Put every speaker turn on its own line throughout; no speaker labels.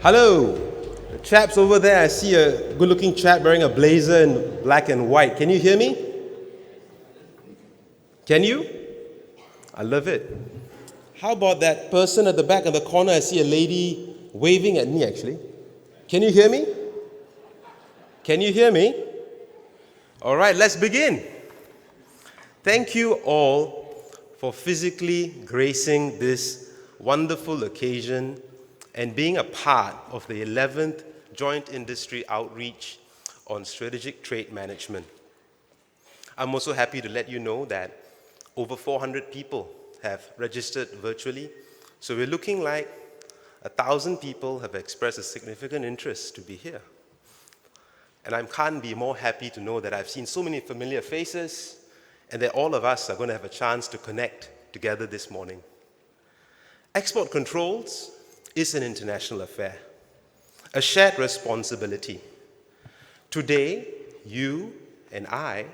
Hello, chaps over there. I see a good-looking chap wearing a blazer in black and white. Can you hear me? Can you? I love it. How about that person at the back of the corner? I see a lady waving at me, actually. Can you hear me? Can you hear me? All right, let's begin. Thank you all for physically gracing this wonderful occasion and being a part of the 11th Joint Industry Outreach on Strategic Trade Management. I'm also happy to let you know that over 400 people have registered virtually, so we're looking like 1,000 people have expressed a significant interest to be here. And I can't be more happy to know that I've seen so many familiar faces and that all of us are going to have a chance to connect together this morning. Export controls is an international affair, a shared responsibility. Today, you and I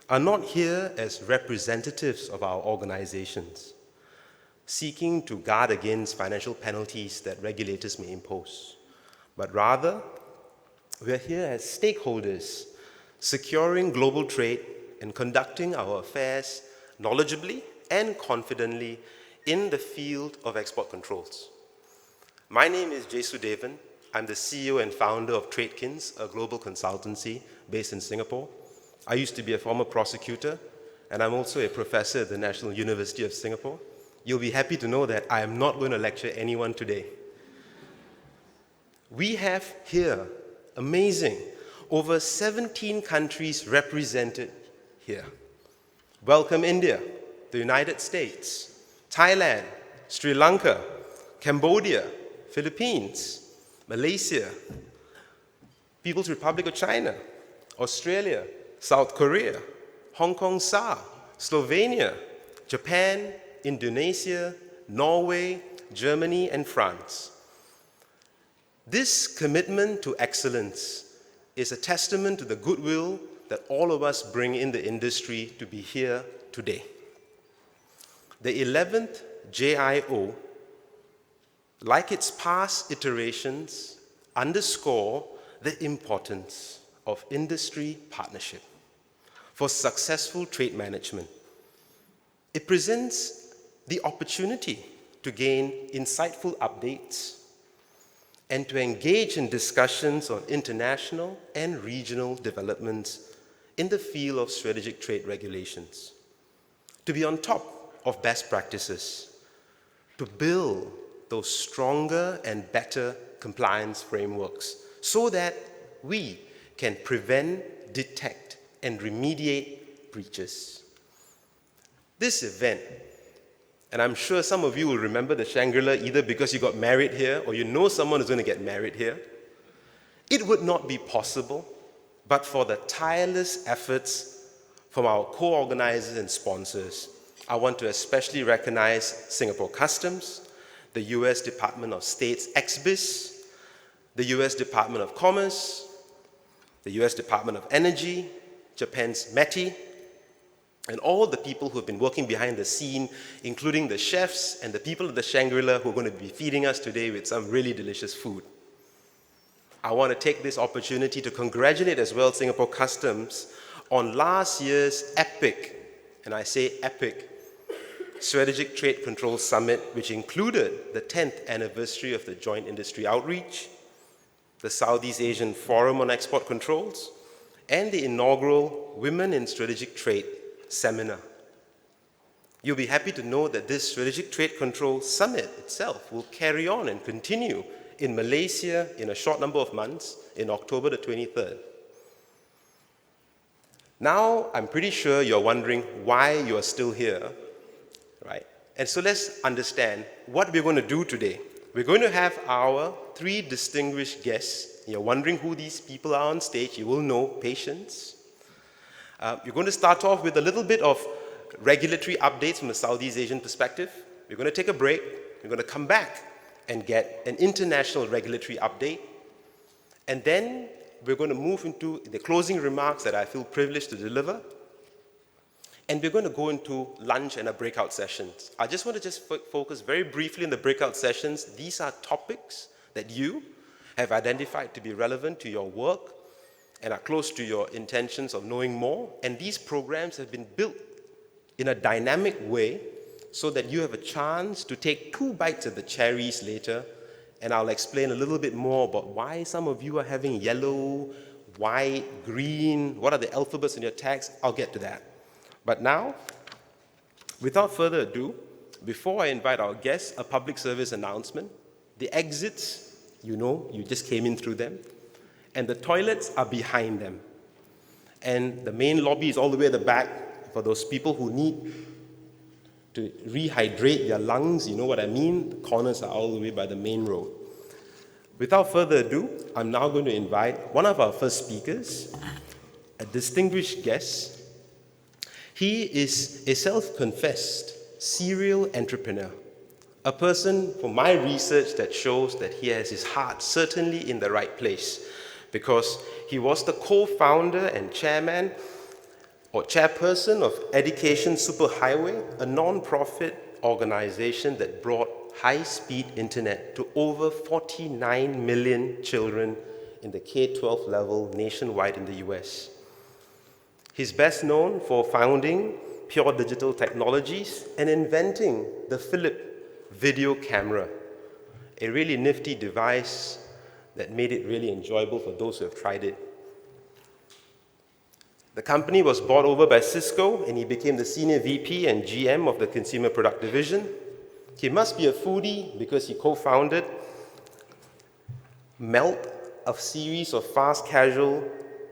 are not here as representatives of our organizations, seeking to guard against financial penalties that regulators may impose, but rather, we're here as stakeholders, securing global trade and conducting our affairs knowledgeably and confidently in the field of export controls. My name is Jesu Devan. I'm the CEO and founder of Tradekins, a global consultancy based in Singapore. I used to be a former prosecutor, and I'm also a professor at the National University of Singapore. You'll be happy to know that I am not going to lecture anyone today. We have here, amazing, over 17 countries represented here. Welcome India, the United States, Thailand, Sri Lanka, Cambodia, Philippines, Malaysia, People's Republic of China, Australia, South Korea, Hong Kong SAR, Slovenia, Japan, Indonesia, Norway, Germany, and France. This commitment to excellence is a testament to the goodwill that all of us bring in the industry to be here today. The 11th JIO, like its past iterations, underscore the importance of industry partnership for successful trade management. It presents the opportunity to gain insightful updates and to engage in discussions on international and regional developments in the field of strategic trade regulations, to be on top of best practices, to build those stronger and better compliance frameworks so that we can prevent, detect, and remediate breaches. This event, and I'm sure some of you will remember the Shangri-La either because you got married here or you know someone who's going to get married here, it would not be possible but for the tireless efforts from our co-organizers and sponsors. I want to especially recognize Singapore Customs, the US Department of State's XBIS, the US Department of Commerce, the US Department of Energy, Japan's METI, and all the people who have been working behind the scene, including the chefs and the people of the Shangri-La who are going to be feeding us today with some really delicious food. I want to take this opportunity to congratulate as well Singapore Customs on last year's epic, and I say epic, Strategic Trade Control Summit, which included the 10th anniversary of the Joint Industry Outreach, the Southeast Asian Forum on Export Controls, and the inaugural Women in Strategic Trade seminar. You'll be happy to know that this Strategic Trade Control Summit itself will carry on and continue in Malaysia in a short number of months, in October the 23rd. Now, I'm pretty sure you're wondering why you're still here, right? And so let's understand what we're going to do today. We're going to have our 3 distinguished guests. You're wondering who these people are on stage. You will know, patience. You're going to start off with a little bit of regulatory updates from a Southeast Asian perspective. We're going to take a break. We're going to come back and get an international regulatory update. And then we're going to move into the closing remarks that I feel privileged to deliver. And we're going to go into lunch and a breakout sessions. I just want to focus very briefly on the breakout sessions. These are topics that you, have identified to be relevant to your work and are close to your intentions of knowing more. And these programs have been built in a dynamic way so that you have a chance to take 2 bites of the cherries later, and I'll explain a little bit more about why some of you are having yellow, white, green, what are the alphabets in your text. I'll get to that. But now, without further ado, before I invite our guests, a public service announcement. The exits, you know, you just came in through them, and the toilets are behind them. And the main lobby is all the way at the back for those people who need to rehydrate their lungs, you know what I mean? The corners are all the way by the main road. Without further ado, I'm now going to invite one of our first speakers, a distinguished guest. He is a self-confessed serial entrepreneur, a person, from my research, that shows that he has his heart certainly in the right place, because he was the co-founder and chairman or chairperson of Education Superhighway, a non-profit organization that brought high-speed internet to over 49 million children in the K-12 level nationwide in the US. He's best known for founding Pure Digital Technologies and inventing the Philip video camera, a really nifty device that made it really enjoyable for those who have tried it. The company was bought over by Cisco, and he became the Senior VP and GM of the Consumer Product Division. He must be a foodie because he co-founded Melt, a series of fast casual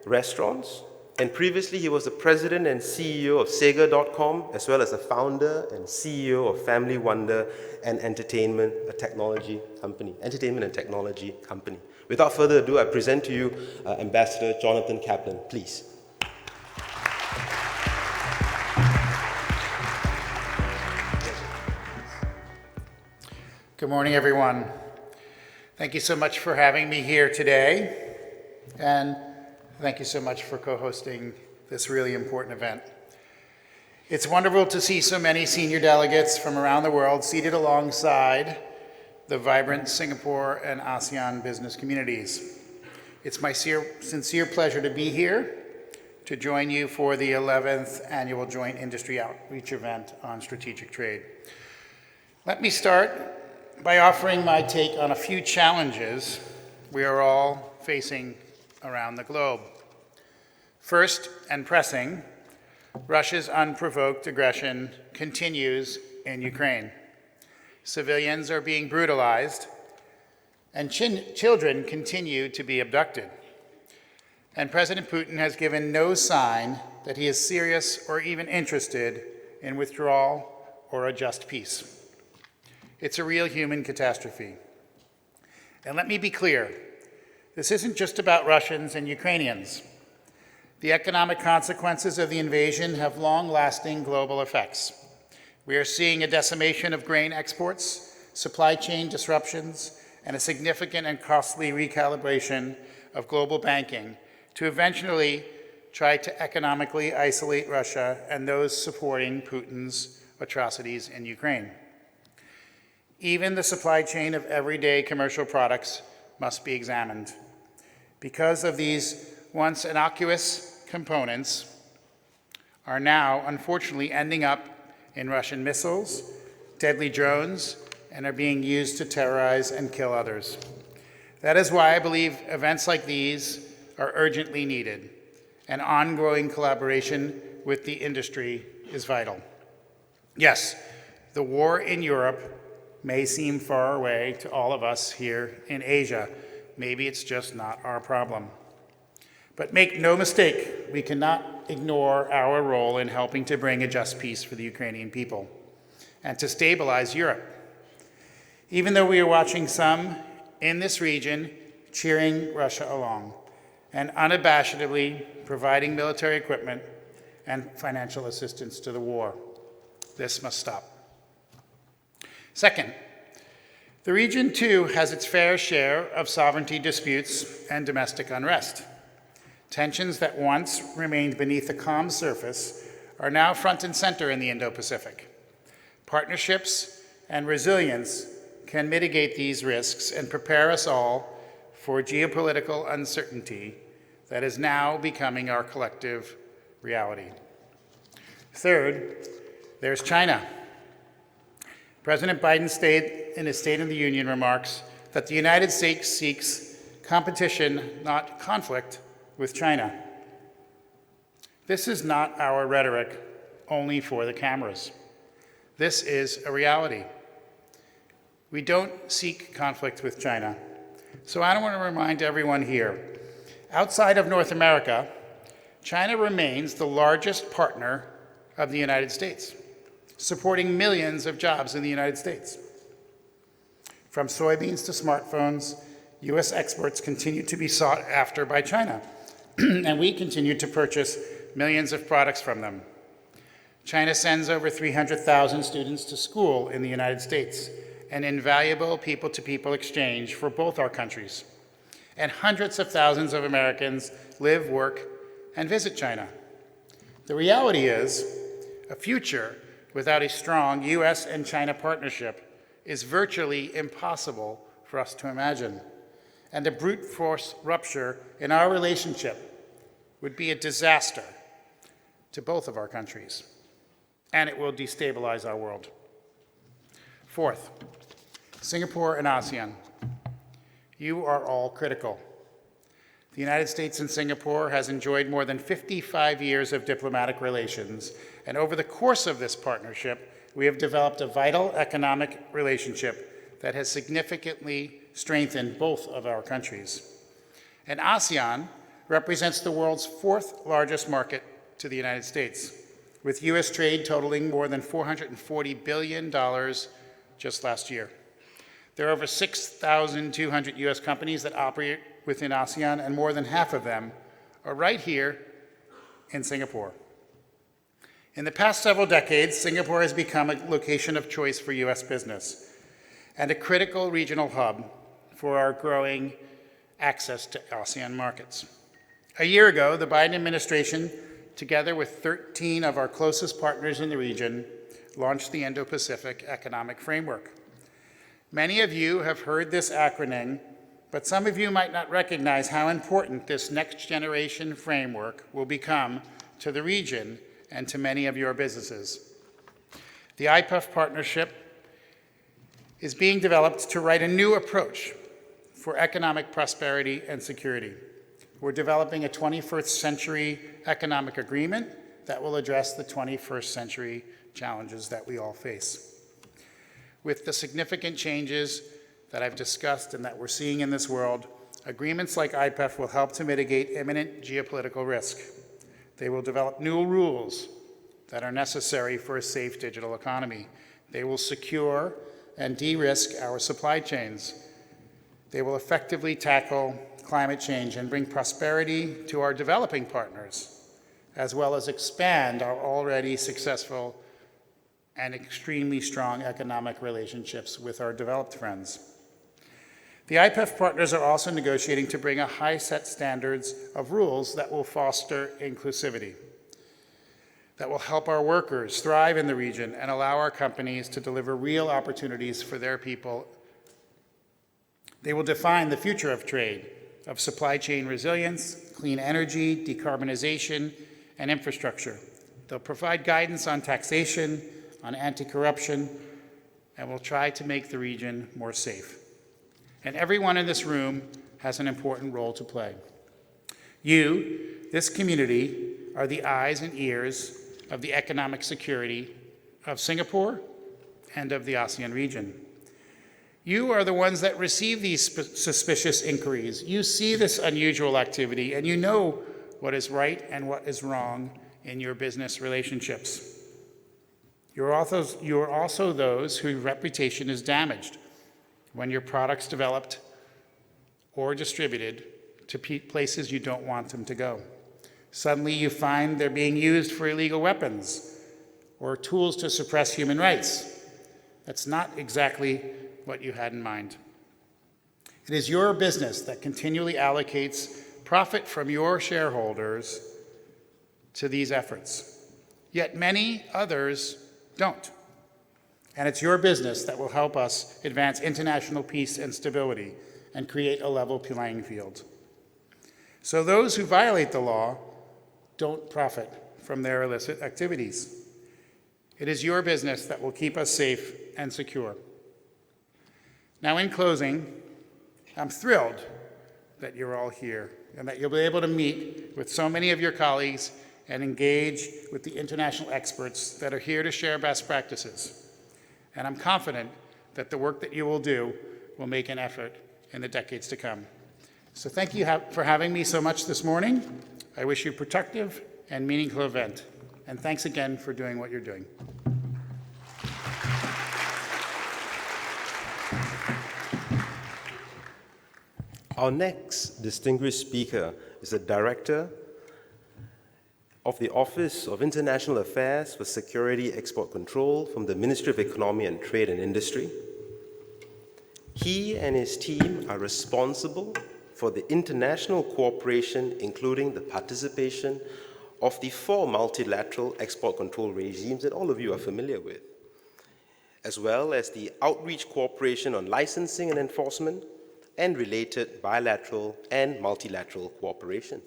restaurants. And previously, he was the president and CEO of Sega.com, as well as the founder and CEO of Family Wonder and entertainment and technology company. Without further ado, I present to you Ambassador Jonathan Kaplan, please.
Good morning, everyone. Thank you so much for having me here today, and thank you so much for co-hosting this really important event. It's wonderful to see so many senior delegates from around the world seated alongside the vibrant Singapore and ASEAN business communities. It's my sincere pleasure to be here to join you for the 11th Annual Joint Industry Outreach Event on Strategic Trade. Let me start by offering my take on a few challenges we are all facing around the globe. First, and pressing, Russia's unprovoked aggression continues in Ukraine. Civilians are being brutalized, and children continue to be abducted. And President Putin has given no sign that he is serious or even interested in withdrawal or a just peace. It's a real human catastrophe. And let me be clear, this isn't just about Russians and Ukrainians. The economic consequences of the invasion have long-lasting global effects. We are seeing a decimation of grain exports, supply chain disruptions, and a significant and costly recalibration of global banking to eventually try to economically isolate Russia and those supporting Putin's atrocities in Ukraine. Even the supply chain of everyday commercial products must be examined. Because of these once innocuous components are now unfortunately ending up in Russian missiles, deadly drones, and are being used to terrorize and kill others. That is why I believe events like these are urgently needed, and ongoing collaboration with the industry is vital. Yes, the war in Europe may seem far away to all of us here in Asia. Maybe it's just not our problem. But make no mistake, we cannot ignore our role in helping to bring a just peace for the Ukrainian people and to stabilize Europe. Even though we are watching some in this region cheering Russia along and unabashedly providing military equipment and financial assistance to the war, this must stop. Second, the region too has its fair share of sovereignty disputes and domestic unrest. Tensions that once remained beneath the calm surface are now front and center in the Indo-Pacific. Partnerships and resilience can mitigate these risks and prepare us all for geopolitical uncertainty that is now becoming our collective reality. Third, there's China. President Biden stated in his State of the Union remarks that the United States seeks competition, not conflict, with China. This is not our rhetoric only for the cameras. This is a reality. We don't seek conflict with China. So I want to remind everyone here, outside of North America, China remains the largest partner of the United States, supporting millions of jobs in the United States. From soybeans to smartphones, U.S. exports continue to be sought after by China, and we continue to purchase millions of products from them. China sends over 300,000 students to school in the United States, an invaluable people-to-people exchange for both our countries. And hundreds of thousands of Americans live, work, and visit China. The reality is, a future without a strong U.S. and China partnership is virtually impossible for us to imagine. And a brute force rupture in our relationship would be a disaster to both of our countries, and it will destabilize our world. Fourth, Singapore and ASEAN. You are all critical. The United States and Singapore has enjoyed more than 55 years of diplomatic relations, and over the course of this partnership, we have developed a vital economic relationship that has significantly strengthened both of our countries. And ASEAN represents the world's fourth largest market to the United States, with U.S. trade totaling more than $440 billion just last year. There are over 6,200 U.S. companies that operate within ASEAN, and more than half of them are right here in Singapore. In the past several decades, Singapore has become a location of choice for U.S. business and a critical regional hub for our growing access to ASEAN markets. A year ago, the Biden administration, together with 13 of our closest partners in the region, launched the Indo-Pacific Economic Framework. Many of you have heard this acronym, but some of you might not recognize how important this next-generation framework will become to the region and to many of your businesses. The IPEF partnership is being developed to write a new approach for economic prosperity and security. We're developing a 21st century economic agreement that will address the 21st century challenges that we all face. With the significant changes that I've discussed and that we're seeing in this world, agreements like IPEF will help to mitigate imminent geopolitical risk. They will develop new rules that are necessary for a safe digital economy. They will secure and de-risk our supply chains. They will effectively tackle climate change and bring prosperity to our developing partners, as well as expand our already successful and extremely strong economic relationships with our developed friends. The IPEF partners are also negotiating to bring a high set standards of rules that will foster inclusivity, that will help our workers thrive in the region and allow our companies to deliver real opportunities for their people. They will define the future of trade, of supply chain resilience, clean energy, decarbonization, and infrastructure. They'll provide guidance on taxation, on anti-corruption, and will try to make the region more safe. And everyone in this room has an important role to play. You, this community, are the eyes and ears of the economic security of Singapore and of the ASEAN region. You are the ones that receive these suspicious inquiries. You see this unusual activity, and you know what is right and what is wrong in your business relationships. You are also those whose reputation is damaged when your products developed or distributed to places you don't want them to go. Suddenly you find they're being used for illegal weapons or tools to suppress human rights. That's not exactly what you had in mind. It is your business that continually allocates profit from your shareholders to these efforts. Yet many others don't. And it's your business that will help us advance international peace and stability and create a level playing field. So those who violate the law don't profit from their illicit activities. It is your business that will keep us safe and secure. Now, in closing, I'm thrilled that you're all here and that you'll be able to meet with so many of your colleagues and engage with the international experts that are here to share best practices. And I'm confident that the work that you will do will make an effort in the decades to come. So thank you for having me so much this morning. I wish you a productive and meaningful event. And thanks again for doing what you're doing.
Our next distinguished speaker is the Director of the Office of International Affairs for Security Export Control from the Ministry of Economy and Trade and Industry. He and his team are responsible for the international cooperation, including the participation of the 4 multilateral export control regimes that all of you are familiar with, as well as the outreach cooperation on licensing and enforcement and related bilateral and multilateral cooperation.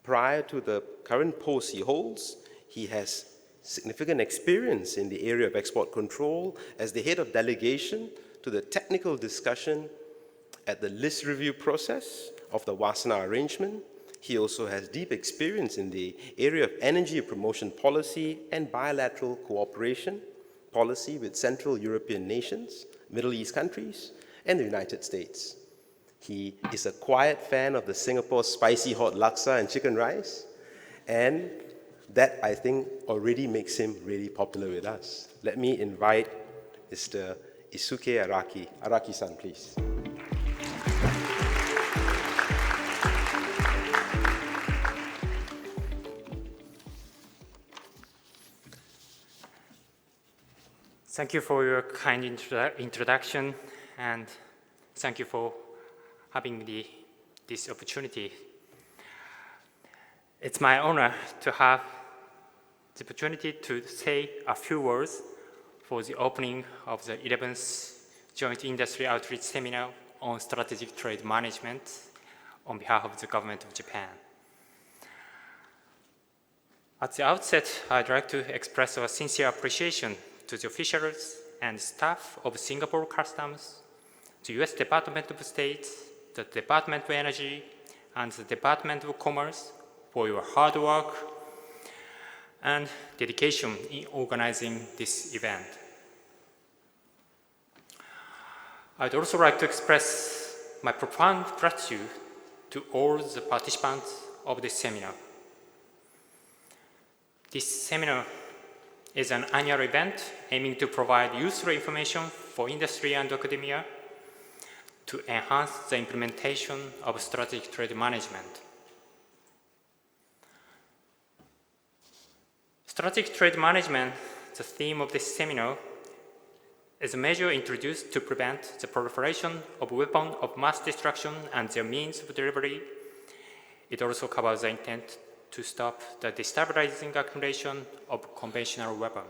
Prior to the current post he holds, he has significant experience in the area of export control as the head of delegation to the technical discussion at the list review process of the Wassenaar Arrangement. He also has deep experience in the area of energy promotion policy and bilateral cooperation policy with Central European nations, Middle East countries, and the United States. He is a quiet fan of the Singapore spicy hot laksa and chicken rice, and that, I think, already makes him really popular with us. Let me invite Mr. Isuke Araki. Araki-san, please.
Thank you for your kind introduction, and thank you for having this opportunity. It's my honor to have the opportunity to say a few words for the opening of the 11th Joint Industry Outreach Seminar on Strategic Trade Management on behalf of the Government of Japan. At the outset, I'd like to express our sincere appreciation to the officials and staff of Singapore Customs, the US Department of State, the Department of Energy, and the Department of Commerce for your hard work and dedication in organizing this event. I'd also like to express my profound gratitude to all the participants of this seminar. This seminar is an annual event aiming to provide useful information for industry and academia to enhance the implementation of strategic trade management. Strategic trade management, the theme of this seminar, is a measure introduced to prevent the proliferation of weapons of mass destruction and their means of delivery. It also covers the intent to stop the destabilizing accumulation of conventional weapons.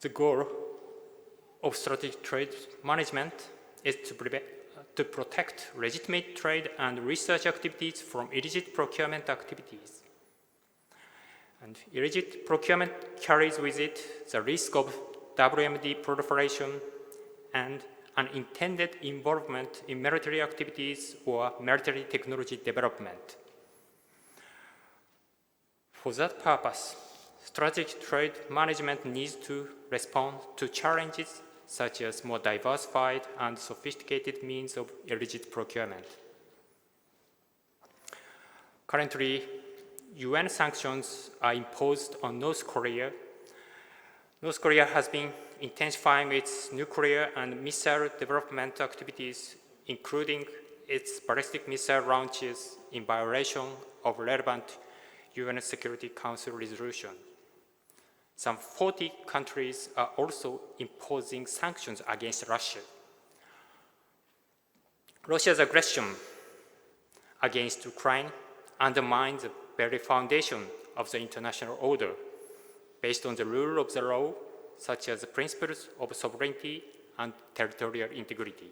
The goal of strategic trade management is to protect legitimate trade and research activities from illicit procurement activities. And illicit procurement carries with it the risk of WMD proliferation and unintended involvement in military activities or military technology development. For that purpose, strategic trade management needs to respond to challenges such as more diversified and sophisticated means of illicit procurement. Currently, UN sanctions are imposed on North Korea. North Korea has been intensifying its nuclear and missile development activities, including its ballistic missile launches in violation of relevant UN Security Council resolution. Some 40 countries are also imposing sanctions against Russia. Russia's aggression against Ukraine undermines the very foundation of the international order, based on the rule of the law, such as the principles of sovereignty and territorial integrity.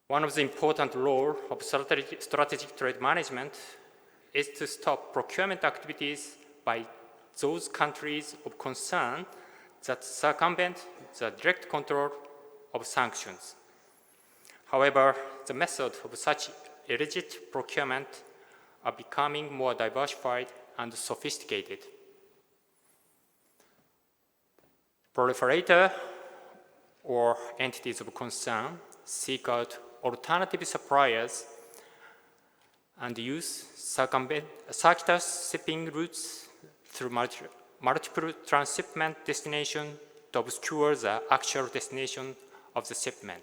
One of the important roles of strategic trade management is to stop procurement activities by those countries of concern that circumvent the direct control of sanctions. However, the method of such illicit procurement are becoming more diversified and sophisticated. Proliferator or entities of concern seek out alternative suppliers and use circuitous shipping routes through multiple transshipment destinations to obscure the actual destination of the shipment.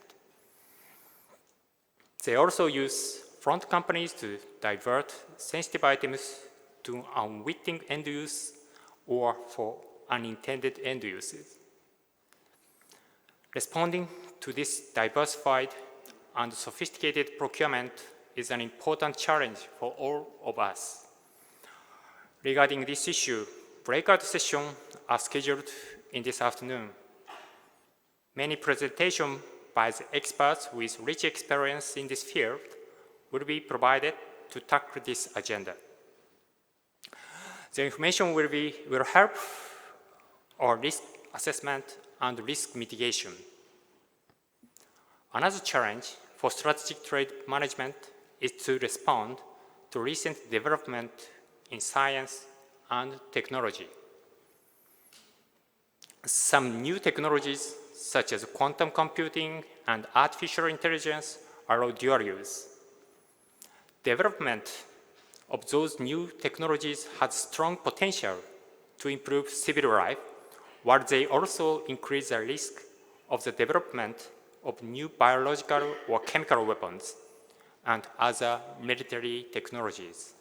They also use front companies to divert sensitive items to unwitting end use or for unintended end uses. Responding to this diversified and sophisticated procurement is an important challenge for all of us. Regarding this issue, breakout sessions are scheduled in this afternoon. Many presentations by the experts with rich experience in this field will be provided to tackle this agenda. The information will help our risk assessment and risk mitigation. Another challenge for strategic trade management is to respond to recent development in science and technology. Some new technologies, such as quantum computing and artificial intelligence, allow dual use. Development of those new technologies has strong potential to improve civil life, while they also increase the risk of the development of new biological or chemical weapons and other military technologies.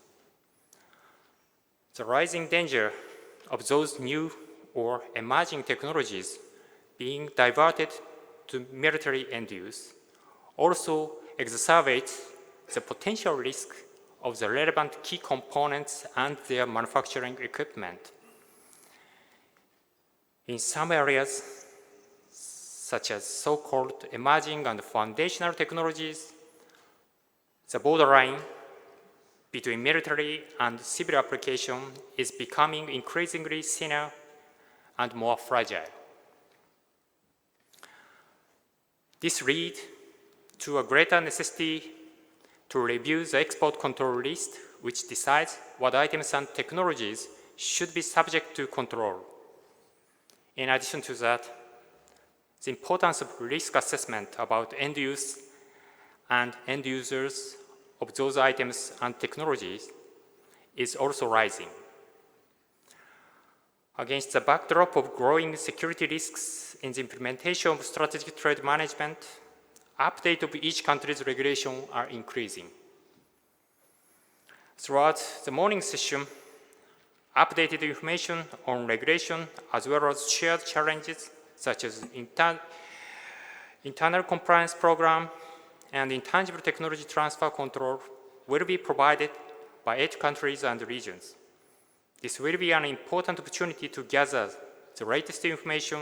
The rising danger of those new or emerging technologies being diverted to military end use also exacerbates the potential risk of the relevant key components and their manufacturing equipment. In some areas, such as so-called emerging and foundational technologies, the borderline between military and civil application is becoming increasingly thinner and more fragile. This leads to a greater necessity to review the export control list, which decides what items and technologies should be subject to control. In addition to that, the importance of risk assessment about end use and end users of those items and technologies is also rising. Against the backdrop of growing security risks in the implementation of strategic trade management, updates of each country's regulation are increasing. Throughout the morning session, updated information on regulation as well as shared challenges such as internal compliance program and intangible technology transfer control will be provided by 8 countries and regions. This will be an important opportunity to gather the latest information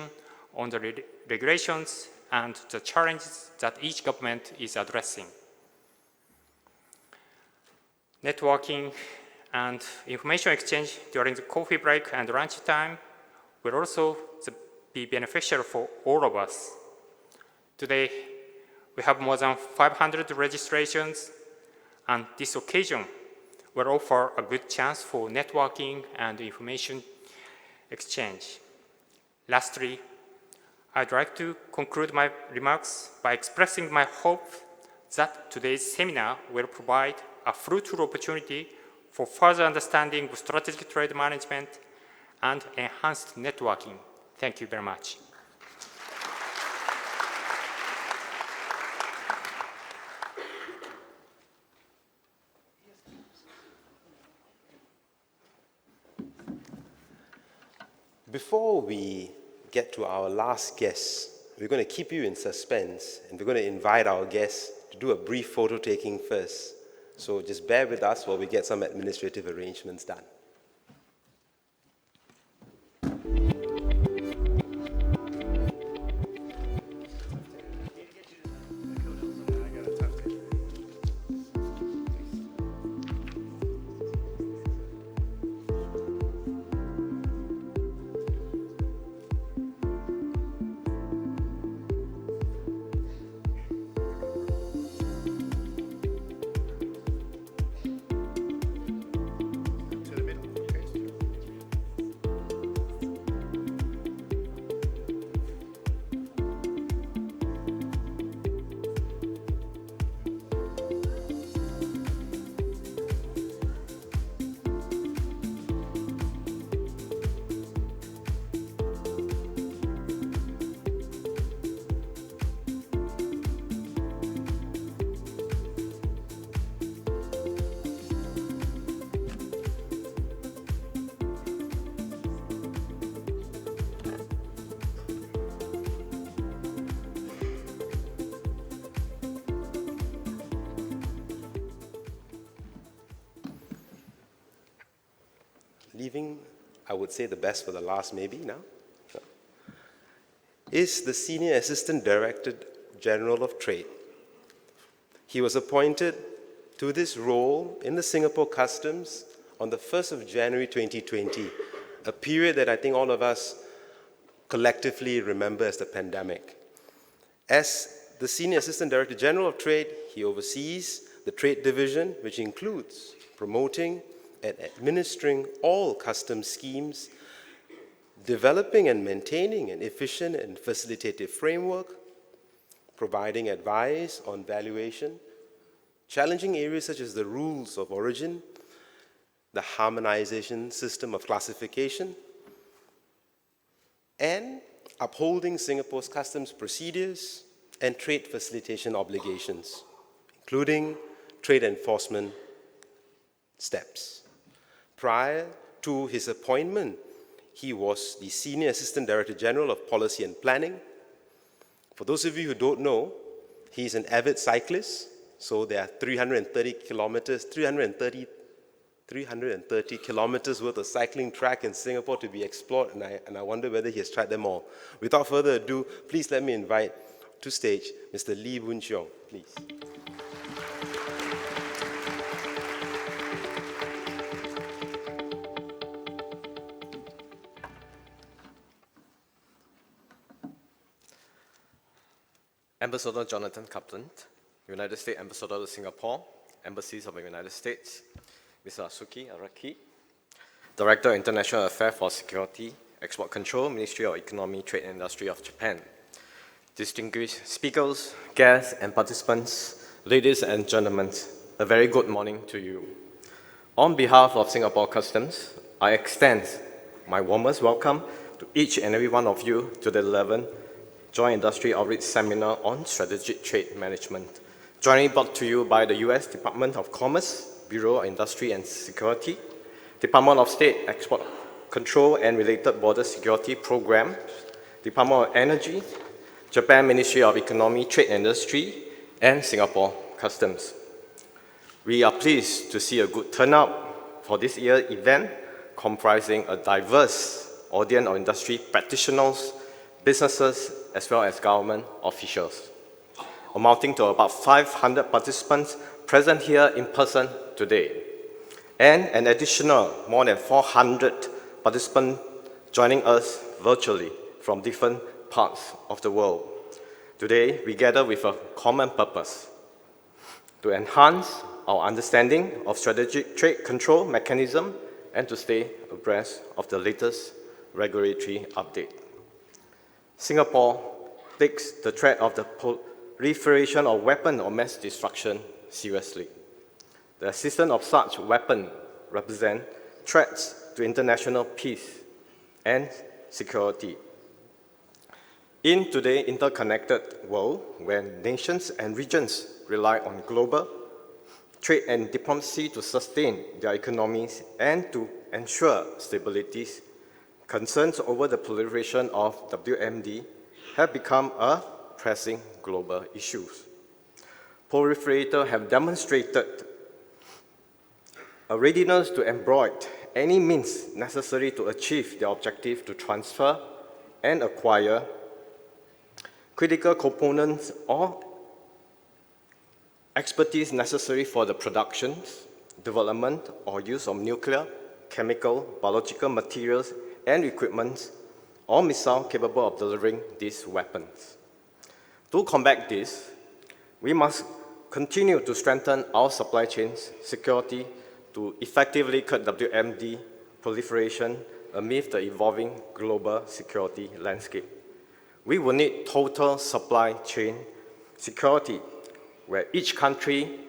on the regulations and the challenges that each government is addressing. Networking and information exchange during the coffee break and lunch time will also be beneficial for all of us. Today, we have more than 500 registrations, and this occasion will offer a good chance for networking and information exchange. Lastly, I'd like to conclude my remarks by expressing my hope that today's seminar will provide a fruitful opportunity for further understanding of strategic trade management and enhanced networking. Thank you very much.
Before we get to our last guest, we're going to keep you in suspense, and we're going to invite our guests to do a brief photo taking first. So just bear with us while we get some administrative arrangements done. leaving, I would say, the best for the last maybe now, is the Senior Assistant Director General of Trade. He was appointed to this role in the Singapore Customs on the 1st of January 2020, a period that I think all of us collectively remember as the pandemic. As the Senior Assistant Director General of Trade, he oversees the Trade Division, which includes promoting and administering all customs schemes, developing and maintaining an efficient and facilitative framework, providing advice on valuation, challenging areas such as the rules of origin, the harmonization system of classification, and upholding Singapore's customs procedures and trade facilitation obligations, including trade enforcement steps. Prior to his appointment, he was the Senior Assistant Director General of Policy and Planning. For those of you who don't know, he's an avid cyclist, so there are 330 kilometers worth of cycling track in Singapore to be explored, and I wonder whether he has tried them all. Without further ado, please let me invite to stage Mr. Lee Boon Cheong, please.
Ambassador Jonathan Kaplan, United States Ambassador to Singapore, Embassies of the United States, Mr. Asuki Araki, Director of International Affairs for Security, Export Control, Ministry of Economy, Trade and Industry of Japan, distinguished speakers, guests, and participants, ladies and gentlemen, a very good morning to you. On behalf of Singapore Customs, I extend my warmest welcome to each and every one of you to the 11th Joint Industry Outreach Seminar on Strategic Trade Management, jointly brought to you by the U.S. Department of Commerce, Bureau of Industry and Security, Department of State Export Control and Related Border Security Program, Department of Energy, Japan Ministry of Economy, Trade and Industry, and Singapore Customs. We are pleased to see a good turnout for this year's event, comprising a diverse audience of industry practitioners, businesses, as well as government officials, amounting to about 500 participants present here in person today, and an additional more than 400 participants joining us virtually from different parts of the world. Today, we gather with a common purpose: to enhance our understanding of strategic trade control mechanism and to stay abreast of the latest regulatory update. Singapore takes the threat of the proliferation of weapons of mass destruction seriously. The existence of such weapons represent threats to international peace and security. In today's interconnected world, where nations and regions rely on global trade and diplomacy to sustain their economies and to ensure stability, concerns over the proliferation of WMD have become a pressing global issue. Proliferators have demonstrated a readiness to employ any means necessary to achieve their objective to transfer and acquire critical components or expertise necessary for the production, development, or use of nuclear, chemical, biological materials, and equipment or missiles capable of delivering these weapons. To combat this, we must continue to strengthen our supply chains security to effectively curb WMD proliferation amid the evolving global security landscape. We will need total supply chain security, where each country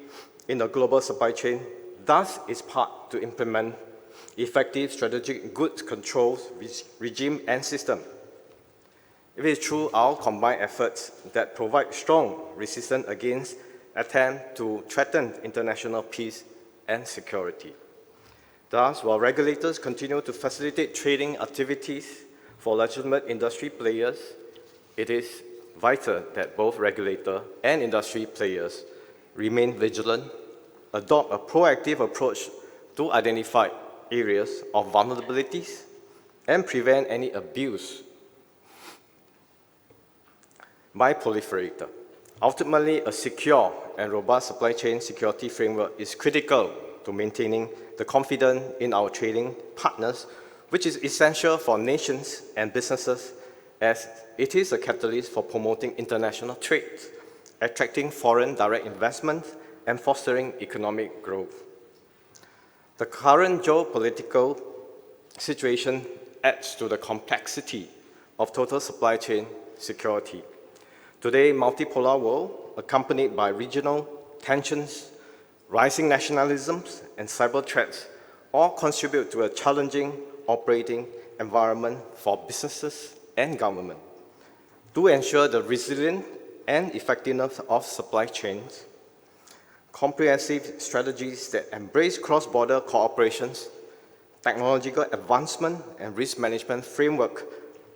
in the global supply chain does its part to implement effective strategic goods controls regime and system. It is through our combined efforts that provide strong resistance against attempts to threaten international peace and security. Thus, while regulators continue to facilitate trading activities for legitimate industry players, it is vital that both regulator and industry players remain vigilant, adopt a proactive approach to identify areas of vulnerabilities and prevent any abuse by proliferator. Ultimately, a secure and robust supply chain security framework is critical to maintaining the confidence in our trading partners, which is essential for nations and businesses as it is a catalyst for promoting international trade, attracting foreign direct investment, and fostering economic growth. The current geopolitical situation adds to the complexity of total supply chain security. Today, multipolar world, accompanied by regional tensions, rising nationalisms, and cyber threats, all contribute to a challenging operating environment for businesses and government. To ensure the resilience and effectiveness of supply chains, comprehensive strategies that embrace cross-border cooperations, technological advancement, and risk management framework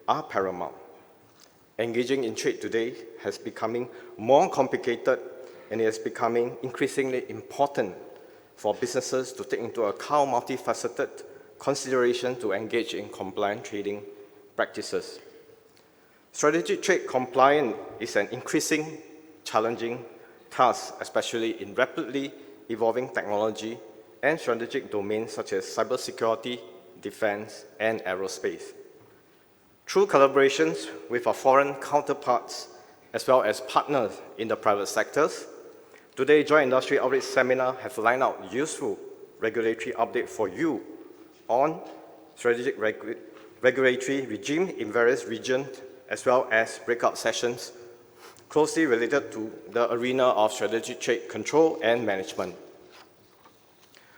are paramount. Engaging in trade today has becoming more complicated and it is becoming increasingly important for businesses to take into account multifaceted consideration to engage in compliant trading practices. Strategic trade compliance is an increasing challenging task, especially in rapidly evolving technology and strategic domains such as cybersecurity, defense, and aerospace. Through collaborations with our foreign counterparts, as well as partners in the private sectors, today Joint Industry Outreach Seminar have lined out useful regulatory update for you on strategic regulatory regime in various regions, as well as breakout sessions closely related to the arena of strategic trade control and management.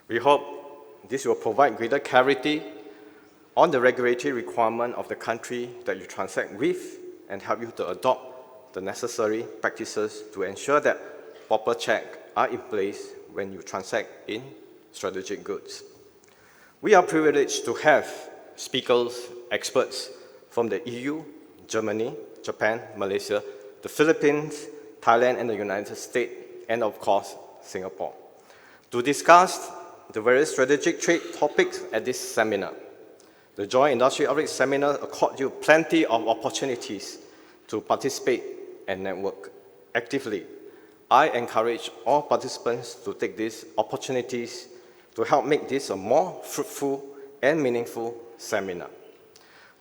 We hope this will provide greater clarity on the regulatory requirement of the country that you transact with and help you to adopt the necessary practices to ensure that proper checks are in place when you transact in strategic goods. We are privileged to have speakers, experts from the EU, Germany, Japan, Malaysia, the Philippines, Thailand, and the United States, and of course, Singapore, to discuss the various strategic trade topics at this seminar. The Joint Industry Outreach Seminar accords you plenty of opportunities to participate and network actively. I encourage all participants to take these opportunities to help make this a more fruitful and meaningful seminar.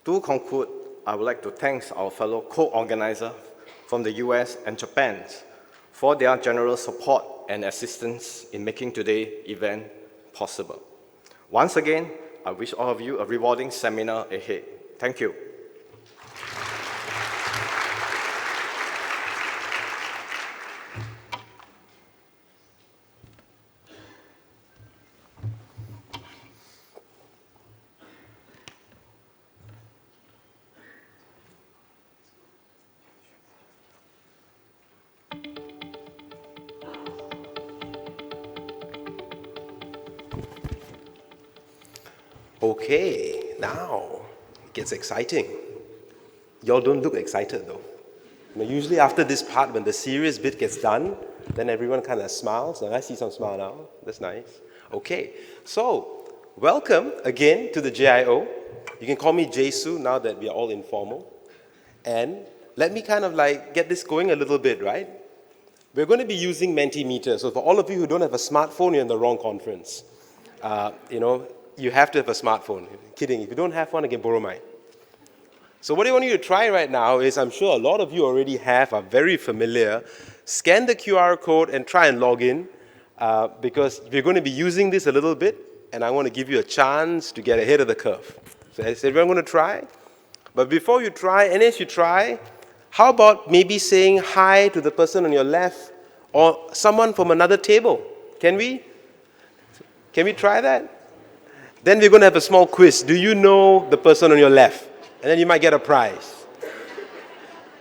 To conclude, I would like to thank our fellow co-organizers from the US and Japan for their generous support and assistance in making today's event possible. Once again, I wish all of you a rewarding seminar ahead. Thank you.
Okay, now it gets exciting. Y'all don't look excited though. Usually after this part, when the serious bit gets done, then everyone kind of smiles. And I see some smile now. That's nice. Okay, so welcome again to the JIO. You can call me Jesu now that we are all informal. And let me kind of like get this going a little bit, right? We're going to be using Mentimeter. So for all of you who don't have a smartphone, you're in the wrong conference. You have to have a smartphone. Kidding. If you don't have one, I can borrow mine. So what I want you to try right now is, I'm sure a lot of you already are very familiar. Scan the QR code and try and log in because we're going to be using this a little bit and I want to give you a chance to get ahead of the curve. So is everyone going to try? But before you try, and as you try, how about maybe saying hi to the person on your left or someone from another table? Can we? Can we try that? Then we're going to have a small quiz. Do you know the person on your left? And then you might get a prize.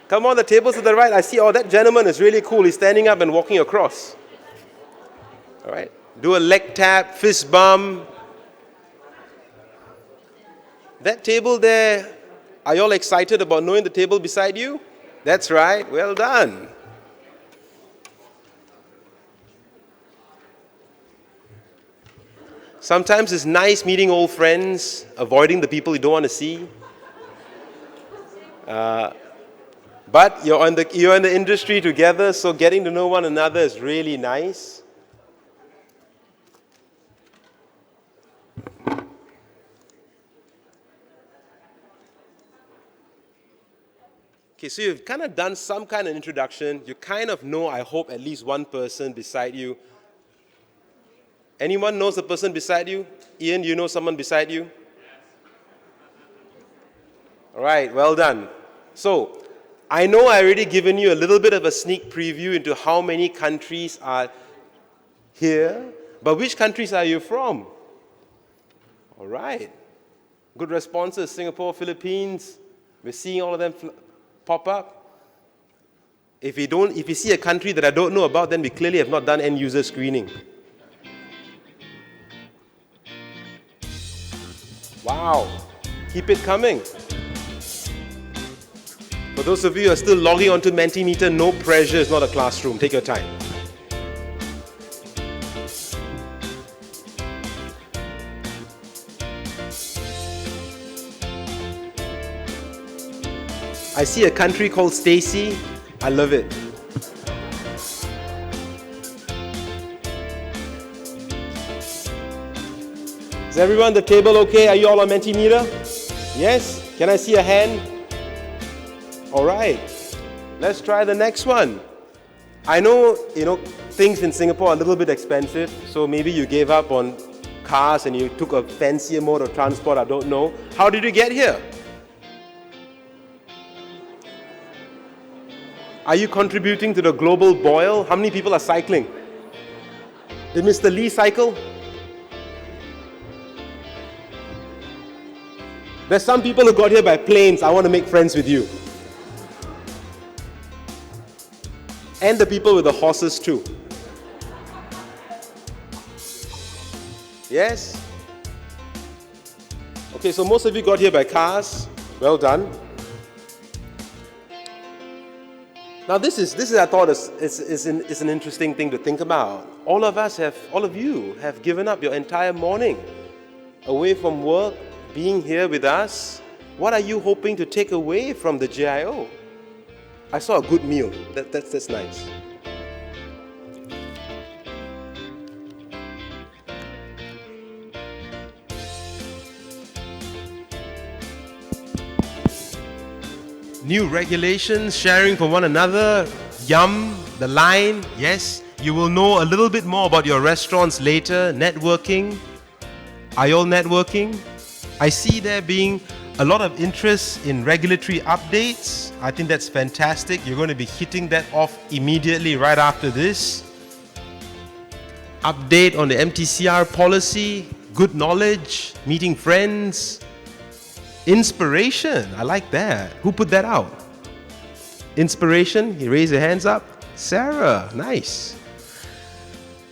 Come on, the tables to the right. I see, oh, that gentleman is really cool. He's standing up and walking across. All right. Do a leg tap, fist bump. That table there, are you all excited about knowing the table beside you? That's right. Well done. Sometimes it's nice meeting old friends, avoiding the people you don't want to see. But you're in the industry together, so getting to know one another is really nice. Okay, so you've kind of done some kind of introduction. You kind of know, I hope, at least one person beside you. Anyone knows the person beside you? Ian, you know someone beside you? All right, well done. So, I know I already given you a little bit of a sneak preview into how many countries are here, but which countries are you from? All right. Good responses, Singapore, Philippines. We're seeing all of them pop up. If you see a country that I don't know about, then we clearly have not done end user screening. Wow, keep it coming. For those of you who are still logging onto Mentimeter, no pressure, it's not a classroom. Take your time. I see a country called Stacy. I love it. Is everyone at the table okay? Are you all on Mentimeter? Yes? Can I see a hand? All right. Let's try the next one. I know, things in Singapore are a little bit expensive, so maybe you gave up on cars and you took a fancier mode of transport, I don't know. How did you get here? Are you contributing to the global boil? How many people are cycling? Did Mr. Lee cycle? There's some people who got here by planes. I want to make friends with you. And the people with the horses too. Yes? Okay, so most of you got here by cars. Well done. Now this is I thought is an interesting thing to think about. All of you have given up your entire morning away from work, being here with us. What are you hoping to take away from the GIO? I saw a good meal. That's nice. New regulations, sharing from one another, yum, the line, yes. You will know a little bit more about your restaurants later, networking. Are you all networking? I see there being a lot of interest in regulatory updates. I think that's fantastic. You're going to be hitting that off immediately right after this. Update on the MTCR policy, good knowledge, meeting friends. Inspiration, I like that. Who put that out? Inspiration, you raise your hands up. Sarah, nice.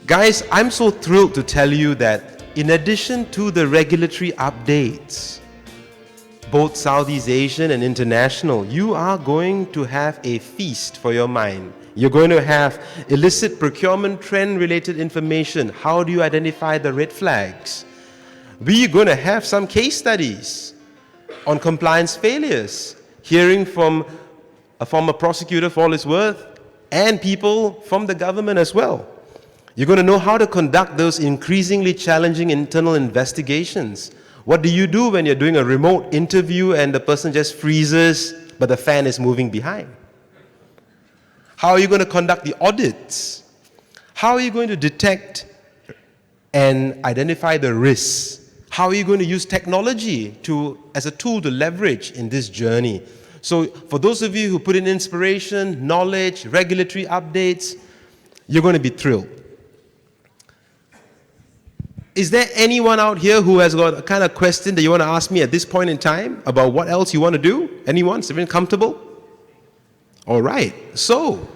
Guys, I'm so thrilled to tell you that in addition to the regulatory updates, both Southeast Asian and international, you are going to have a feast for your mind. You're going to have illicit procurement trend-related information. How do you identify the red flags? We're going to have some case studies on compliance failures, hearing from a former prosecutor for all it's worth, and people from the government as well. You're going to know how to conduct those increasingly challenging internal investigations. What do you do when you're doing a remote interview and the person just freezes, but the fan is moving behind? How are you going to conduct the audits? How are you going to detect and identify the risks? How are you going to use technology as a tool to leverage in this journey? So for those of you who put in inspiration, knowledge, regulatory updates, you're going to be thrilled. Is there anyone out here who has got a kind of question that you want to ask me at this point in time about what else you want to do? Anyone? Is everyone comfortable? All right. So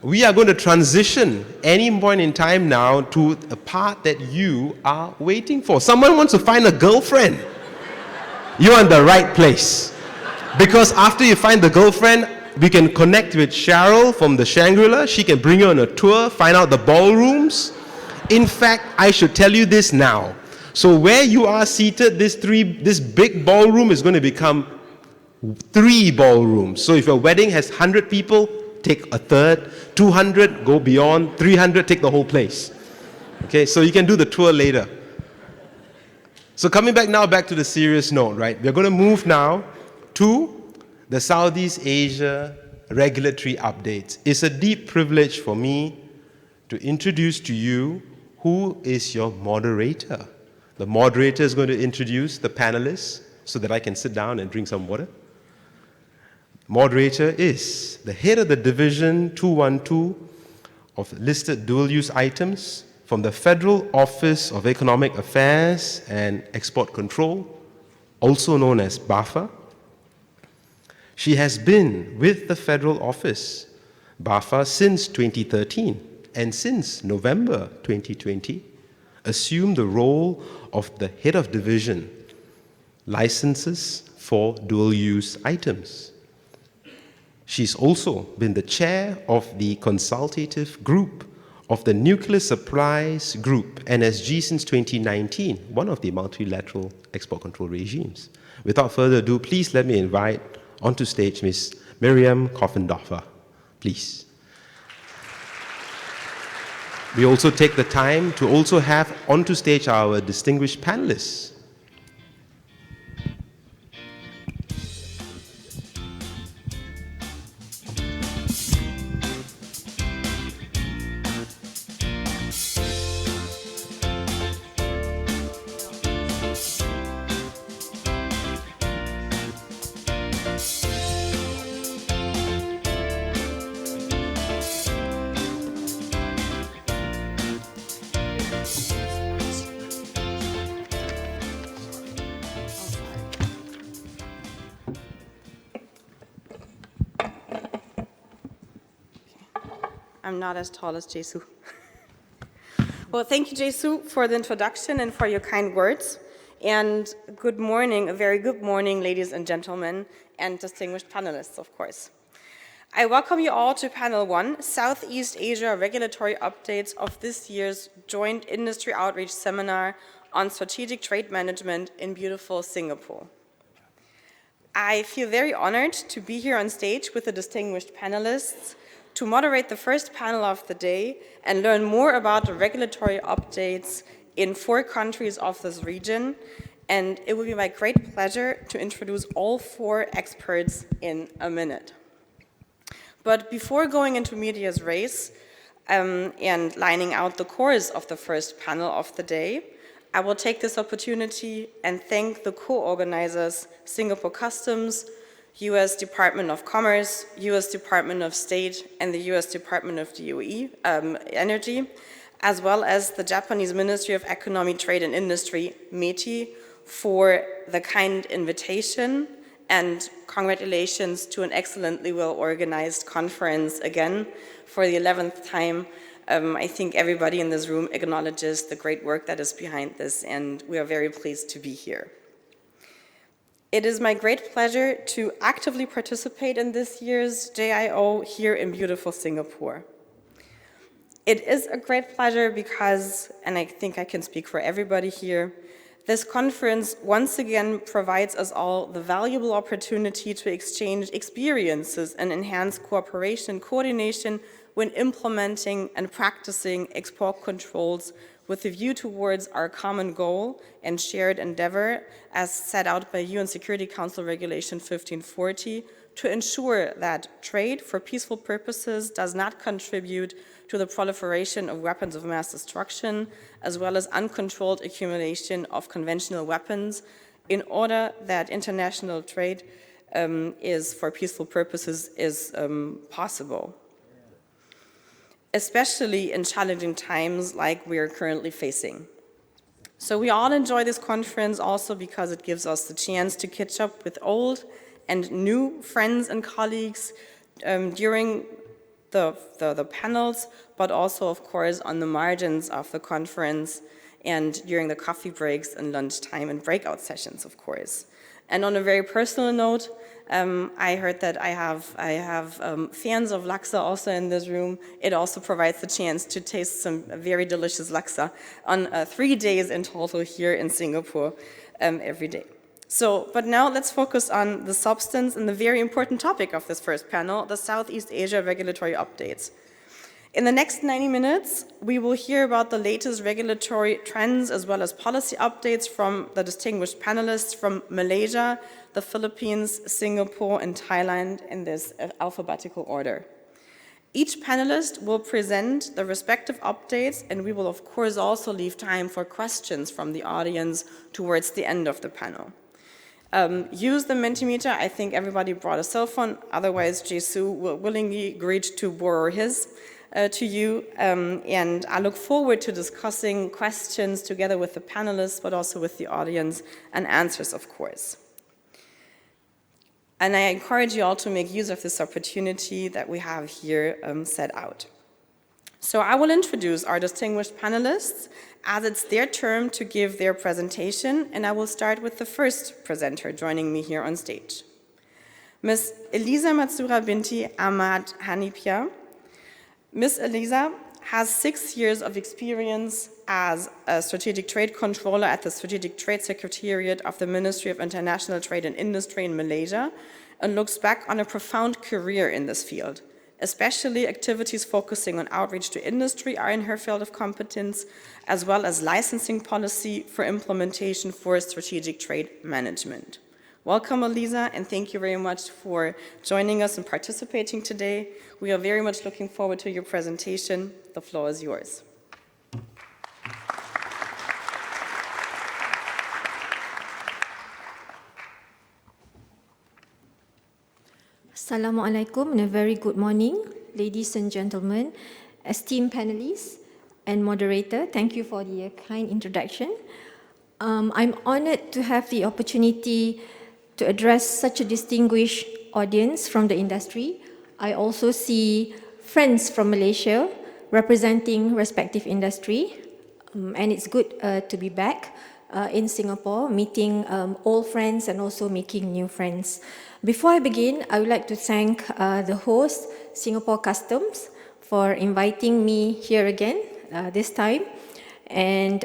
we are going to transition any point in time now to a part that you are waiting for. Someone wants to find a girlfriend. You're in the right place. Because after you find the girlfriend, we can connect with Cheryl from the Shangri-La. She can bring you on a tour, find out the ballrooms. In fact, I should tell you this now. So where you are seated, this big ballroom is going to become 3 ballrooms. So if your wedding has 100 people, take a third. 200, go beyond. 300, take the whole place. Okay, so you can do the tour later. So coming back to the serious note, right? We're going to move now to the Southeast Asia regulatory updates. It's a deep privilege for me to introduce to you who is your moderator. The moderator is going to introduce the panelists so that I can sit down and drink some water. Moderator is the head of the Division 212 of listed dual-use items from the Federal Office of Economic Affairs and Export Control, also known as BAFA. She has been with the federal office, BAFA, since 2013, and since November 2020, assumed the role of the head of division, licenses for dual-use items. She's also been the chair of the consultative group of the Nuclear Supplies Group, NSG, since 2019, one of the multilateral export control regimes. Without further ado, please let me invite onto stage Ms. Miriam Koffendorfer, please. We also take the time to also have onto stage our distinguished panelists.
I'm not as tall as Jesu. Well, thank you, Jesu, for the introduction and for your kind words. And good morning, a very good morning, ladies and gentlemen, and distinguished panelists, of course. I welcome you all to Panel 1, Southeast Asia Regulatory Updates of this year's Joint Industry Outreach Seminar on Strategic Trade Management in beautiful Singapore. I feel very honored to be here on stage with the distinguished panelists to moderate the first panel of the day and learn more about the regulatory updates in 4 countries of this region. And it will be my great pleasure to introduce all 4 experts in a minute. But before going into medias res and lining out the course of the first panel of the day, I will take this opportunity and thank the co-organizers, Singapore Customs, U.S. Department of Commerce, U.S. Department of State, and the U.S. Department of DOE, Energy, as well as the Japanese Ministry of Economy, Trade and Industry, METI, for the kind invitation, and congratulations to an excellently well-organized conference again for the 11th time. I think everybody in this room acknowledges the great work that is behind this, and we are very pleased to be here. It is my great pleasure to actively participate in this year's JIO here in beautiful Singapore. It is a great pleasure because, and I think I can speak for everybody here, this conference once again provides us all the valuable opportunity to exchange experiences and enhance cooperation and coordination when implementing and practicing export controls with a view towards our common goal and shared endeavor as set out by UN Security Council Regulation 1540 to ensure that trade for peaceful purposes does not contribute to the proliferation of weapons of mass destruction, as well as uncontrolled accumulation of conventional weapons, in order that international trade is for peaceful purposes is possible, especially in challenging times like we are currently facing. So we all enjoy this conference also because it gives us the chance to catch up with old and new friends and colleagues during the panels, but also, of course, on the margins of the conference and during the coffee breaks and lunchtime and breakout sessions, of course. And on a very personal note, I heard that I have fans of laksa also in this room. It also provides the chance to taste some very delicious laksa on 3 days in total here in Singapore every day. So, but now let's focus on the substance and the very important topic of this first panel, the Southeast Asia regulatory updates. In the next 90 minutes, we will hear about the latest regulatory trends as well as policy updates from the distinguished panelists from Malaysia, the Philippines, Singapore, and Thailand in this alphabetical order. Each panelist will present the respective updates, and we will of course also leave time for questions from the audience towards the end of the panel. Use the Mentimeter. I think everybody brought a cell phone, otherwise Jesu will willingly agree to borrow his to you, and I look forward to discussing questions together with the panelists, but also with the audience, and answers, of course. And I encourage you all to make use of this opportunity that we have here set out. So I will introduce our distinguished panelists as it's their turn to give their presentation, and I will start with the first presenter joining me here on stage. Ms. Elisa Matsura Binti Ahmad Hanipia. Ms. Elisa has 6 years of experience as a strategic trade controller at the Strategic Trade Secretariat of the Ministry of International Trade and Industry in Malaysia, and looks back on a profound career in this field. Especially activities focusing on outreach to industry are in her field of competence, as well as licensing policy for implementation for strategic trade management. Welcome, Elisa, and thank you very much for joining us and participating today. We are very much looking forward to your presentation. The floor is yours.
Assalamualaikum and a very good morning, ladies and gentlemen, esteemed panelists and moderator. Thank you for the kind introduction. I'm honored to have the opportunity to address such a distinguished audience from the industry. I also see friends from Malaysia representing respective industry, and it's good to be back in Singapore, meeting old friends and also making new friends. Before I begin, I would like to thank the host, Singapore Customs, for inviting me here again this time. And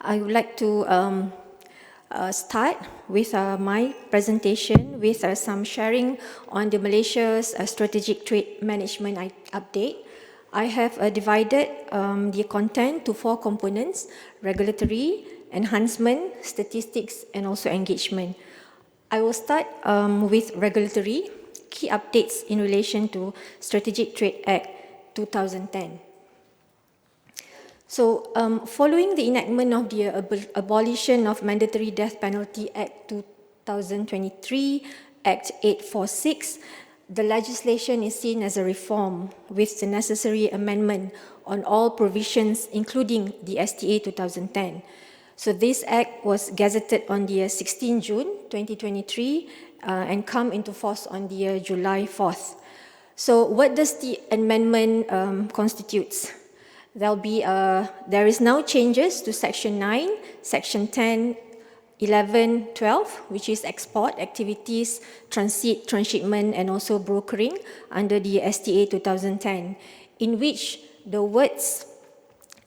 I would like to start with my presentation with some sharing on the Malaysia's strategic trade management update. I have divided the content to 4 components: regulatory, enhancement, statistics, and also engagement. I will start with regulatory, key updates in relation to Strategic Trade Act 2010. So, following the enactment of the Abolition of Mandatory Death Penalty Act 2023, Act 846, the legislation is seen as a reform with the necessary amendment on all provisions, including the STA 2010. So this act was gazetted on the 16 June 2023 and come into force on the July 4th. So what does the amendment constitutes? There is now changes to Section 9, Section 10, 11, 12, which is export activities, transit, transshipment, and also brokering under the STA 2010, in which the words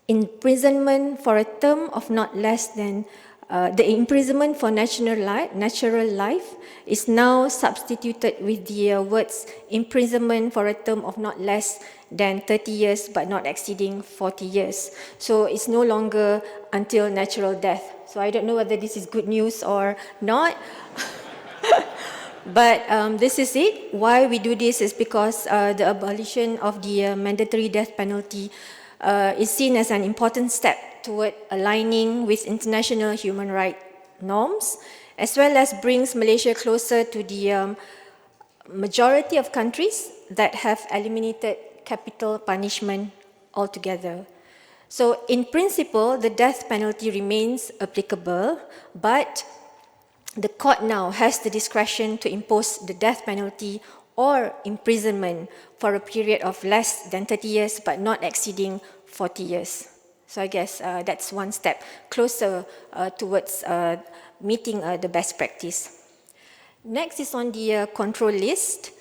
imprisonment for a term of not less than the imprisonment for natural life is now substituted with the words imprisonment for a term of not less than 30 years but not exceeding 40 years. So it's no longer until natural death. So I don't know whether this is good news or not. But this is it. Why we do this is because the abolition of the mandatory death penalty is seen as an important step toward aligning with international human rights norms, as well as brings Malaysia closer to the majority of countries that have eliminated capital punishment altogether. So in principle, the death penalty remains applicable, but the court now has the discretion to impose the death penalty or imprisonment for a period of less than 30 years but not exceeding 40 years. So I guess that's one step closer towards meeting the best practice. Next is on the control list.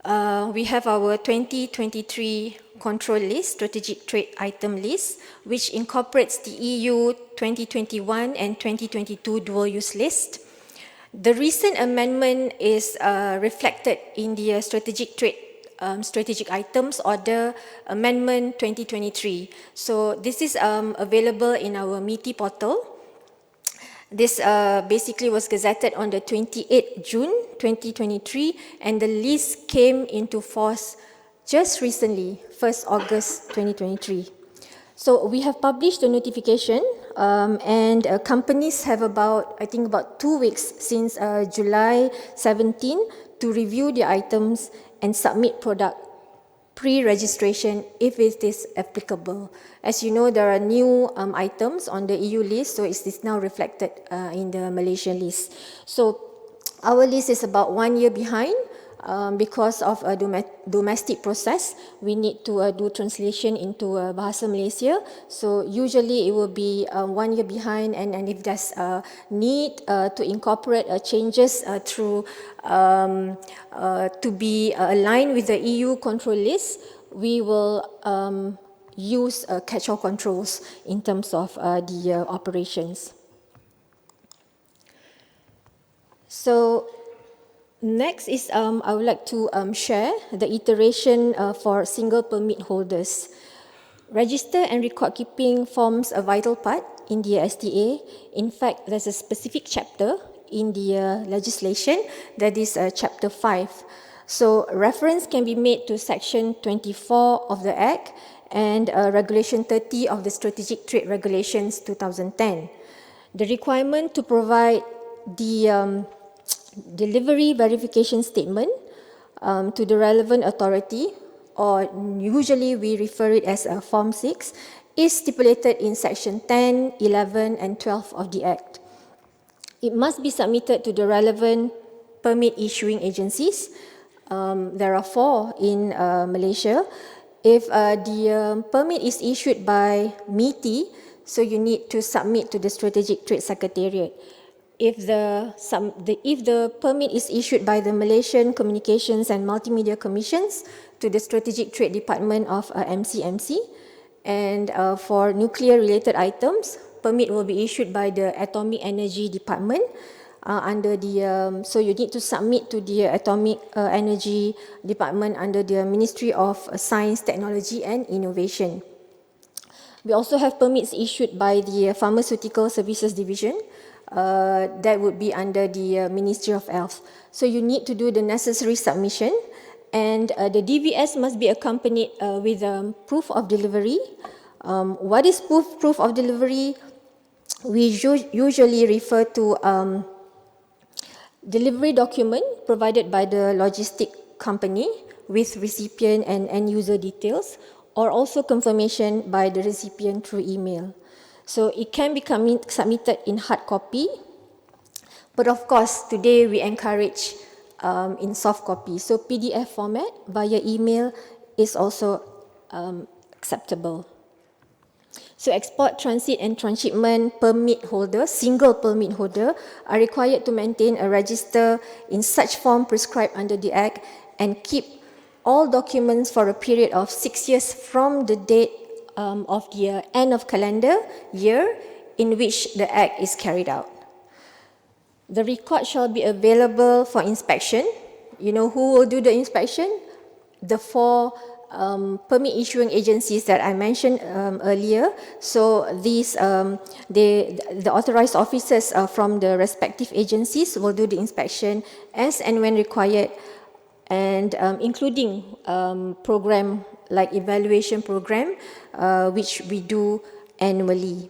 We have our 2023 control list, strategic trade item list, which incorporates the EU 2021 and 2022 dual use list. The recent amendment is reflected in the strategic trade strategic items order amendment 2023. So this is available in our MITI portal. This basically was gazetted on the 28th June 2023, and the list came into force just recently, 1st August 2023. So we have published a notification, and companies have I think about 2 weeks since July 17 to review the items and submit product pre-registration if it is applicable. As you know, there are new items on the EU list, so it is now reflected in the Malaysian list. So our list is about 1 year behind because of a domestic process. We need to do translation into Bahasa Malaysia. So usually it will be 1 year behind, and if there's a need to incorporate changes through to be aligned with the EU control list, we will use catch-all controls in terms of the operations. So next is I would like to share the iteration for single permit holders. Register and record keeping forms a vital part in the STA. In fact, there's a specific chapter in the legislation, that is chapter 5. So reference can be made to section 24 of the Act and regulation 30 of the Strategic Trade Regulations 2010. The requirement to provide the delivery verification statement to the relevant authority, or usually we refer it as Form 6, is stipulated in section 10, 11 and 12 of the Act. It must be submitted to the relevant permit issuing agencies. There are 4 in Malaysia. If the permit is issued by MITI, so you need to submit to the Strategic Trade Secretariat. If the permit is issued by the Malaysian Communications and Multimedia Commissions, to the Strategic Trade Department of MCMC, and for nuclear related items, permit will be issued by the Atomic Energy Department under the so you need to submit to the Atomic Energy Department under the Ministry of Science, Technology and Innovation. We also have permits issued by the Pharmaceutical Services Division. That would be under the Ministry of Health. So you need to do the necessary submission, and the DVS must be accompanied with proof of delivery. What is proof of delivery? We usually refer to delivery document provided by the logistic company with recipient and end user details, or also confirmation by the recipient through email. So it can be submitted in hard copy, but of course today we encourage in soft copy. So PDF format via email is also acceptable. So export, transit and transshipment permit holder, single permit holder, are required to maintain a register in such form prescribed under the Act and keep all documents for a period of 6 years from the date of the end of calendar year in which the Act is carried out. The record shall be available for inspection. You know who will do the inspection? The 4 permit issuing agencies that I mentioned earlier. So these, the authorized officers from the respective agencies will do the inspection as and when required, and including program like evaluation program, which we do annually.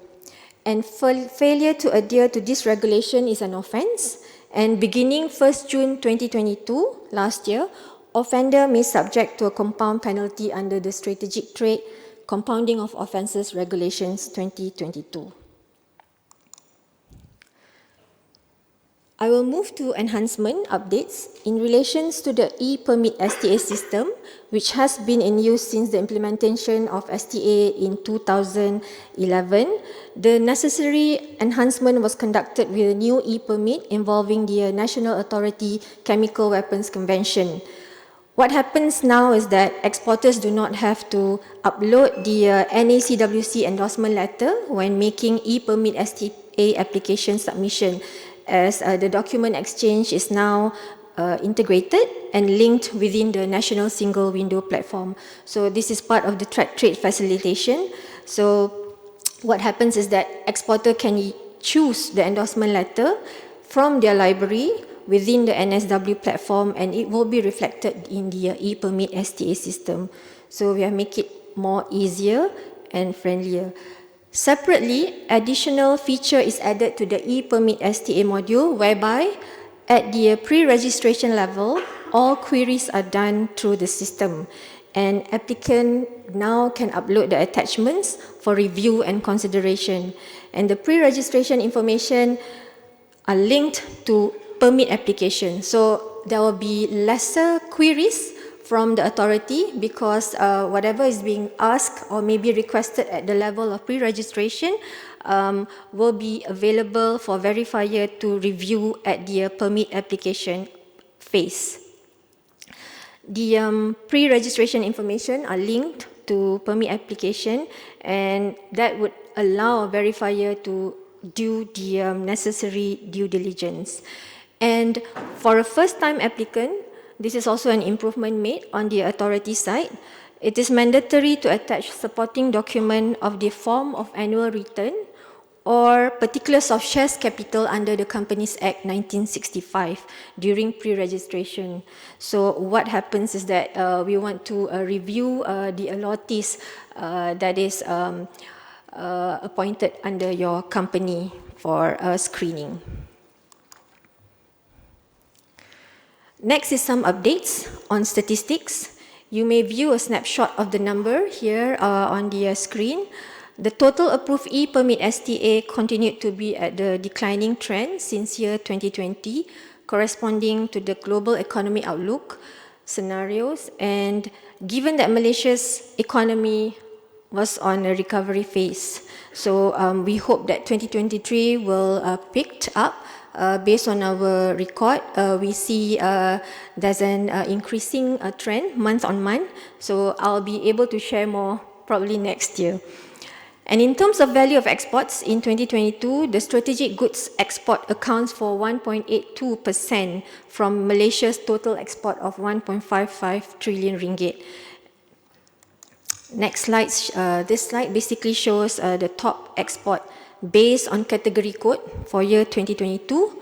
And failure to adhere to this regulation is an offence, and beginning 1st June 2022, last year, offender may subject to a compound penalty under the Strategic Trade Compounding of Offences Regulations 2022. I will move to enhancement updates. In relation to the e-permit STA system, which has been in use since the implementation of STA in 2011. The necessary enhancement was conducted with a new e-permit involving the National Authority Chemical Weapons Convention. What happens now is that exporters do not have to upload the NACWC endorsement letter when making e-permit STA application submission, as the document exchange is now integrated and linked within the National Single Window Platform. So this is part of the trade facilitation. So what happens is that exporter can choose the endorsement letter from their library within the NSW platform, and it will be reflected in the e-permit STA system. So we have make it more easier and friendlier. Separately, additional feature is added to the e-permit STA module, whereby at the pre-registration level, all queries are done through the system, and applicant now can upload the attachments for review and consideration. And the pre-registration information are linked to permit application. So there will be lesser queries from the authority, because whatever is being asked or maybe requested at the level of pre-registration will be available for verifier to review at the permit application phase. The pre-registration information are linked to permit application, and that would allow a verifier to do the necessary due diligence. And for a first-time applicant, this is also an improvement made on the authority side. It is mandatory to attach supporting document of the form of annual return or particulars of shares capital under the Companies Act 1965 during pre-registration. So what happens is that we want to review the allottees that is appointed under your company for screening. Next is some updates on statistics. You may view a snapshot of the number here on the screen. The total approved e-permit STA continued to be at the declining trend since year 2020, corresponding to the global economic outlook scenarios, and given that Malaysia's economy was on a recovery phase. So we hope that 2023 will pick up. Based on our record, we see there's an increasing trend month on month. So I'll be able to share more probably next year. And in terms of value of exports in 2022, the strategic goods export accounts for 1.82% from Malaysia's total export of 1.55 trillion ringgit. Next slide. This slide basically shows the top export based on category code for year 2022.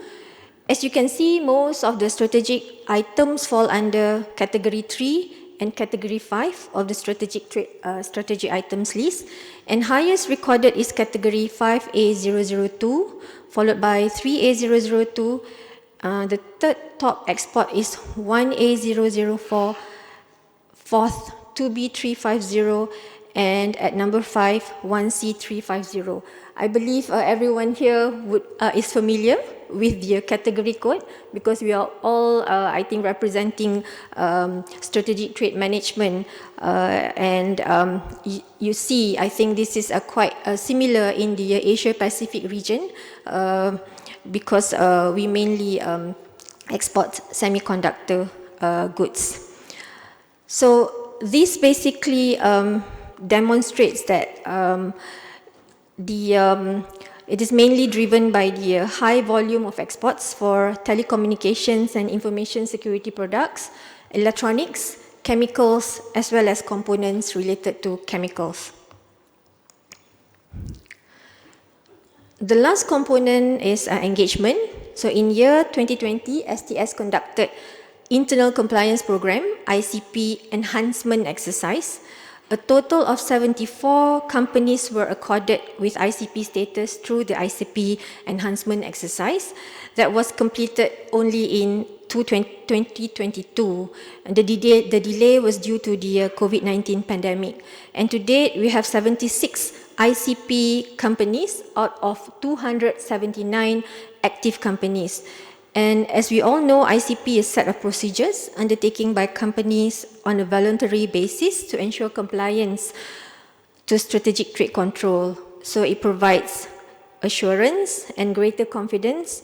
As you can see, most of the strategic items fall under category 3 and category 5 of the strategic items list. And highest recorded is category 5A002, followed by 3A002. The third top export is 1A004, fourth 2B350, and at number 5, 1C350. I believe everyone here is familiar with the category code, because we are all, I think, representing strategic trade management. You see, I think this is quite similar in the Asia-Pacific region, because we mainly export semiconductor goods. So this basically demonstrates that it is mainly driven by the high volume of exports for telecommunications and information security products, electronics, chemicals, as well as components related to chemicals. The last component is engagement. So in year 2020, STS conducted Internal Compliance Program, ICP Enhancement Exercise. A total of 74 companies were accorded with ICP status through the ICP Enhancement Exercise that was completed only in 2022. And the delay was due to the COVID-19 pandemic. And to date, we have 76 ICP companies out of 279 active companies. And as we all know, ICP is a set of procedures undertaken by companies on a voluntary basis to ensure compliance to strategic trade control. So it provides assurance and greater confidence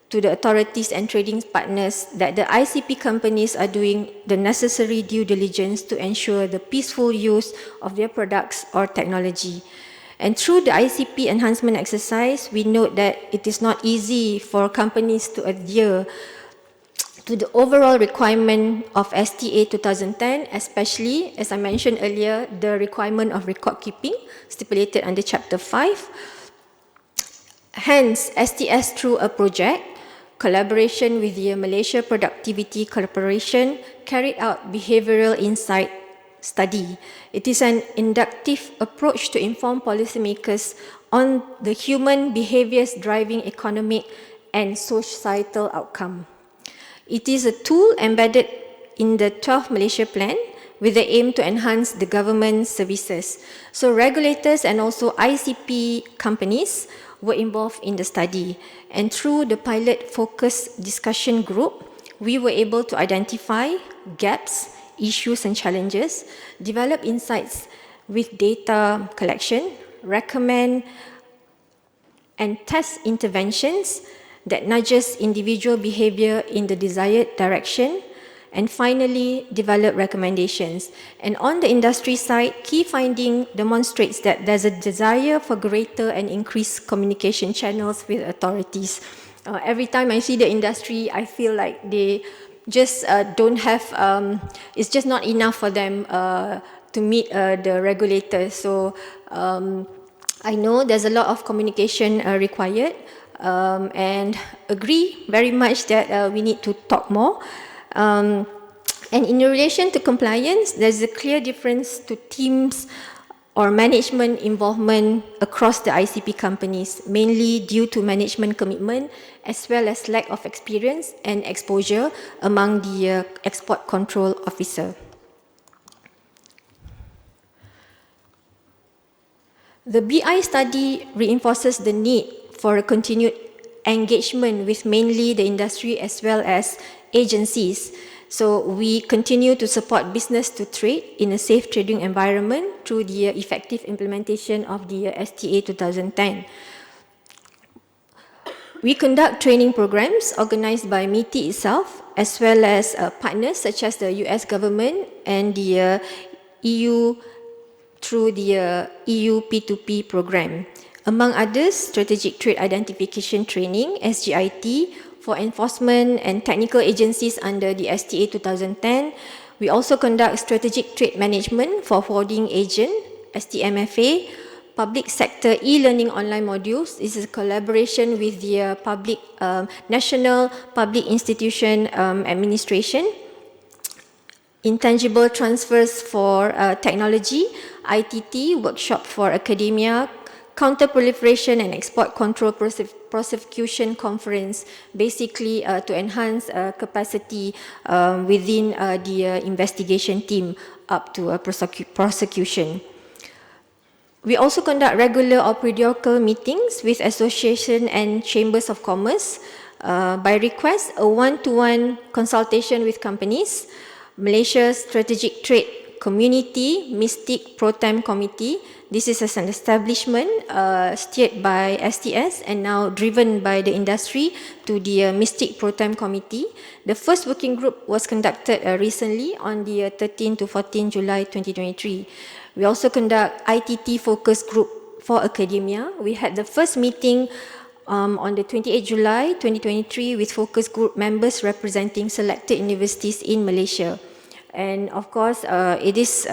to the authorities and trading partners that the ICP companies are doing the necessary due diligence to ensure the peaceful use of their products or technology. And through the ICP enhancement exercise, we note that it is not easy for companies to adhere to the overall requirement of STA 2010, especially, as I mentioned earlier, the requirement of record keeping stipulated under Chapter 5. Hence, STS through a project, collaboration with the Malaysia Productivity Corporation, carried out behavioral insight study. It is an inductive approach to inform policymakers on the human behaviors driving economic and societal outcome. It is a tool embedded in the 12th Malaysia Plan with the aim to enhance the government services. So regulators and also ICP companies were involved in the study. And through the pilot focus discussion group, we were able to identify gaps, issues and challenges, develop insights with data collection, recommend and test interventions that nudges individual behavior in the desired direction, and finally develop recommendations. And on the industry side, key finding demonstrates that there's a desire for greater and increased communication channels with authorities. Every time I see the industry, I feel like they just don't have, it's just not enough for them to meet the regulators. So I know there's a lot of communication required, and agree very much that we need to talk more. And in relation to compliance, there's a clear difference to teams or management involvement across the ICP companies, mainly due to management commitment as well as lack of experience and exposure among the export control officer. The BI study reinforces the need for a continued engagement with mainly the industry as well as agencies. So we continue to support business to trade in a safe trading environment through the effective implementation of the STA 2010. We conduct training programs organized by MITI itself as well as partners such as the US government and the EU through the EU P2P program. Among others, Strategic Trade Identification Training, SGIT, for enforcement and technical agencies under the STA 2010. We also conduct Strategic Trade Management for forwarding agent, STMFA, public sector e-learning online modules. This is a collaboration with the National Public Institution Administration. Intangible transfers for technology, ITT, workshop for academia, counter-proliferation and export control prosecution conference, basically to enhance capacity within the investigation team up to prosecution. We also conduct regular or periodical meetings with association and chambers of commerce. By request, a one-to-one consultation with companies, Malaysia's Strategic Trade Community Mystic Pro-Tem Committee. This is an establishment steered by STS and now driven by the industry to the Mystic Pro-Tem Committee. The first working group was conducted recently on the 13 to 14 July 2023. We also conduct ITT focus group for academia. We had the first meeting on the 28 July 2023 with focus group members representing selected universities in Malaysia. And of course, it is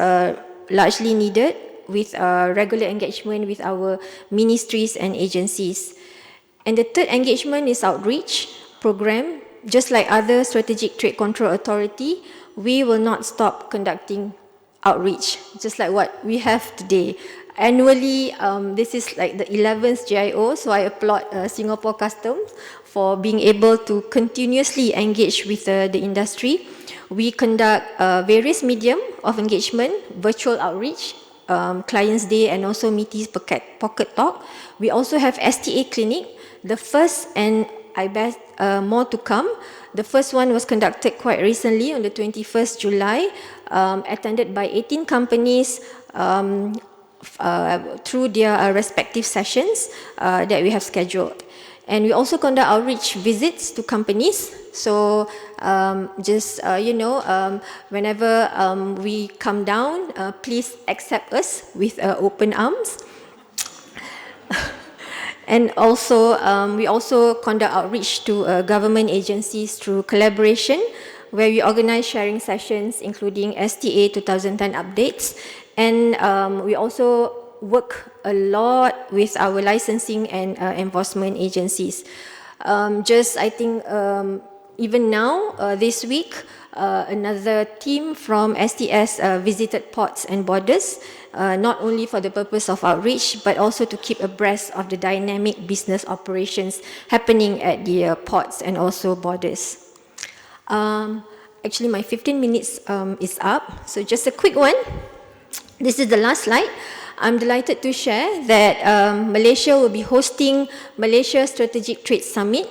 largely needed with regular engagement with our ministries and agencies. And the third engagement is outreach program. Just like other strategic trade control authority, we will not stop conducting outreach, just like what we have today. Annually, this is like the 11th GIO, so I applaud Singapore Customs for being able to continuously engage with the industry. We conduct various medium of engagement, virtual outreach, Clients Day and also MITI's Pocket Talk. We also have STA Clinic, the first and I bet more to come. The first one was conducted quite recently on the 21st July, attended by 18 companies through their respective sessions that we have scheduled. And we also conduct outreach visits to companies. So whenever we come down, please accept us with open arms. And also, we also conduct outreach to government agencies through collaboration, where we organize sharing sessions, including STA 2010 updates. And we also work a lot with our licensing and enforcement agencies. Even now, this week, another team from STS visited ports and borders, not only for the purpose of outreach, but also to keep abreast of the dynamic business operations happening at the ports and also borders. Actually, my 15 minutes is up, so just a quick one. This is the last slide. I'm delighted to share that Malaysia will be hosting Malaysia Strategic Trade Summit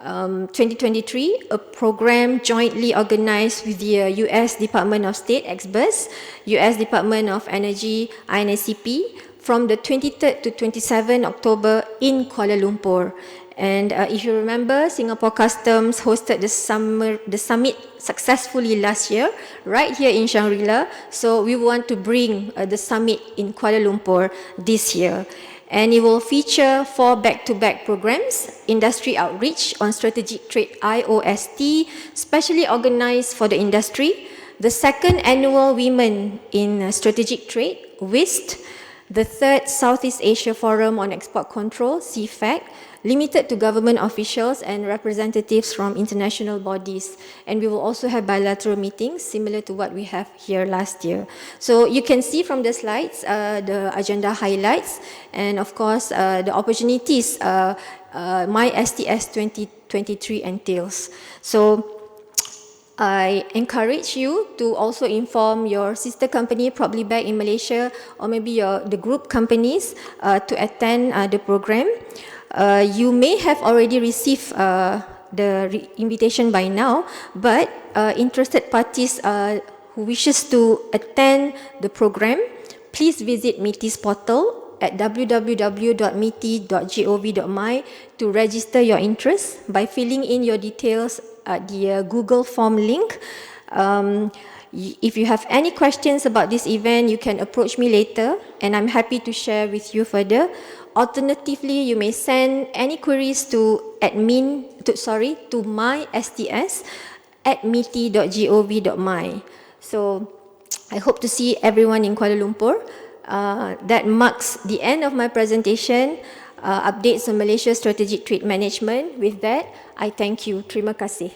2023, a program jointly organized with the US Department of State, XBUS, US Department of Energy, INSCP, from the 23rd to 27th October in Kuala Lumpur. And if you remember, Singapore Customs hosted the summit successfully last year, right here in Shangri-La. So we want to bring the summit in Kuala Lumpur this year. And it will feature 4 back-to-back programs: industry outreach on strategic trade IOST, specially organized for the industry; the 2nd annual Women in Strategic Trade, WIST; the 3rd Southeast Asia Forum on Export Control, CFAC, limited to government officials and representatives from international bodies. And we will also have bilateral meetings similar to what we have here last year. So you can see from the slides the agenda highlights, and of course the opportunities my STS 2023 entails. So I encourage you to also inform your sister company, probably back in Malaysia, or maybe the group companies to attend the program. You may have already received the invitation by now, but interested parties who wishes to attend the program, please visit MITI's portal at www.miti.gov.my to register your interest by filling in your details at the Google form link. If you have any questions about this event, you can approach me later, and I'm happy to share with you further. Alternatively, you may send any queries to mysts@miti.gov.my. So I hope to see everyone in Kuala Lumpur. That marks the end of my presentation. Updates on Malaysia Strategic Trade Management. With that, I thank you. Terima kasih.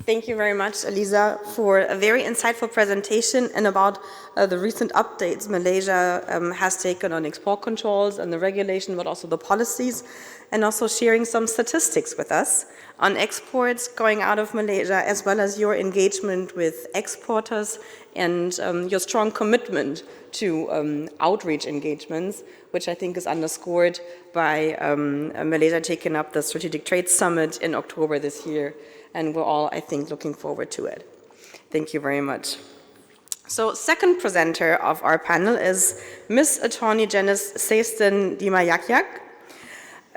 Thank you very much, Eliza, for a very insightful presentation and about the recent updates Malaysia has taken on export controls and the regulation, but also the policies, and also sharing some statistics with us on exports going out of Malaysia, as well as your engagement with exporters and your strong commitment to outreach engagements, which I think is underscored by Malaysia taking up the Strategic Trade Summit in October this year. And we're all, I think, looking forward to it. Thank you very much. So, second presenter of our panel is Ms. Attorney Janice Seisten Dimayakyak.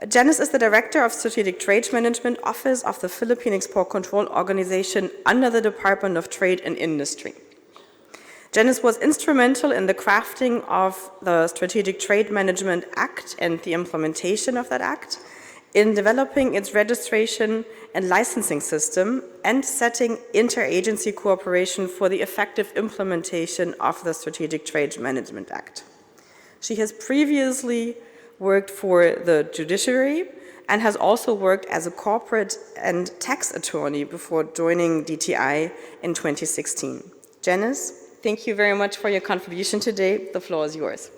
Janice is the Director of Strategic Trade Management Office of the Philippine Export Control Organization under the Department of Trade and Industry. Janice was instrumental in the crafting of the Strategic Trade Management Act and the implementation of that act, in developing its registration and licensing system, and setting interagency cooperation for the effective implementation of the Strategic Trade Management Act. She has previously worked for the judiciary and has also worked as a corporate and tax attorney before joining DTI in 2016. Janice, thank you very much for your contribution today. The floor is yours.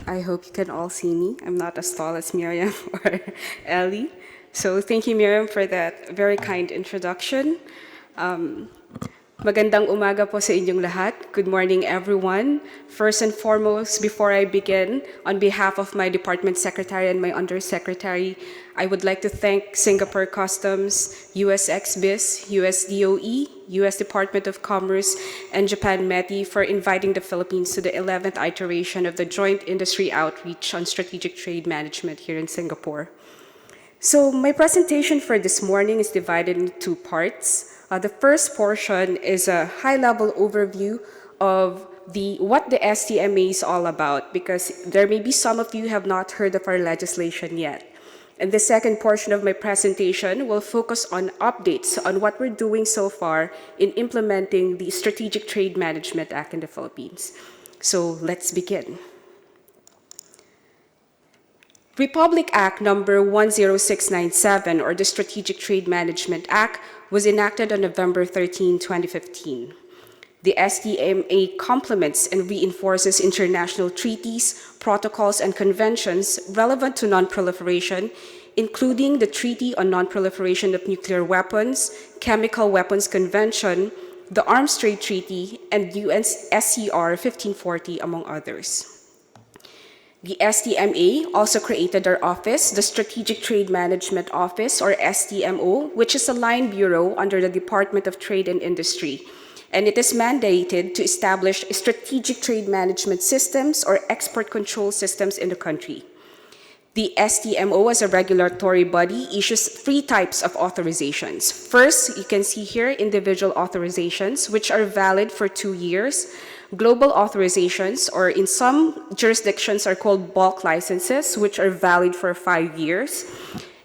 I hope you can all see me. I'm not as tall as Miriam or Ellie. So thank you, Miriam, for that very kind introduction. Magandang umaga po sa inyong lahat. Good morning, everyone. First and foremost, before I begin, on behalf of my department secretary and my undersecretary, I would like to thank Singapore Customs, US XBIS, US DOE, US Department of Commerce, and Japan METI for inviting the Philippines to the 11th iteration of the Joint Industry Outreach on Strategic Trade Management here in Singapore. So my presentation for this morning is divided into two parts. The first portion is a high-level overview of what the STMA is all about, because there may be some of you who have not heard of our legislation yet. And the second portion of my presentation will focus on updates on what we're doing so far in implementing the Strategic Trade Management Act in the Philippines. So let's begin. Republic Act number 10697, or the Strategic Trade Management Act, was enacted on November 13, 2015. The STMA complements and reinforces international treaties, protocols, and conventions relevant to non-proliferation, including the Treaty on Non-Proliferation of Nuclear Weapons, Chemical Weapons Convention, the Arms Trade Treaty, and UN's SCR 1540, among others. The STMA also created our office, the Strategic Trade Management Office, or STMO, which is a line bureau under the Department of Trade and Industry. And it is mandated to establish strategic trade management systems or export control systems in the country. The STMO, as a regulatory body, issues three types of authorizations. First, you can see here individual authorizations, which are valid for 2 years. Global authorizations, or in some jurisdictions are called bulk licenses, which are valid for 5 years.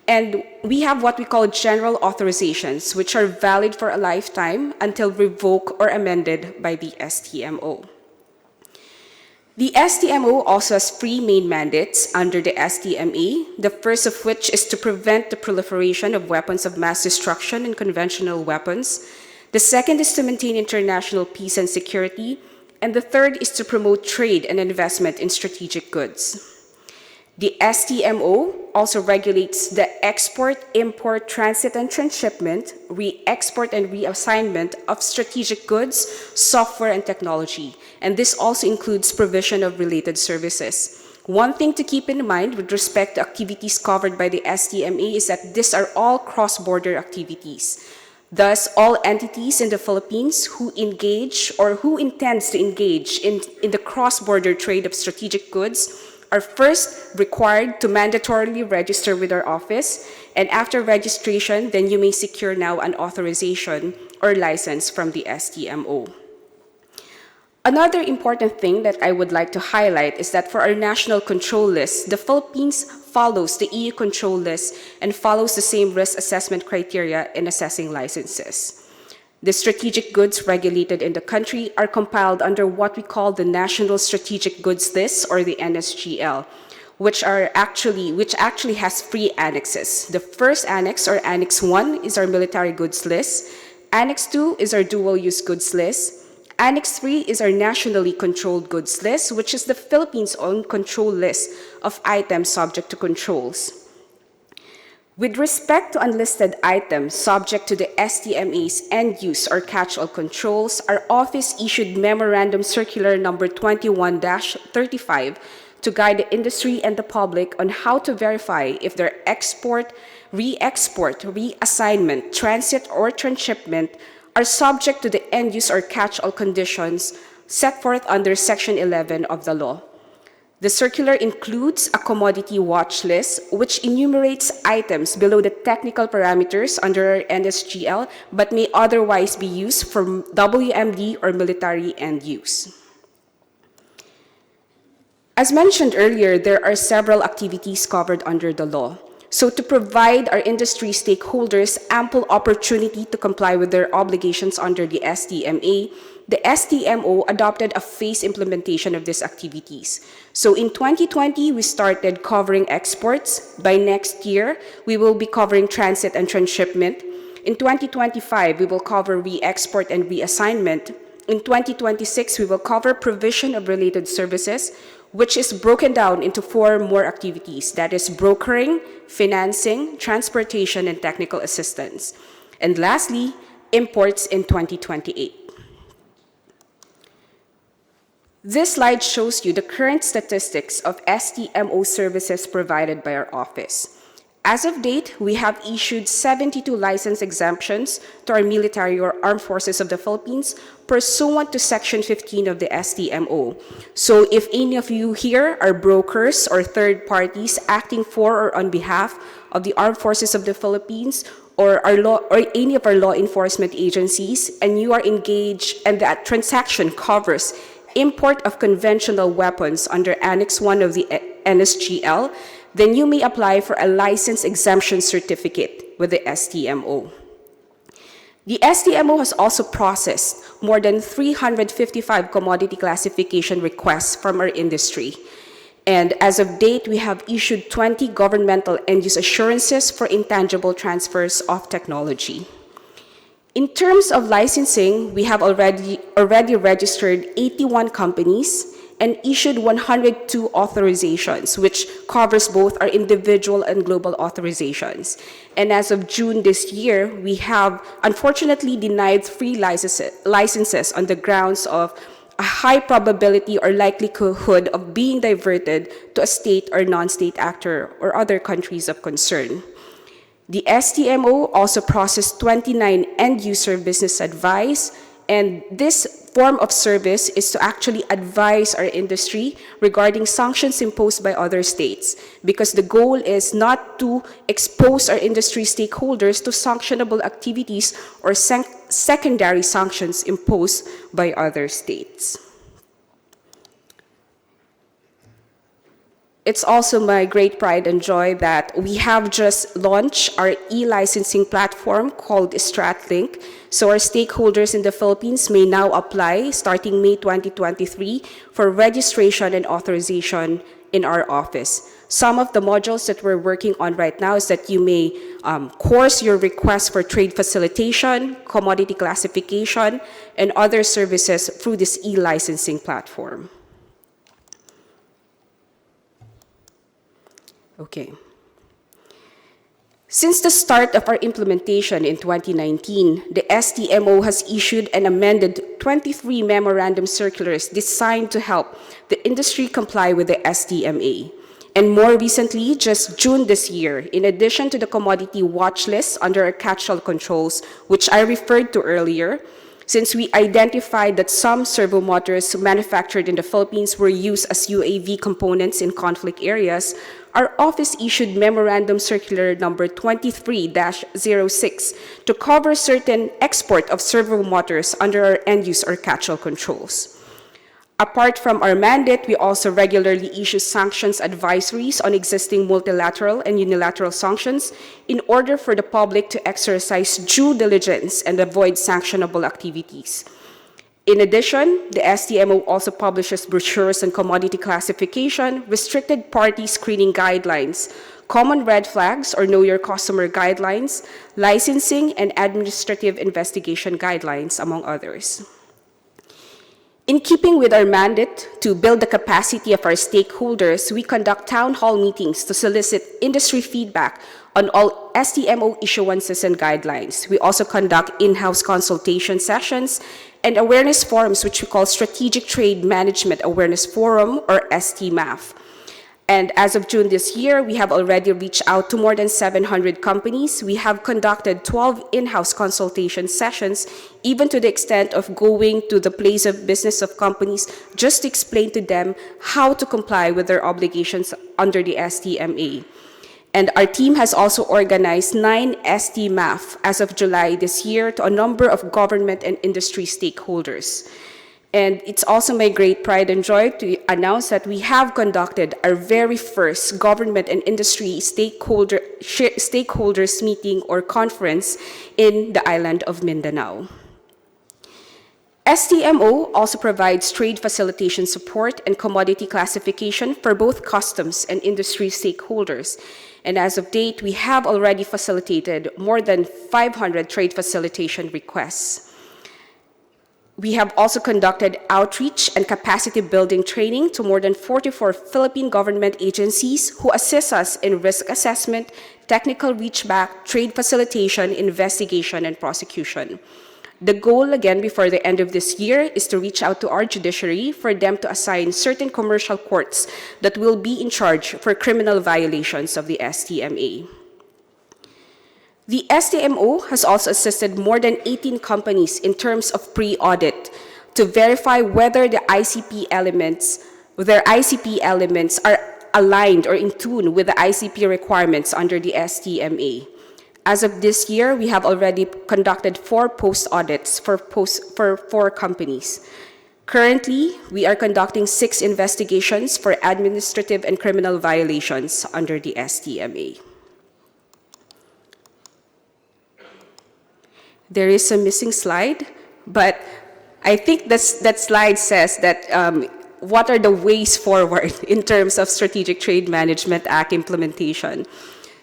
And we have what we call general authorizations, which are valid for a lifetime until revoked or amended by the STMO. The STMO also has three main mandates under the STMA, the first of which is to prevent the proliferation of weapons of mass destruction and conventional weapons. The second is to maintain international peace and security. And the third is to promote trade and investment in strategic goods. The STMO also regulates the export, import, transit, and transshipment, re-export, and reassignment of strategic goods, software, and technology. And this also includes provision of related services. One thing to keep in mind with respect to activities covered by the STMA is that these are all cross-border activities. Thus, all entities in the Philippines who engage or who intends to engage in the cross-border trade of strategic goods are first required to mandatorily register with our office, and after registration, then you may secure now an authorization or license from the STMO. Another important thing that I would like to highlight is that for our national control list, the Philippines follows the EU control list and follows the same risk assessment criteria in assessing licenses. The strategic goods regulated in the country are compiled under what we call the National Strategic Goods List, or the NSGL, which actually has three annexes. The first annex, or Annex 1, is our military goods list. Annex 2 is our dual-use goods list. Annex 3 is our nationally controlled goods list, which is the Philippines' own control list of items subject to controls. With respect to unlisted items subject to the STMA's end-use or catch-all controls, our office issued Memorandum Circular number 21-35 to guide the industry and the public on how to verify if their export, re-export, reassignment, transit, or transshipment are subject to the end-use or catch-all conditions set forth under Section 11 of the law. The circular includes a commodity watch list, which enumerates items below the technical parameters under NSGL, but may otherwise be used for WMD or military end use. As mentioned earlier, there are several activities covered under the law. So to provide our industry stakeholders ample opportunity to comply with their obligations under the STMA, the STMO adopted a phased implementation of these activities. So in 2020, we started covering exports. By next year, we will be covering transit and transshipment. In 2025, we will cover re-export and reassignment. In 2026, we will cover provision of related services, which is broken down into 4 more activities, that is brokering, financing, transportation, and technical assistance. And lastly, imports in 2028. This slide shows you the current statistics of STMO services provided by our office. As of date, we have issued 72 license exemptions to our military or armed forces of the Philippines pursuant to Section 15 of the STMO. So if any of you here are brokers or third parties acting for or on behalf of the armed forces of the Philippines or any of our law enforcement agencies, and you are engaged and that transaction covers import of conventional weapons under Annex 1 of the NSGL, then you may apply for a license exemption certificate with the STMO. The STMO has also processed more than 355 commodity classification requests from our industry. And as of date, we have issued 20 governmental end-use assurances for intangible transfers of technology. In terms of licensing, we have already registered 81 companies and issued 102 authorizations, which covers both our individual and global authorizations. And as of June this year, we have unfortunately denied 3 licenses on the grounds of a high probability or likelihood of being diverted to a state or non-state actor or other countries of concern. The STMO also processed 29 end-user business advice, and this form of service is to actually advise our industry regarding sanctions imposed by other states, because the goal is not to expose our industry stakeholders to sanctionable activities or secondary sanctions imposed by other states. It's also my great pride and joy that we have just launched our e-licensing platform called StratLink. So our stakeholders in the Philippines may now apply starting May 2023 for registration and authorization in our office. Some of the modules that we're working on right now is that you may course your request for trade facilitation, commodity classification, and other services through this e-licensing platform. Okay. Since the start of our implementation in 2019, the STMO has issued and amended 23 memorandum circulars designed to help the industry comply with the STMA. And more recently, just June this year, in addition to the commodity watch list under our catch-all controls, which I referred to earlier, since we identified that some servo motors manufactured in the Philippines were used as UAV components in conflict areas, our office issued Memorandum Circular number 23-06 to cover certain export of servo motors under our end-use or catch-all controls. Apart from our mandate, we also regularly issue sanctions advisories on existing multilateral and unilateral sanctions in order for the public to exercise due diligence and avoid sanctionable activities. In addition, the STMO also publishes brochures on commodity classification, restricted party screening guidelines, common red flags or know your customer guidelines, licensing, and administrative investigation guidelines, among others. In keeping with our mandate to build the capacity of our stakeholders, we conduct town hall meetings to solicit industry feedback on all STMO issuances and guidelines. We also conduct in-house consultation sessions and awareness forums, which we call Strategic Trade Management Awareness Forum, or STMAF. And as of June this year, we have already reached out to more than 700 companies. We have conducted 12 in-house consultation sessions, even to the extent of going to the place of business of companies just to explain to them how to comply with their obligations under the STMA. And our team has also organized 9 STMAF as of July this year to a number of government and industry stakeholders. And it's also my great pride and joy to announce that we have conducted our very first government and industry stakeholders meeting or conference in the island of Mindanao. STMO also provides trade facilitation support and commodity classification for both customs and industry stakeholders. And as of date, we have already facilitated more than 500 trade facilitation requests. We have also conducted outreach and capacity building training to more than 44 Philippine government agencies who assist us in risk assessment, technical reachback, trade facilitation, investigation, and prosecution. The goal, again, before the end of this year is to reach out to our judiciary for them to assign certain commercial courts that will be in charge for criminal violations of the STMA. The STMO has also assisted more than 18 companies in terms of pre-audit to verify whether their ICP elements are aligned or in tune with the ICP requirements under the STMA. As of this year, we have already conducted 4 post-audits for 4 companies. Currently, we are conducting 6 investigations for administrative and criminal violations under the STMA. There is a missing slide, but I think that slide says that what are the ways forward in terms of Strategic Trade Management Act implementation.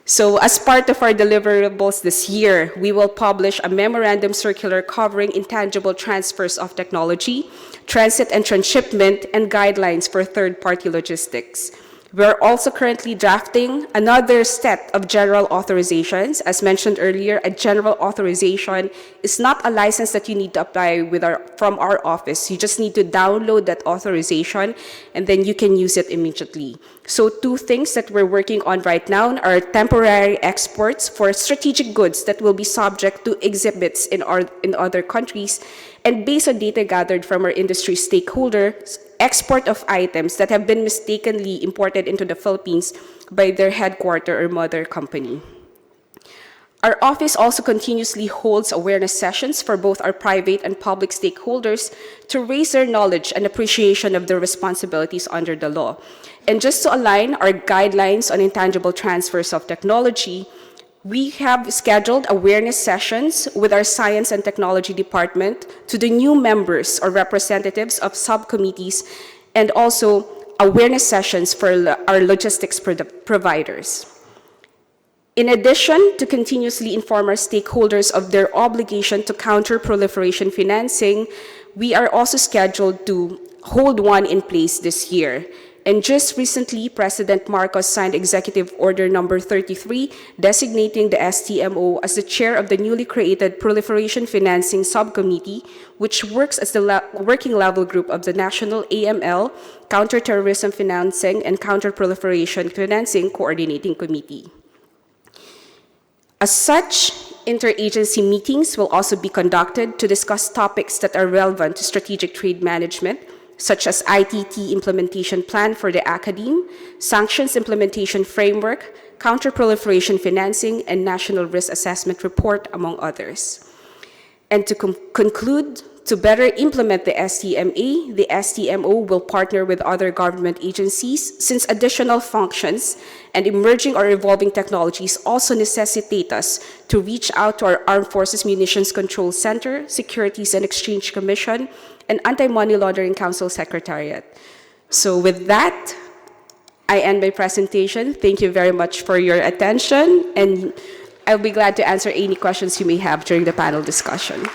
So as part of our deliverables this year, we will publish a memorandum circular covering intangible transfers of technology, transit and transshipment, and guidelines for third-party logistics. We're also currently drafting another set of general authorizations. As mentioned earlier, a general authorization is not a license that you need to apply from our office. You just need to download that authorization, and then you can use it immediately. So 2 things that we're working on right now are temporary exports for strategic goods that will be subject to exhibits in other countries, and based on data gathered from our industry stakeholders, export of items that have been mistakenly imported into the Philippines by their headquarter or mother company. Our office also continuously holds awareness sessions for both our private and public stakeholders to raise their knowledge and appreciation of their responsibilities under the law. And just to align our guidelines on intangible transfers of technology, we have scheduled awareness sessions with our Science and Technology Department to the new members or representatives of subcommittees, and also awareness sessions for our logistics providers. In addition to continuously inform our stakeholders of their obligation to counter proliferation financing, we are also scheduled to hold one in place this year. And just recently, President Marcos signed Executive Order Number 33, designating the STMO as the chair of the newly created Proliferation Financing Subcommittee, which works as the working level group of the National AML, Counterterrorism Financing, and Counterproliferation Financing Coordinating Committee. As such, interagency meetings will also be conducted to discuss topics that are relevant to strategic trade management, such as ITT implementation plan for the academe, sanctions implementation framework, counterproliferation financing, and national risk assessment report, among others. And to conclude, to better implement the STMA, the STMO will partner with other government agencies, since additional functions and emerging or evolving technologies also necessitate us to reach out to our Armed Forces Munitions Control Center, Securities and Exchange Commission, and Anti-Money Laundering Council Secretariat. So with that, I end my presentation. Thank you very much for your attention, and I'll be glad to answer any questions you may have during the panel discussion.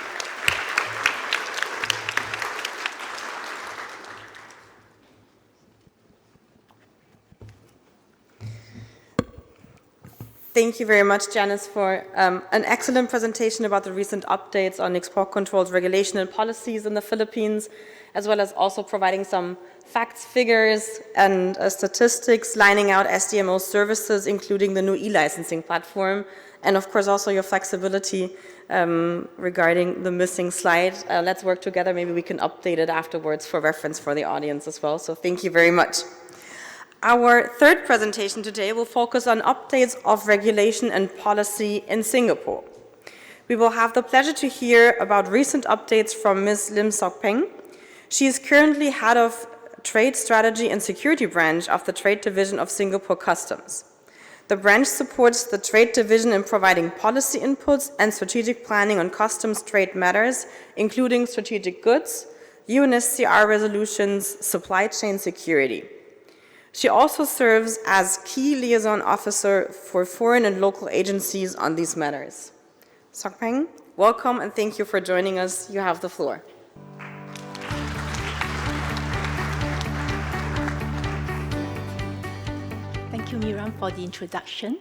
Thank you very much, Janice, for an excellent presentation about the recent updates on export controls, regulation, and policies in the Philippines, as well as also providing some facts, figures, and statistics, lining out SDMO services, including the new e-licensing platform, and of course also your flexibility regarding the missing slide. Let's work together. Maybe we can update it afterwards for reference for the audience as well. So thank you very much. Our third presentation today will focus on updates of regulation and policy in Singapore. We will have the pleasure to hear about recent updates from Ms. Lim Sok Peng. She is currently head of Trade Strategy and Security Branch of the Trade Division of Singapore Customs. The branch supports the Trade Division in providing policy inputs and strategic planning on customs trade matters, including strategic goods, UNSCR resolutions, supply chain security. She also serves as key liaison officer for foreign and local agencies on these matters. Sok Peng, welcome and thank you for joining us. You have the floor.
Miram for the introduction.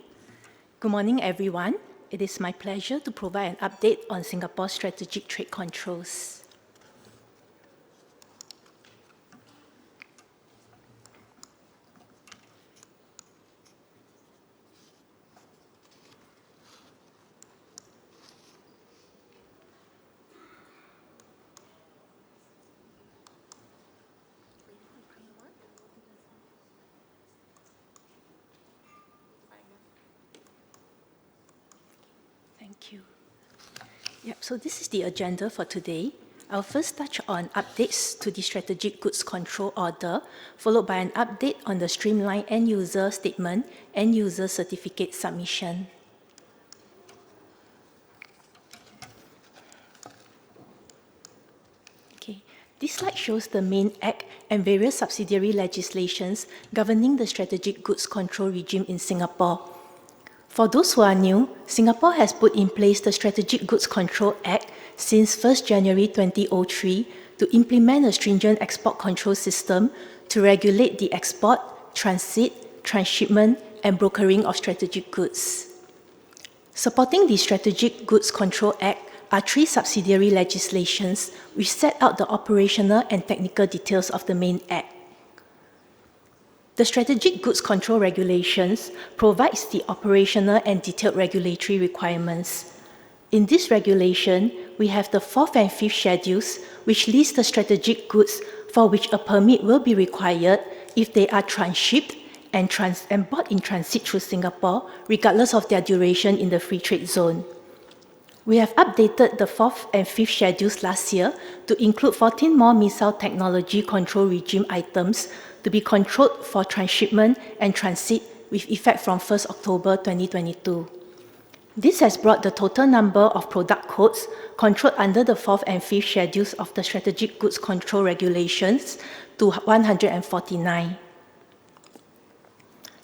Good morning, everyone. It is my pleasure to provide an update on Singapore's strategic trade controls. Thank you. Yep, so this is the agenda for today. I'll first touch on updates to the Strategic Goods Control Order, followed by an update on the streamlined end-user statement and user certificate submission. Okay, this slide shows the main Act and various subsidiary legislations governing the strategic goods control regime in Singapore. For those who are new, Singapore has put in place the Strategic Goods Control Act since 1 January 2003 to implement a stringent export control system to regulate the export, transit, transshipment, and brokering of strategic goods. Supporting the Strategic Goods Control Act are 3 subsidiary legislations which set out the operational and technical details of the main Act. The Strategic Goods Control Regulations provides the operational and detailed regulatory requirements. In this regulation, we have the 4th and 5th schedules, which list the strategic goods for which a permit will be required if they are transshipped and bought in transit through Singapore, regardless of their duration in the free trade zone. We have updated the 4th and 5th schedules last year to include 14 more missile technology control regime items to be controlled for transshipment and transit with effect from 1st October 2022. This has brought the total number of product codes controlled under the 4th and 5th schedules of the Strategic Goods Control Regulations to 149.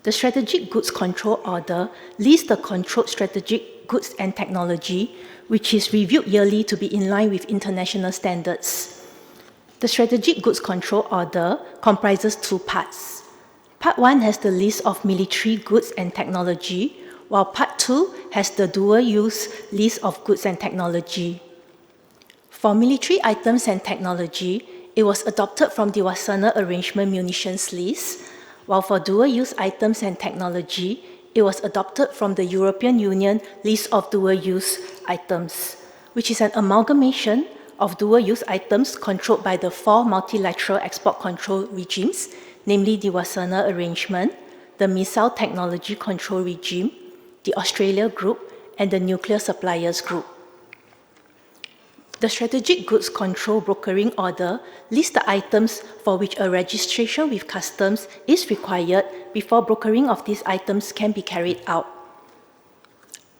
The Strategic Goods Control Order lists the controlled strategic goods and technology, which is reviewed yearly to be in line with international standards. The Strategic Goods Control Order comprises 2 parts. Part 1 has the list of military goods and technology, while Part 2 has the dual-use list of goods and technology. For military items and technology, it was adopted from the Wasana Arrangement Munitions List, while for dual-use items and technology, it was adopted from the European Union List of Dual-Use Items, which is an amalgamation of dual-use items controlled by the 4 multilateral export control regimes, namely the Wasana Arrangement, the Missile Technology Control Regime, the Australia Group, and the Nuclear Suppliers Group. The Strategic Goods Control Brokering Order lists the items for which a registration with customs is required before brokering of these items can be carried out.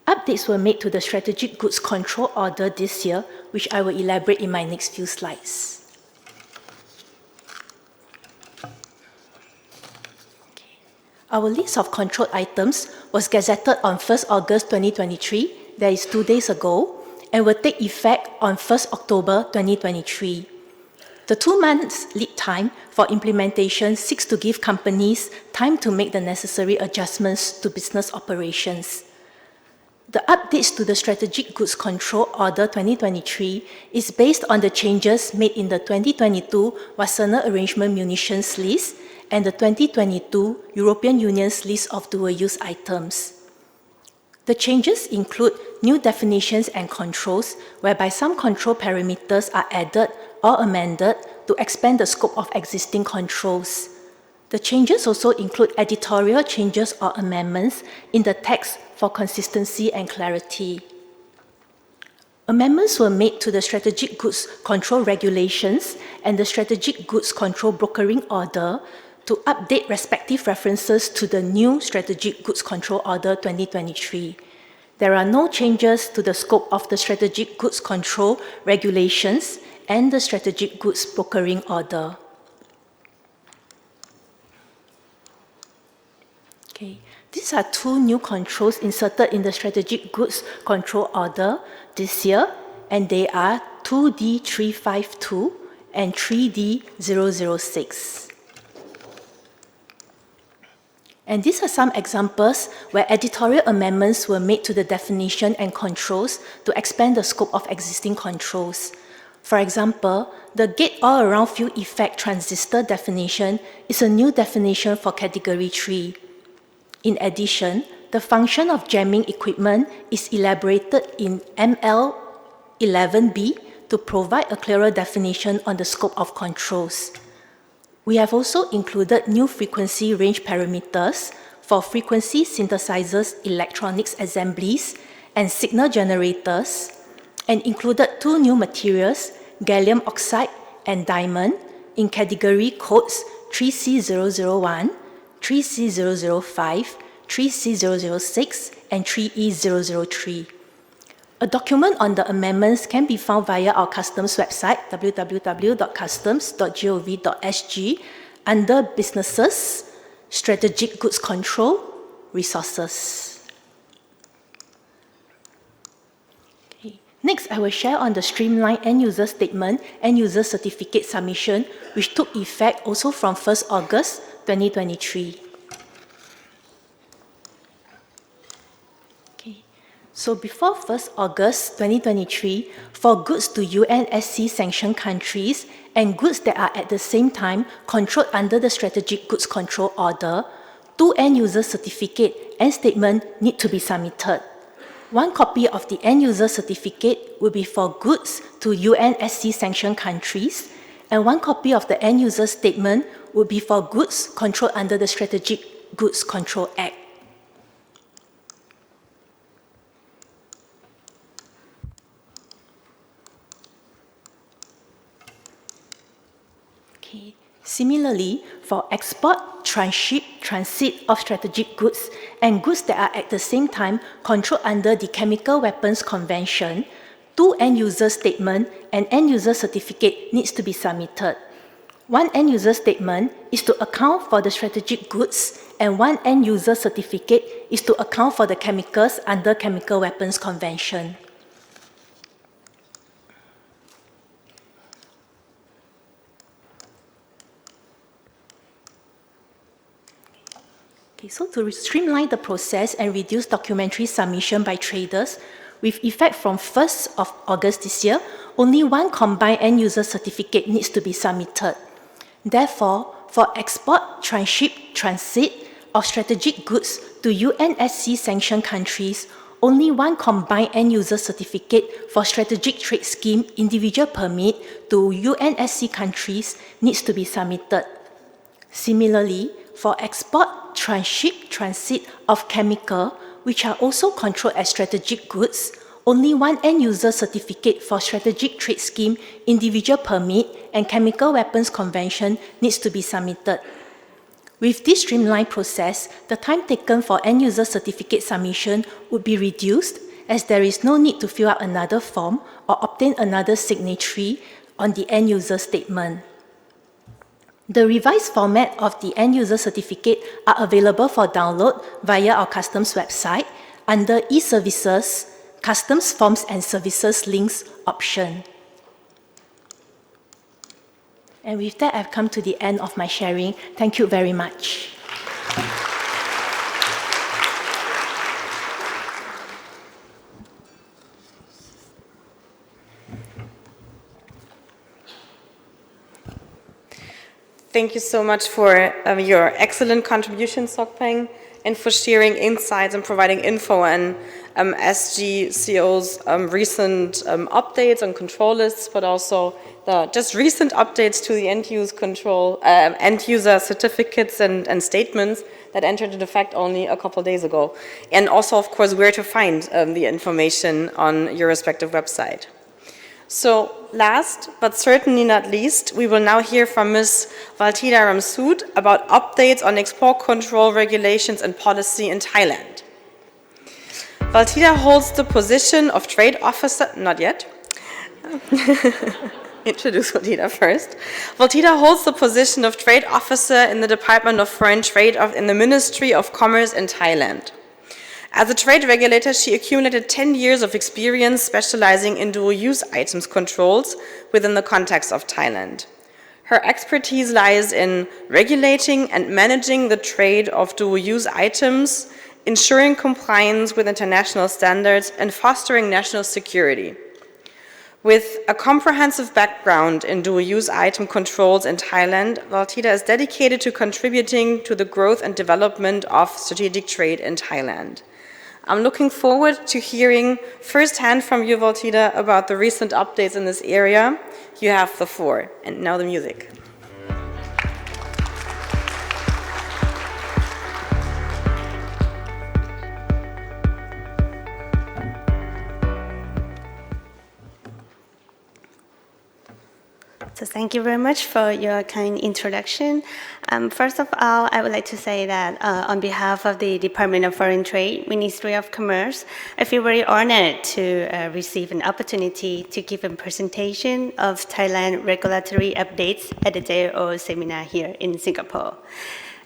Updates were made to the Strategic Goods Control Order this year, which I will elaborate in my next few slides. Our list of controlled items was gazetted on 1st August 2023, that is 2 days ago, and will take effect on 1st October 2023. The 2 months lead time for implementation seeks to give companies time to make the necessary adjustments to business operations. The updates to the Strategic Goods Control Order 2023 is based on the changes made in the 2022 Wasana Arrangement Munitions List and the 2022 European Union's List of Dual-Use Items. The changes include new definitions and controls, whereby some control parameters are added or amended to expand the scope of existing controls. The changes also include editorial changes or amendments in the text for consistency and clarity. Amendments were made to the Strategic Goods Control Regulations and the Strategic Goods Control Brokering Order to update respective references to the new Strategic Goods Control Order 2023. There are no changes to the scope of the Strategic Goods Control Regulations and the Strategic Goods Brokering Order. Okay. These are 2 new controls inserted in the Strategic Goods Control Order this year, and they are 2D352 and 3D006. And these are some examples where editorial amendments were made to the definition and controls to expand the scope of existing controls. For example, the gate all-around field effect transistor definition is a new definition for Category 3. In addition, the function of jamming equipment is elaborated in ML11B to provide a clearer definition on the scope of controls. We have also included new frequency range parameters for frequency synthesizers, electronics assemblies, and signal generators, and included two new materials, gallium oxide and diamond, in category codes 3C001, 3C005, 3C006, and 3E003. A document on the amendments can be found via our customs website, www.customs.gov.sg, under Businesses, Strategic Goods Control, Resources. Okay. Next, I will share on the streamlined end-user statement, end-user certificate submission, which took effect also from 1st August 2023. So before 1st August 2023, for goods to UNSC sanctioned countries and goods that are at the same time controlled under the Strategic Goods Control Order, two end-user certificate and statement need to be submitted. One copy of the end-user certificate will be for goods to UNSC sanctioned countries, and one copy of the end-user statement will be for goods controlled under the Strategic Goods Control Act. Similarly, for export, transit of strategic goods and goods that are at the same time controlled under the Chemical Weapons Convention, two end-user statement and end-user certificate needs to be submitted. One end-user statement is to account for the strategic goods, and one end-user certificate is to account for the chemicals under Chemical Weapons Convention. Okay, so to streamline the process and reduce documentary submission by traders, with effect from 1st of August this year, only one combined end-user certificate needs to be submitted. Therefore, for export, transit of strategic goods to UNSC sanctioned countries, only one combined end-user certificate for strategic trade scheme individual permit to UNSC countries needs to be submitted. Similarly, for export, transit of chemical, which are also controlled as strategic goods, only one end-user certificate for strategic trade scheme, individual permit, and Chemical Weapons Convention needs to be submitted. With this streamlined process, the time taken for end-user certificate submission would be reduced, as there is no need to fill out another form or obtain another signatory on the end-user statement. The revised format of the end-user certificate are available for download via our customs website under e-services, customs forms and services links option. And with that, I've come to the end of my sharing. Thank you very much.
Thank you so much for your excellent contribution, Sok-Peng, and for sharing insights and providing info on SGCO's recent updates on control lists, but also the just recent updates to the end-user certificates and statements that entered into effect only a couple days ago. And also, of course, where to find the information on your respective website. So last, but certainly not least, we will now hear from Ms. Valtida Ramsood about updates on export control regulations and policy in Thailand. Valtida holds the position of trade officer, not yet. Introduce Valtida first. Valtida holds the position of trade officer in the Department of Foreign Trade in the Ministry of Commerce in Thailand. As a trade regulator, she accumulated 10 years of experience specializing in dual-use items controls within the context of Thailand. Her expertise lies in regulating and managing the trade of dual-use items, ensuring compliance with international standards, and fostering national security. With a comprehensive background in dual-use item controls in Thailand, Valtida is dedicated to contributing to the growth and development of strategic trade in Thailand. I'm looking forward to hearing firsthand from you, Valtida, about the recent updates in this area. You have the floor. And now the music.
So thank you very much for your kind introduction. First of all, I would like to say that on behalf of the Department of Foreign Trade, Ministry of Commerce, I feel very honored to receive an opportunity to give a presentation of Thailand regulatory updates at the JO seminar here in Singapore.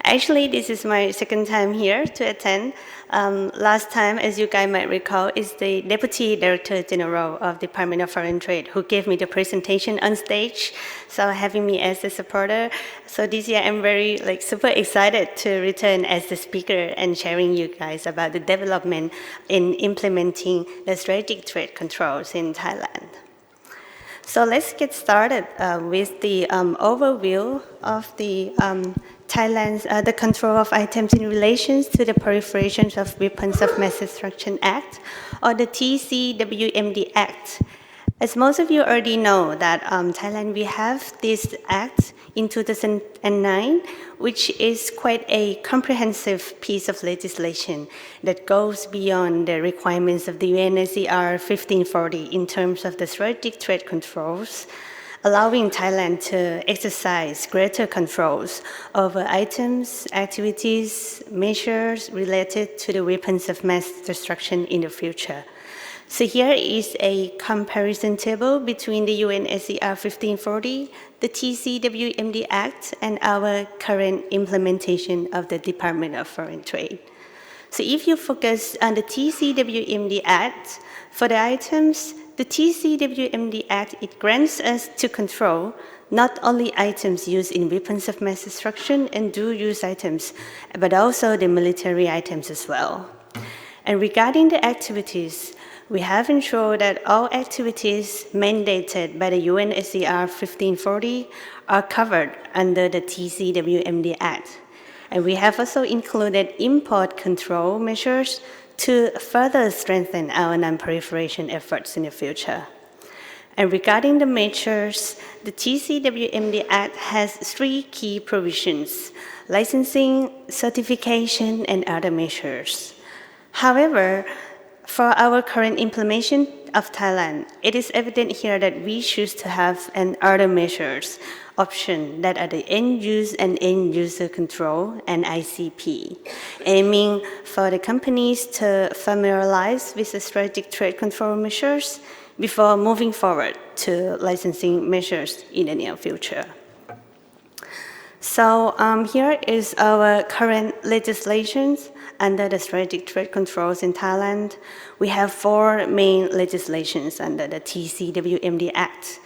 Actually, this is my second time here to attend. Last time, as you guys might recall, is the Deputy Director General of Department of Foreign Trade who gave me the presentation on stage, so having me as a supporter. So this year, I'm very super excited to return as the speaker and sharing you guys about the development in implementing the strategic trade controls in Thailand. So let's get started with the overview of the Thailand's the control of items in relation to the Proliferation of Weapons of Mass Destruction Act, or the TCWMD Act. As most of you already know, that Thailand, we have this act in 2009, which is quite a comprehensive piece of legislation that goes beyond the requirements of the UNSCR 1540 in terms of the strategic trade controls, allowing Thailand to exercise greater controls over items, activities, measures related to the weapons of mass destruction in the future. So here is a comparison table between the UNSCR 1540, the TCWMD Act, and our current implementation of the Department of Foreign Trade. So if you focus on the TCWMD Act, for the items, the TCWMD Act, it grants us to control not only items used in weapons of mass destruction and dual-use items, but also the military items as well. And regarding the activities, we have ensured that all activities mandated by the UNSCR 1540 are covered under the TCWMD Act. And we have also included import control measures to further strengthen our non-proliferation efforts in the future. And regarding the measures, the TCWMD Act has 3 key provisions: licensing, certification, and other measures. However, for our current implementation of Thailand, it is evident here that we choose to have an other measures option that are the end-use and end-user control and ICP, aiming for the companies to familiarize with the strategic trade control measures before moving forward to licensing measures in the near future. So here is our current legislations under the strategic trade controls in Thailand. We have 4 main legislations under the TCWMD Act.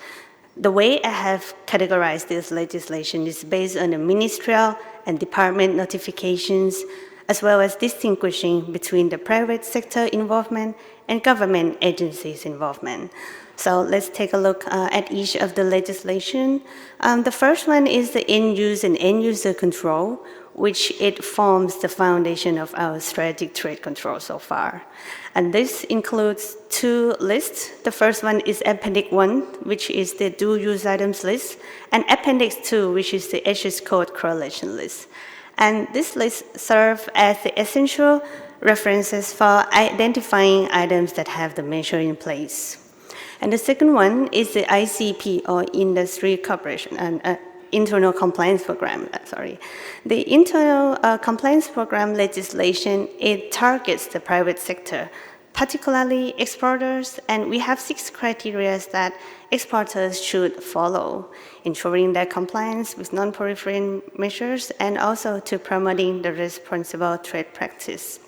The way I have categorized this legislation is based on the ministerial and department notifications, as well as distinguishing between the private sector involvement and government agencies' involvement. So let's take a look at each of the legislation. The first one is the end-use and end-user control, which it forms the foundation of our strategic trade control so far. And this includes 2 lists. The first one is Appendix 1, which is the dual-use items list, and Appendix 2, which is the HS code correlation list. And this list serves as the essential references for identifying items that have the measure in place. And the second one is the ICP, or Industry Cooperation and Internal Compliance Program. The Internal Compliance Program legislation, it targets the private sector, particularly exporters, and we have 6 criteria that exporters should follow, ensuring their compliance with non-proliferation measures and also to promoting the responsible trade practice.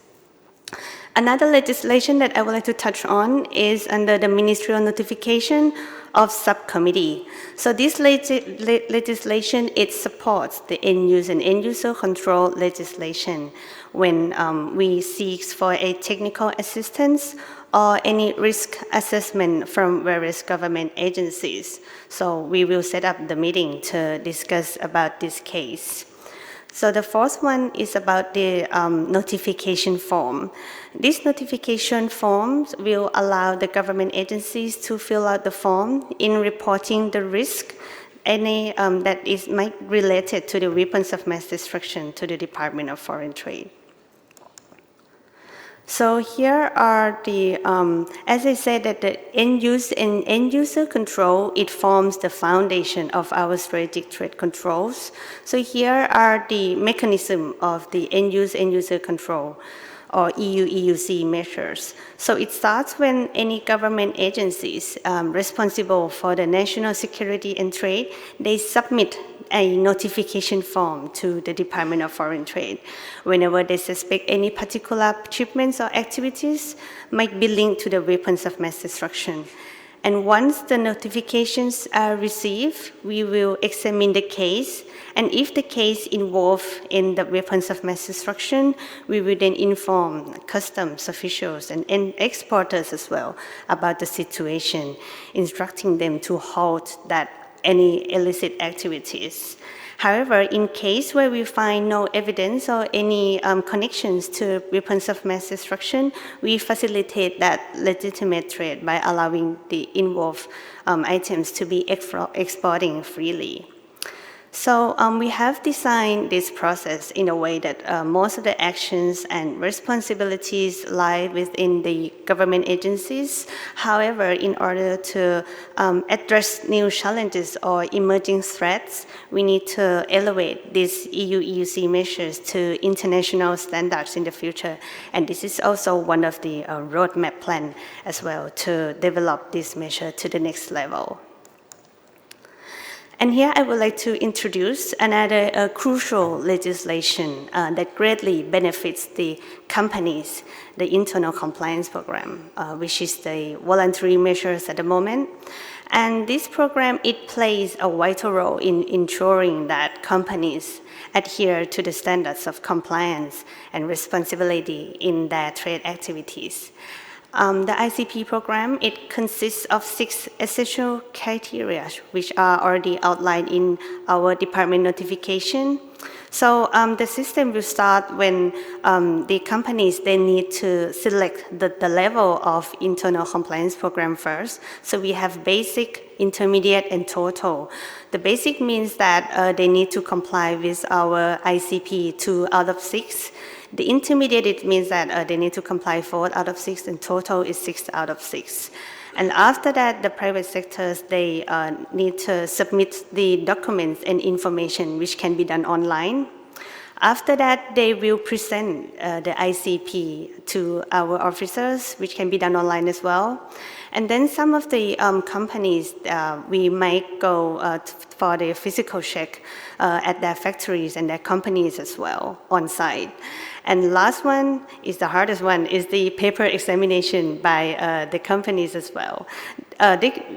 Another legislation that I would like to touch on is under the ministerial notification of subcommittee. So this legislation, it supports the end-use and end-user control legislation when we seek for a technical assistance or any risk assessment from various government agencies. So we will set up the meeting to discuss about this case. So the fourth one is about the notification form. These notification forms will allow the government agencies to fill out the form in reporting the risk any that is related to the weapons of mass destruction to the Department of Foreign Trade. So here are the, as I said, that the end-use and end-user control, it forms the foundation of our strategic trade controls. So here are the mechanism of the end-use, end-user control, or EU-EUC measures. So it starts when any government agencies responsible for the national security and trade, they submit a notification form to the Department of Foreign Trade whenever they suspect any particular shipments or activities might be linked to the weapons of mass destruction. And once the notifications are received, we will examine the case, and if the case involves in the weapons of mass destruction, we will then inform customs officials and exporters as well about the situation, instructing them to halt that any illicit activities. However, in case where we find no evidence or any connections to weapons of mass destruction, we facilitate that legitimate trade by allowing the involved items to be exporting freely. So we have designed this process in a way that most of the actions and responsibilities lie within the government agencies. However, in order to address new challenges or emerging threats, we need to elevate these EU-EUC measures to international standards in the future. And this is also one of the roadmap plan as well to develop this measure to the next level. And here I would like to introduce another crucial legislation that greatly benefits the companies, the internal compliance program, which is the voluntary measures at the moment. And this program, it plays a vital role in ensuring that companies adhere to the standards of compliance and responsibility in their trade activities. The ICP program, it consists of 6 essential criteria, which are already outlined in our department notification. So the system will start when the companies, they need to select the level of internal compliance program first. So we have basic, intermediate, and total. The basic means that they need to comply with our ICP 2 out of 6. The intermediate, it means that they need to comply 4 out of 6, and total is 6 out of 6. And after that, the private sectors, they need to submit the documents and information, which can be done online. After that, they will present the ICP to our officers, which can be done online as well. And then some of the companies, we might go for the physical check at their factories and their companies as well, on site. And last one is the hardest one, is the paper examination by the companies as well.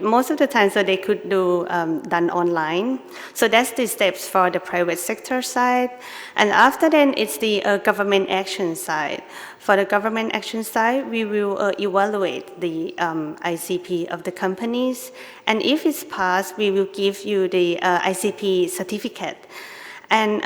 Most of the time, so they could do done online. So that's the steps for the private sector side. And after then, it's the government action side. For the government action side, we will evaluate the ICP of the companies. And if it's passed, we will give you the ICP certificate. And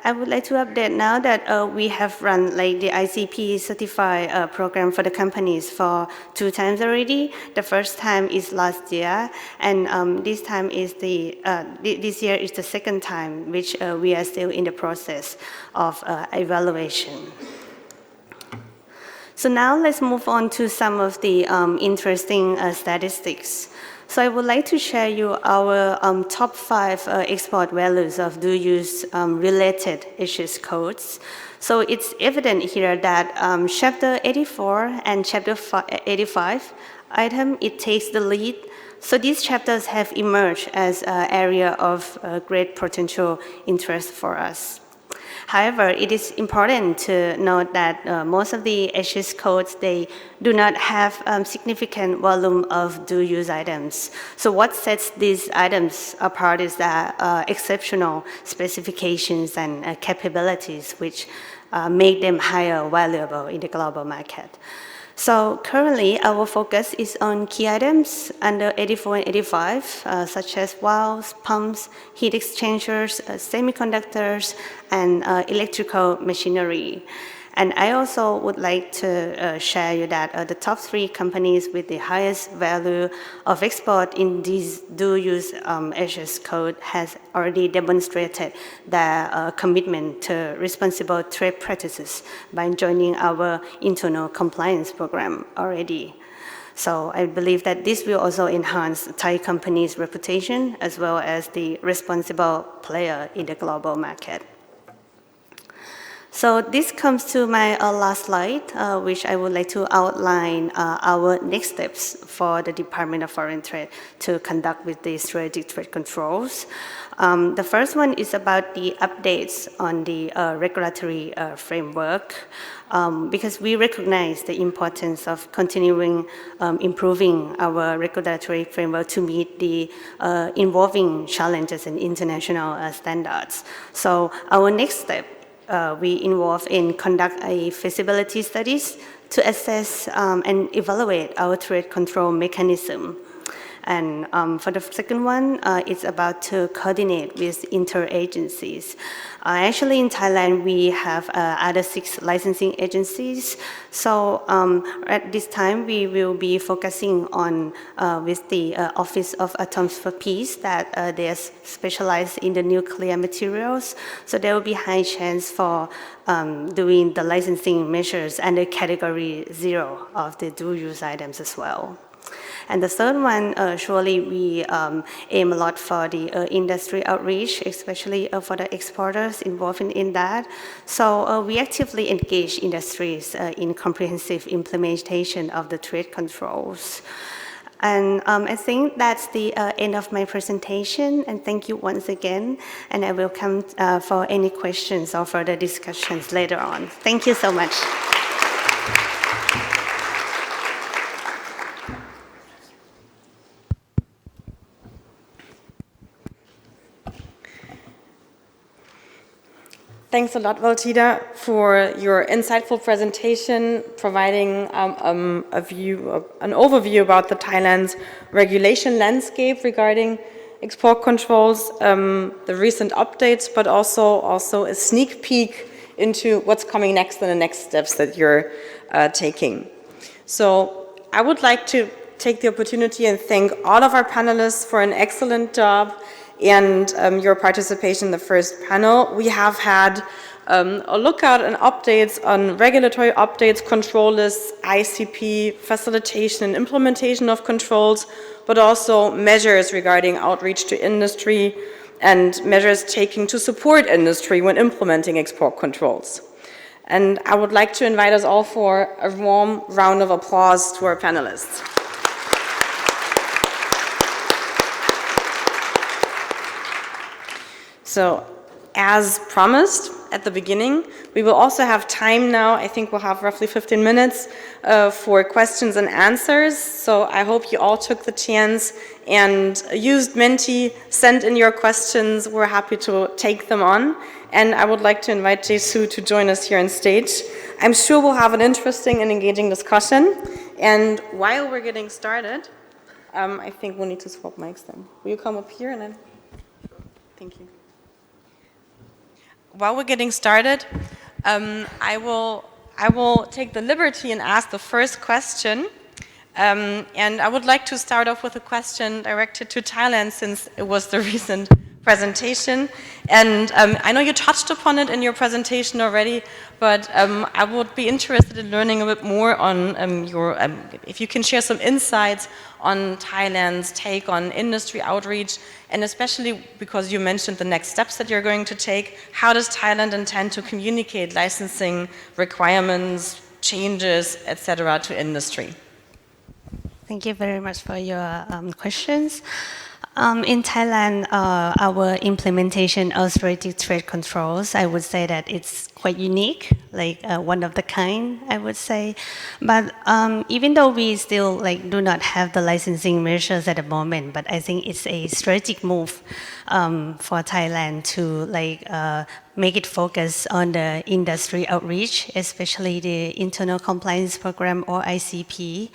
I would like to update now that we have run like the ICP certified program for the companies for 2 times already. The first time is last year, and this time is this year is the second time, which we are still in the process of evaluation. So now let's move on to some of the interesting statistics. So I would like to share you our top 5 export values of dual-use related issues codes. So it's evident here that Chapter 84 and Chapter 85 item, it takes the lead. So these chapters have emerged as an area of great potential interest for us. However, it is important to note that most of the HS codes, they do not have significant volume of dual-use items. So what sets these items apart is that exceptional specifications and capabilities, which make them higher valuable in the global market. So currently, our focus is on key items under 84 and 85, such as valves, pumps, heat exchangers, semiconductors, and electrical machinery. And I also would like to share you that the top 3 companies with the highest value of export in these dual-use HS code has already demonstrated their commitment to responsible trade practices by joining our internal compliance program already. So I believe that this will also enhance Thai companies' reputation as well as the responsible player in the global market. So this comes to my last slide, which I would like to outline our next steps for the Department of Foreign Trade to conduct with the strategic trade controls. The first one is about the updates on the regulatory framework, because we recognize the importance of continuing improving our regulatory framework to meet the evolving challenges in international standards. So our next step, we involve in conduct a feasibility studies to assess and evaluate our trade control mechanism. And for the second one, it's about to coordinate with interagencies. Actually, in Thailand, we have other 6 licensing agencies. So at this time, we will be focusing on with the Office of Atoms for Peace that they are specialized in the nuclear materials. So there will be high chance for doing the licensing measures under category 0 of the dual-use items as well. And the third one, surely we aim a lot for the industry outreach, especially for the exporters involved in that. So we actively engage industries in comprehensive implementation of the trade controls. And I think that's the end of my presentation, and thank you once again, and I will come for any questions or further discussions later on. Thank you so much.
Thanks a lot, Valtida, for your insightful presentation, providing an overview about the Thailand's regulation landscape regarding export controls, the recent updates, but also a sneak peek into what's coming next and the next steps that you're taking. So I would like to take the opportunity and thank all of our panelists for an excellent job and your participation in the first panel. We have had a lookout and updates on regulatory updates, control lists, ICP, facilitation and implementation of controls, but also measures regarding outreach to industry and measures taken to support industry when implementing export controls. And I would like to invite us all for a warm round of applause to our panelists. So, as promised at the beginning, we will also have time now. I think we'll have roughly 15 minutes for questions and answers. So I hope you all took the chance and used Menti, sent in your questions. We're happy to take them on. And I would like to invite Jae-soo to join us here on stage. I'm sure we'll have an interesting and engaging discussion. And while we're getting started, I think we'll need to swap mics then. Will you come up here and then? Thank you. While we're getting started, I will take the liberty and ask the first question. And I would like to start off with a question directed to Thailand, since it was the recent presentation. And I know you touched upon it in your presentation already, but I would be interested in learning a bit more on if you can share some insights on Thailand's take on industry outreach, and especially because you mentioned the next steps that you're going to take, how does Thailand intend to communicate licensing requirements, changes, etc. to industry?
Thank you very much for your questions. In Thailand, our implementation of strategic trade controls, I would say that it's quite unique, like one of the kind, I would say. But even though we still do not have the licensing measures at the moment, but I think it's a strategic move for Thailand to make it focus on the industry outreach, especially the internal compliance program or ICP.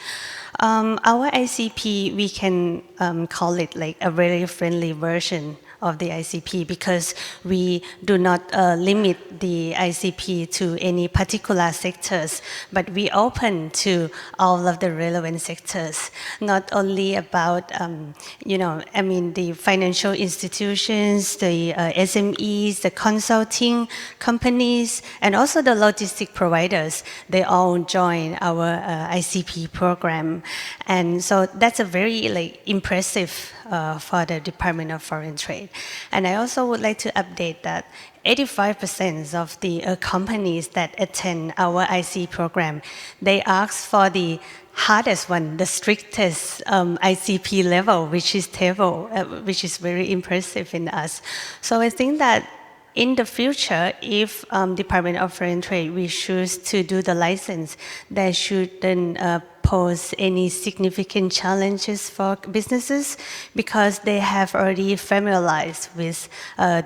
Our ICP, we can call it like a very friendly version of the ICP because we do not limit the ICP to any particular sectors, but we open to all of the relevant sectors, not only about, the financial institutions, the SMEs, the consulting companies, and also the logistic providers. They all join our ICP program. And so that's a very impressive for the Department of Foreign Trade. And I also would like to update that 85% of the companies that attend our IC program, they ask for the hardest one, the strictest ICP level, which is TEVO, which is very impressive in us. So I think that in the future, if Department of Foreign Trade we choose to do the license, that shouldn't pose any significant challenges for businesses because they have already familiarized with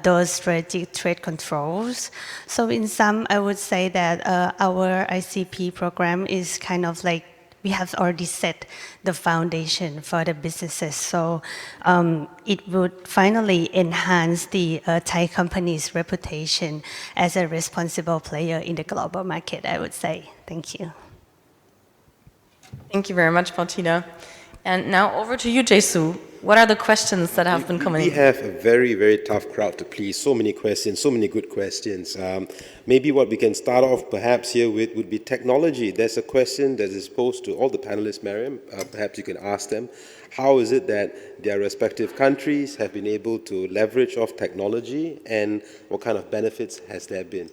those strategic trade controls. So in sum, I would say that our ICP program is kind of like we have already set the foundation for the businesses. So it would finally enhance the Thai company's reputation as a responsible player in the global market, I would say. Thank you.
Thank you very much, Martina. And now over to you, Jesu. What are the questions that have been coming?
We have a very, very tough crowd to please. So many questions, so many good questions. Maybe what we can start off perhaps here with would be technology. There's a question that is posed to all the panelists, Mariam. Perhaps you can ask them. How is it that their respective countries have been able to leverage off technology and what kind of benefits has there been?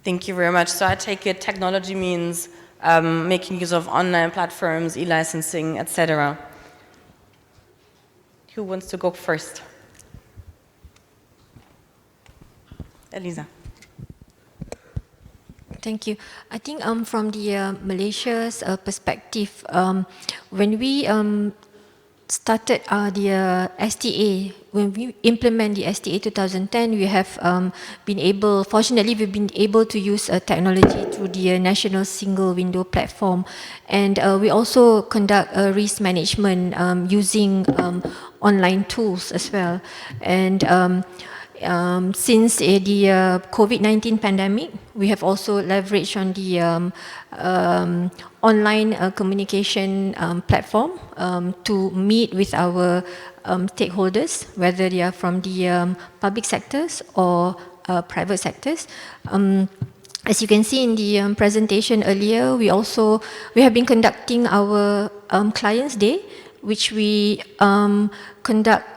Thank you very much. So I take it technology means making use of online platforms, e-licensing, etc. Who wants to go first? Eliza.
Thank you. I think from the Malaysia's perspective, when we started the STA, when we implement the STA 2010, we have fortunately we've been able to use technology through the National Single Window Platform. And we also conduct risk management using online tools as well. And since the COVID-19 pandemic, we have also leveraged on the online communication platform to meet with our stakeholders, whether they are from the public sectors or private sectors. As you can see in the presentation earlier, we have been conducting our Clients Day, which we conduct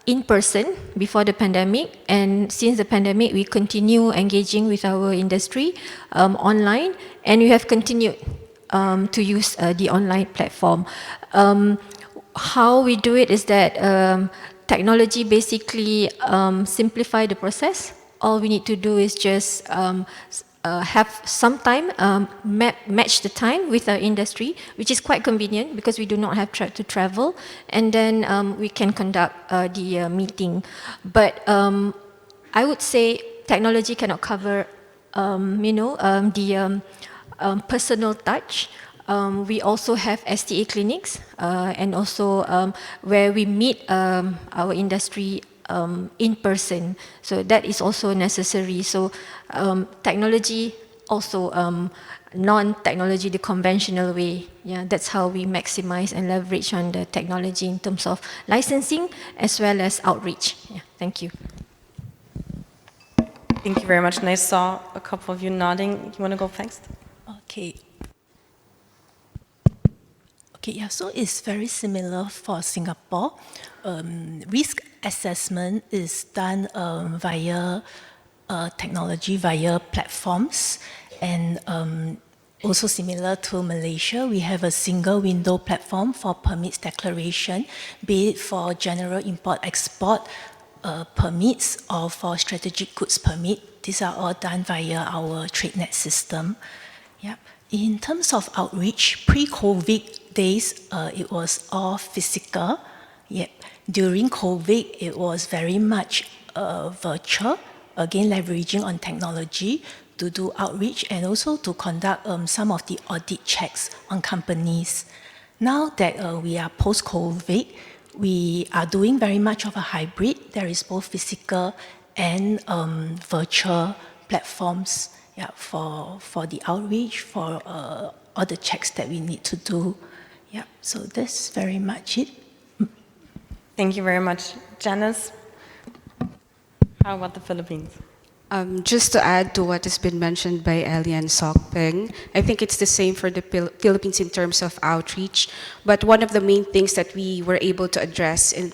in person before the pandemic, and since the pandemic we continue engaging with our industry online, and we have continued to use the online platform. How we do it is that technology basically simplify the process. All we need to do is just have some time, match the time with our industry, which is quite convenient because we do not have to travel, and then we can conduct the meeting. But I would say technology cannot cover, the personal touch. We also have STA clinics and also where we meet our industry in person. So that is also necessary. So technology also non-technology, the conventional way. Yeah, that's how we maximize and leverage on the technology in terms of licensing as well as outreach. Yeah, thank you.
Thank you very much. And I saw a couple of you nodding. You want to go next?
Okay. Okay, yeah, so it's very similar for Singapore. Risk assessment is done via technology, via platforms, and Also similar to Malaysia, we have a single window platform for permits declaration, be it for general import-export permits or for strategic goods permit. These are all done via our TradeNet system. Yep. In terms of outreach, pre-COVID days, it was all physical. Yep. During COVID, it was very much virtual, again leveraging on technology to do outreach and also to conduct some of the audit checks on companies. Now that we are post-COVID, we are doing very much of a hybrid. There is both physical and virtual platforms, yeah, for the outreach, for all the checks that we need to do. Yeah, so that's very much it.
Thank you very much. Janice, how about the Philippines?
Just to add to what has been mentioned by Ellie and Sokpeng, I think it's the same for the Philippines in terms of outreach. But one of the main things that we were able to address in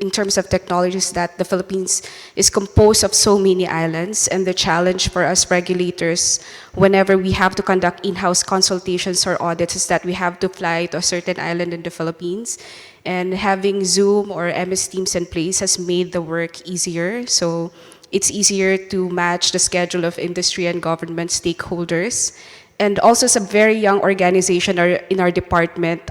terms of technology is that the Philippines is composed of so many islands, and the challenge for us regulators whenever we have to conduct in-house consultations or audits is that we have to fly to a certain island in the Philippines. And having Zoom or MS Teams in place has made the work easier. So it's easier to match the schedule of industry and government stakeholders. And also some very young organization in our department.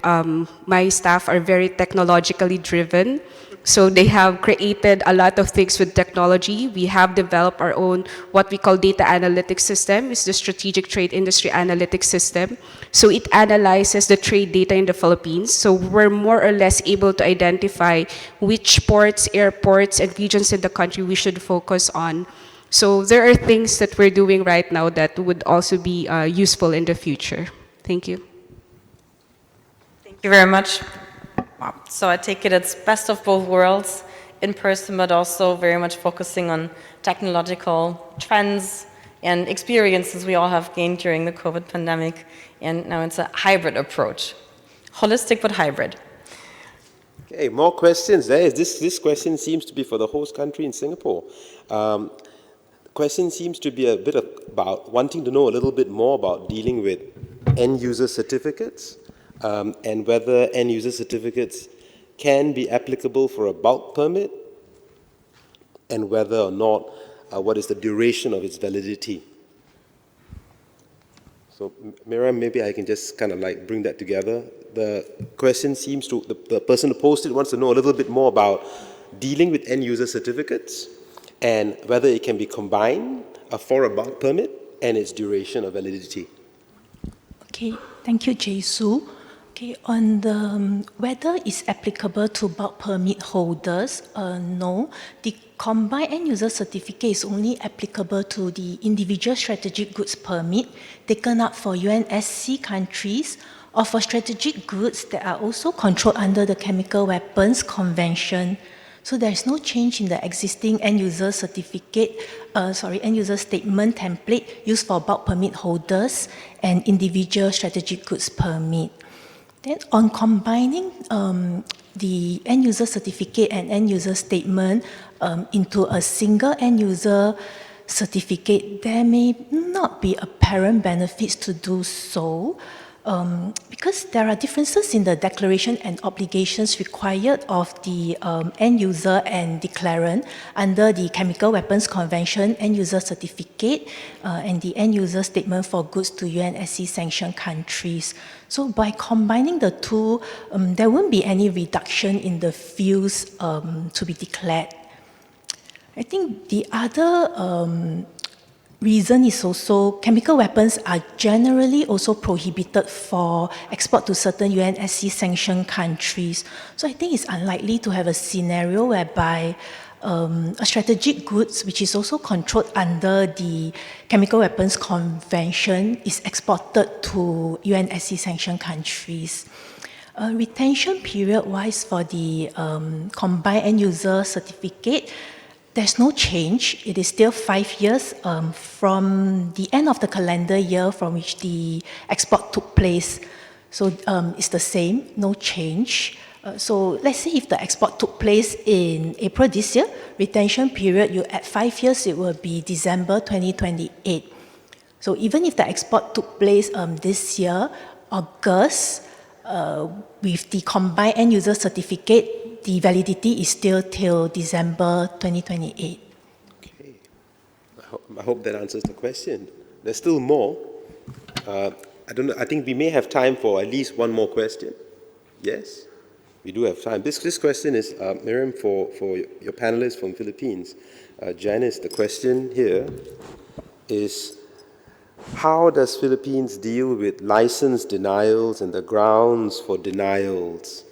My staff are very technologically driven. So they have created a lot of things with technology. We have developed our own, what we call data analytics system. It's the Strategic Trade Industry Analytics System. So it analyzes the trade data in the Philippines. So we're more or less able to identify which ports, airports, and regions in the country we should focus on. So there are things that we're doing right now that would also be useful in the future. Thank you.
Thank you very much. Wow. So I take it's best of both worlds, in person, but also very much focusing on technological trends and experiences we all have gained during the COVID pandemic. And now it's a hybrid approach. Holistic, but hybrid.
Okay, more questions. This question seems to be for the host country in Singapore. The question seems to be a bit about wanting to know a little bit more about dealing with end-user certificates. And whether end-user certificates can be applicable for a bulk permit, and whether or not, what is the duration of its validity. So, Miriam, maybe I can just kind of like bring that together. The question seems to, the person who posted wants to know a little bit more about dealing with end-user certificates, and whether it can be combined for a bulk permit and its duration of validity.
Okay, thank you, Jae-Soo. Okay, on the whether it's applicable to bulk permit holders, no. The combined end user certificate is only applicable to the individual strategic goods permit taken up for UNSC countries or for strategic goods that are also controlled under the Chemical Weapons Convention. So there is no change in the existing end user certificate, end user statement template used for bulk permit holders and individual strategic goods permit. Then on combining the end user certificate and end user statement into a single end user certificate, there may not be apparent benefits to do so because there are differences in the declaration and obligations required of the end user and declarant under the Chemical Weapons Convention end user certificate and the end user statement for goods to UNSC sanctioned countries. So by combining the two, there won't be any reduction in the fields to be declared. I think the other reason is also chemical weapons are generally also prohibited for export to certain UNSC sanctioned countries. So I think it's unlikely to have a scenario whereby a strategic goods, which is also controlled under the Chemical Weapons Convention, is exported to UNSC sanctioned countries. Retention period-wise for the combined end user certificate, there's no change. It is still 5 years from the end of the calendar year from which the export took place. So it's the same, no change. So let's say if the export took place in April this year, retention period, you add 5 years, it will be December 2028. So even if the export took place this year, August, with the combined end user certificate, the validity is still till December 2028.
Okay. I hope that answers the question. There's still more. I don't know. I think we may have time for at least one more question. Yes, we do have time. This question is, Miriam, for your panelists from Philippines. Janice, the question here is, how does Philippines deal with license denials and the grounds for denials?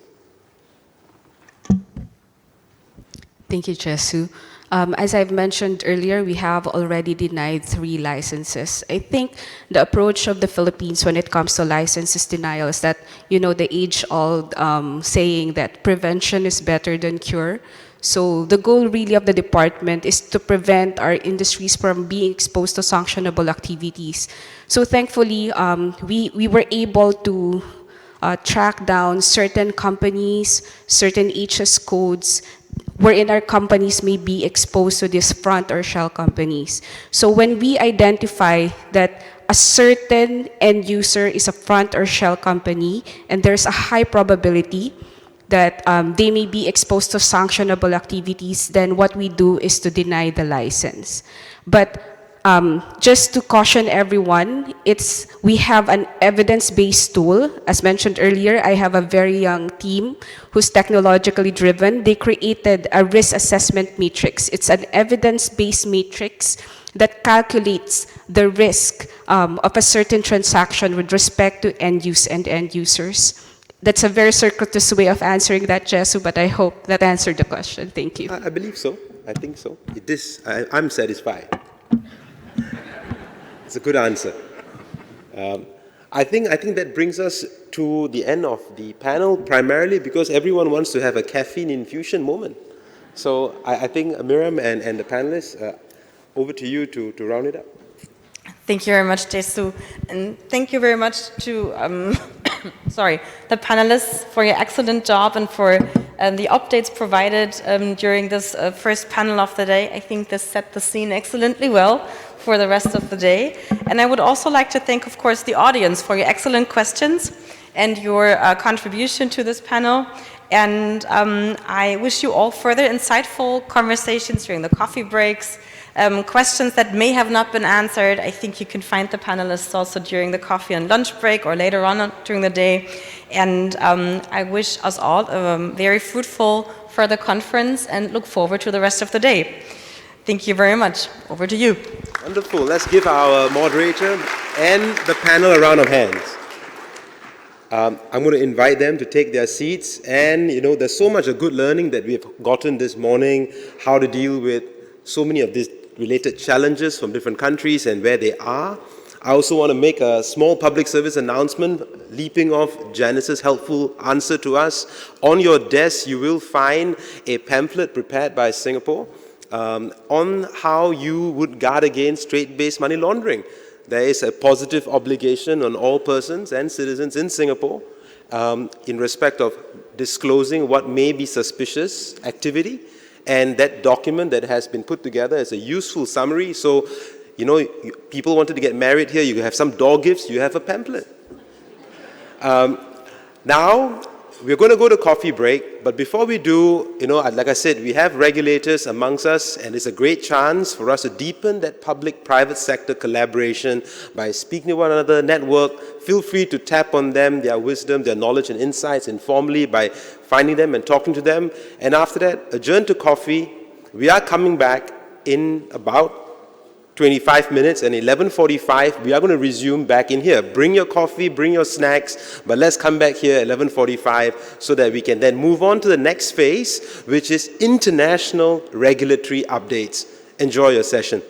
Thank you, Jesu. As I've mentioned earlier, we have already denied 3 licenses. I think the approach of the Philippines when it comes to licenses denial is that, the age-old saying that prevention is better than cure. So the goal really of the department is to prevent our industries from being exposed to sanctionable activities. So thankfully, we were able to track down certain companies, certain HS codes, wherein our companies may be exposed to these front or shell companies. So when we identify that a certain end user is a front or shell company, and there's a high probability that they may be exposed to sanctionable activities, then what we do is to deny the license. But just to caution everyone, we have an evidence-based tool. As mentioned earlier, I have a very young team who's technologically driven. They created a risk assessment matrix. It's an evidence-based matrix that calculates the risk of a certain transaction with respect to end use and end users. That's a very circuitous way of answering that, Jesu, but I hope that answered the question. Thank you.
I believe so. I think so. I'm satisfied. It's a good answer. I think that brings us to the end of the panel, primarily because everyone wants to have a caffeine infusion moment. So I think Miriam and the panelists, over to you to round it up.
Thank you very much, Jesu. And thank you very much to the panelists for your excellent job and for the updates provided during this first panel of the day. I think this set the scene excellently well for the rest of the day. And I would also like to thank, of course, the audience for your excellent questions and your contribution to this panel. And I wish you all further insightful conversations during the coffee breaks, questions that may have not been answered. I think you can find the panelists also during the coffee and lunch break or later on during the day. And I wish us all a very fruitful further conference and look forward to the rest of the day. Thank you very much. Over to you.
Wonderful. Let's give our moderator and the panel a round of hands. I'm going to invite them to take their seats. And, there's so much good learning that we've gotten this morning, how to deal with so many of these related challenges from different countries and where they are. I also want to make a small public service announcement, leaping off Janice's helpful answer to us. On your desk, you will find a pamphlet prepared by Singapore on how you would guard against trade-based money laundering. There is a positive obligation on all persons and citizens in Singapore in respect of disclosing what may be suspicious activity. And that document that has been put together is a useful summary. So, people wanted to get married here, you have some door gifts, you have a pamphlet. Now, we're going to go to coffee break, but before we do, like I said, we have regulators amongst us, and it's a great chance for us to deepen that public-private sector collaboration by speaking to one another, network. Feel free to tap on them, their wisdom, their knowledge and insights informally by finding them and talking to them. And after that, adjourn to coffee. We are coming back in about 25 minutes, and 11:45, we are going to resume back in here. Bring your coffee, bring your snacks, but let's come back here at 11:45 so that we can then move on to the next phase, which is international regulatory updates. Enjoy your session.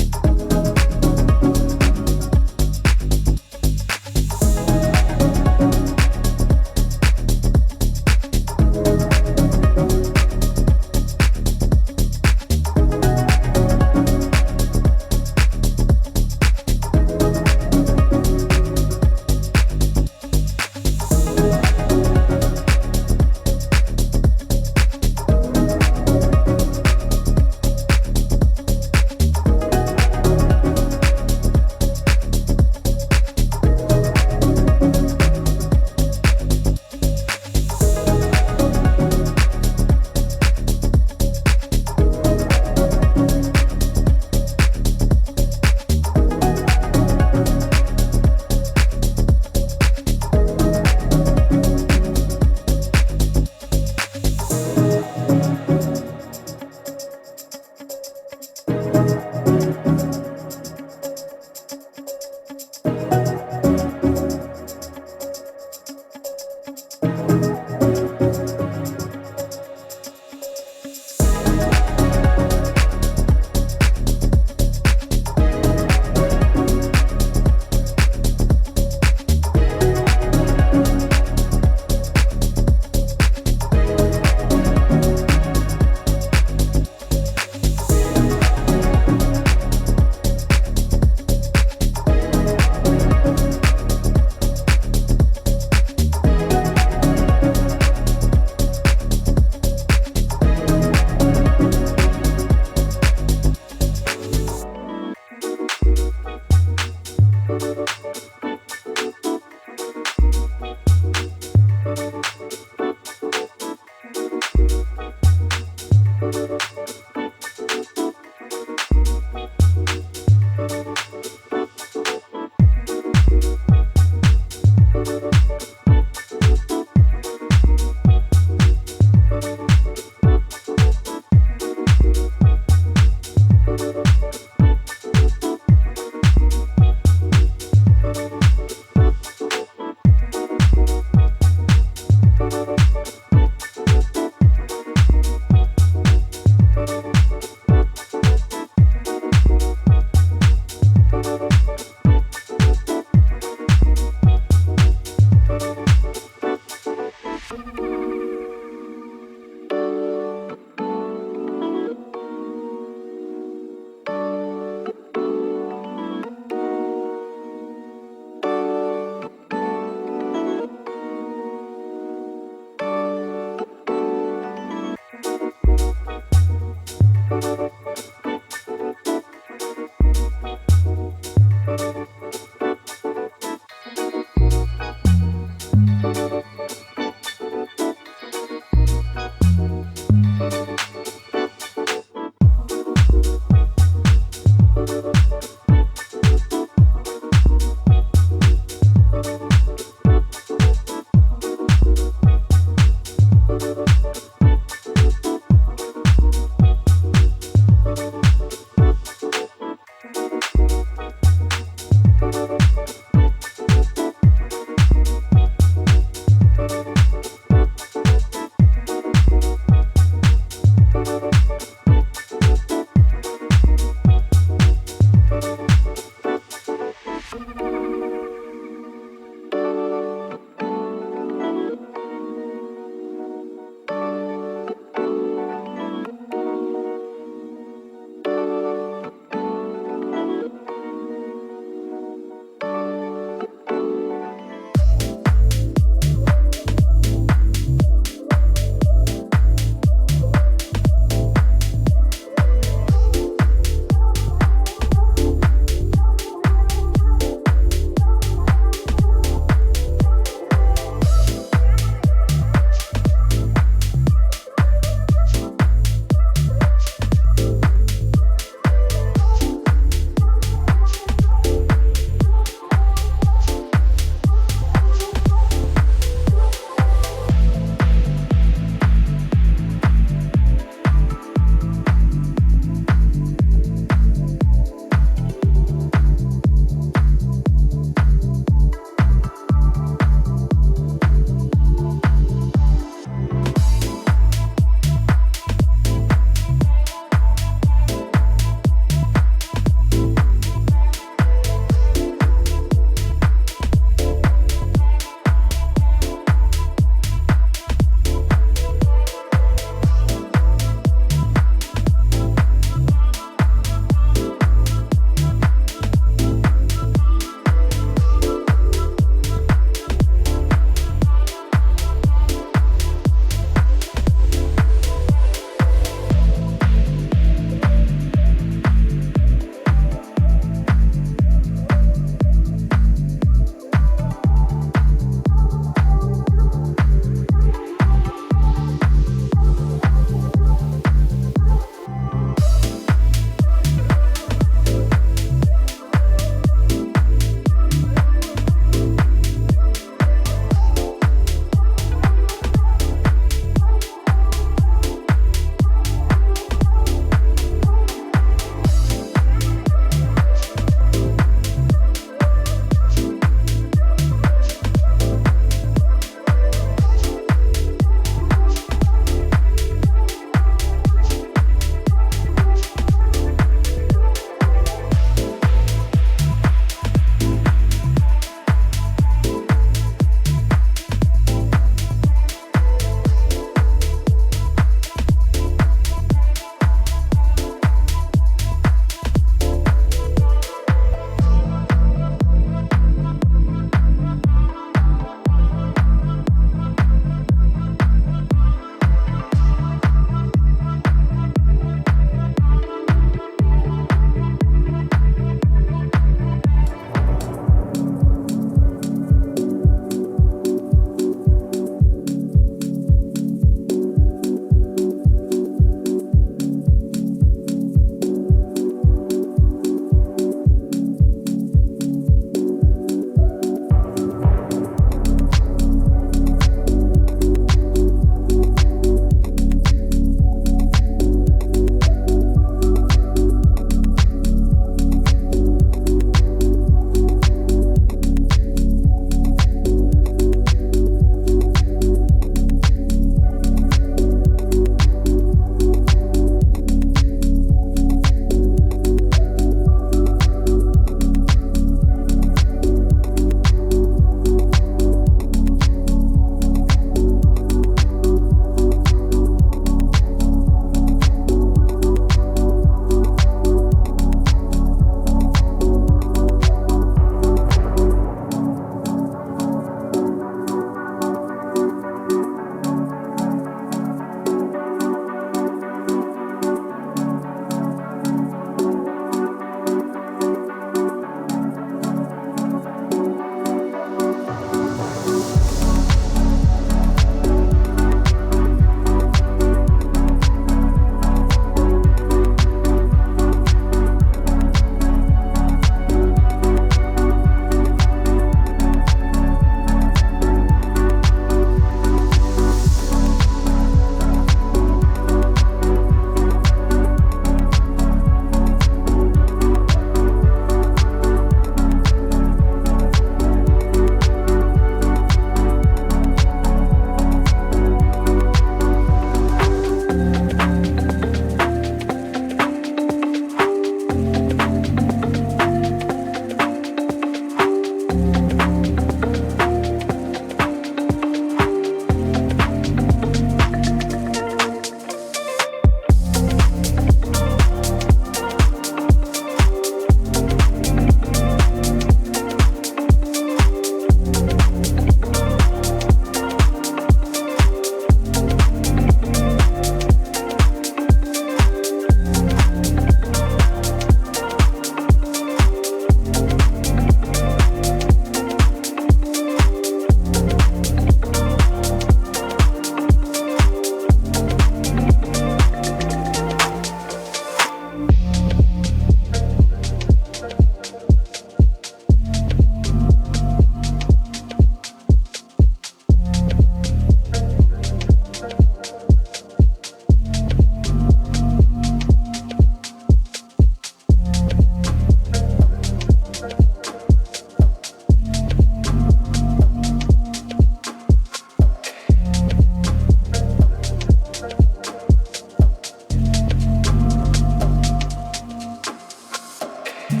Mic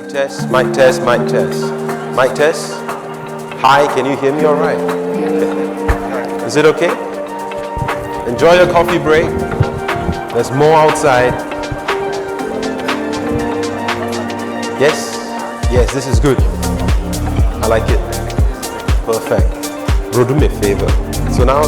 test, mic test, mic test. Mic test. Hi, can you hear me all right? Is it okay? Enjoy your coffee break. There's more outside. Yes? Yes, this is good. I like it. Perfect. Bro, do me a favor. So now,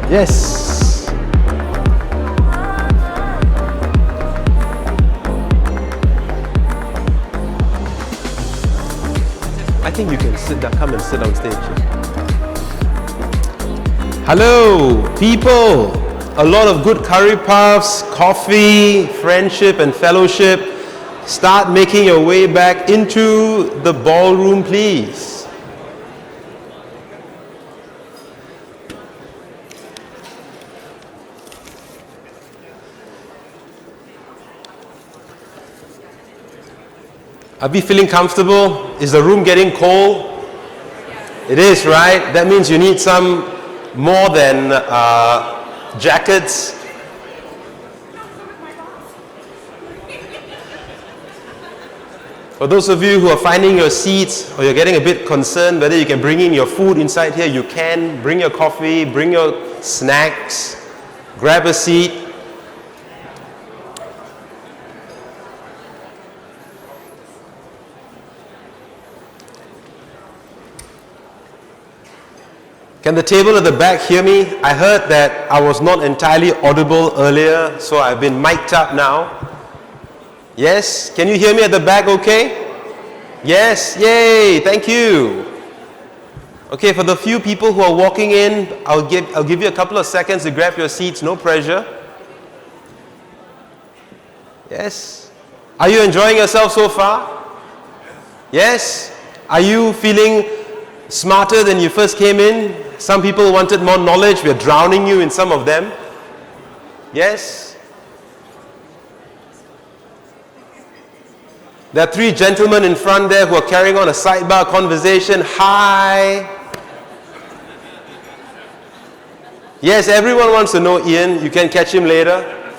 Yes. I think you can sit down, come and sit on stage. Hello, people. A lot of good curry puffs, coffee, friendship and fellowship. Start making your way back into the ballroom, please. Are we feeling comfortable? Is the room getting cold? It is, right? That means you need some more than jackets. For those of you who are finding your seats or you're getting a bit concerned whether you can bring in your food inside here, you can. Bring your coffee, bring your snacks, grab a seat. Can the table at the back hear me? I heard that I was not entirely audible earlier, so I've been mic'd up now. Yes? Can you hear me at the back okay? Yes? Yay! Thank you. Okay, for the few people who are walking in, I'll give you a couple of seconds to grab your seats, no pressure. Yes? Are you enjoying yourself so far? Yes? Are you feeling smarter than you first came in? Some people wanted more knowledge. We're drowning you in some of them. Yes? There are three gentlemen in front there who are carrying on a sidebar conversation. Hi. Yes, everyone wants to know Ian. You can catch him later.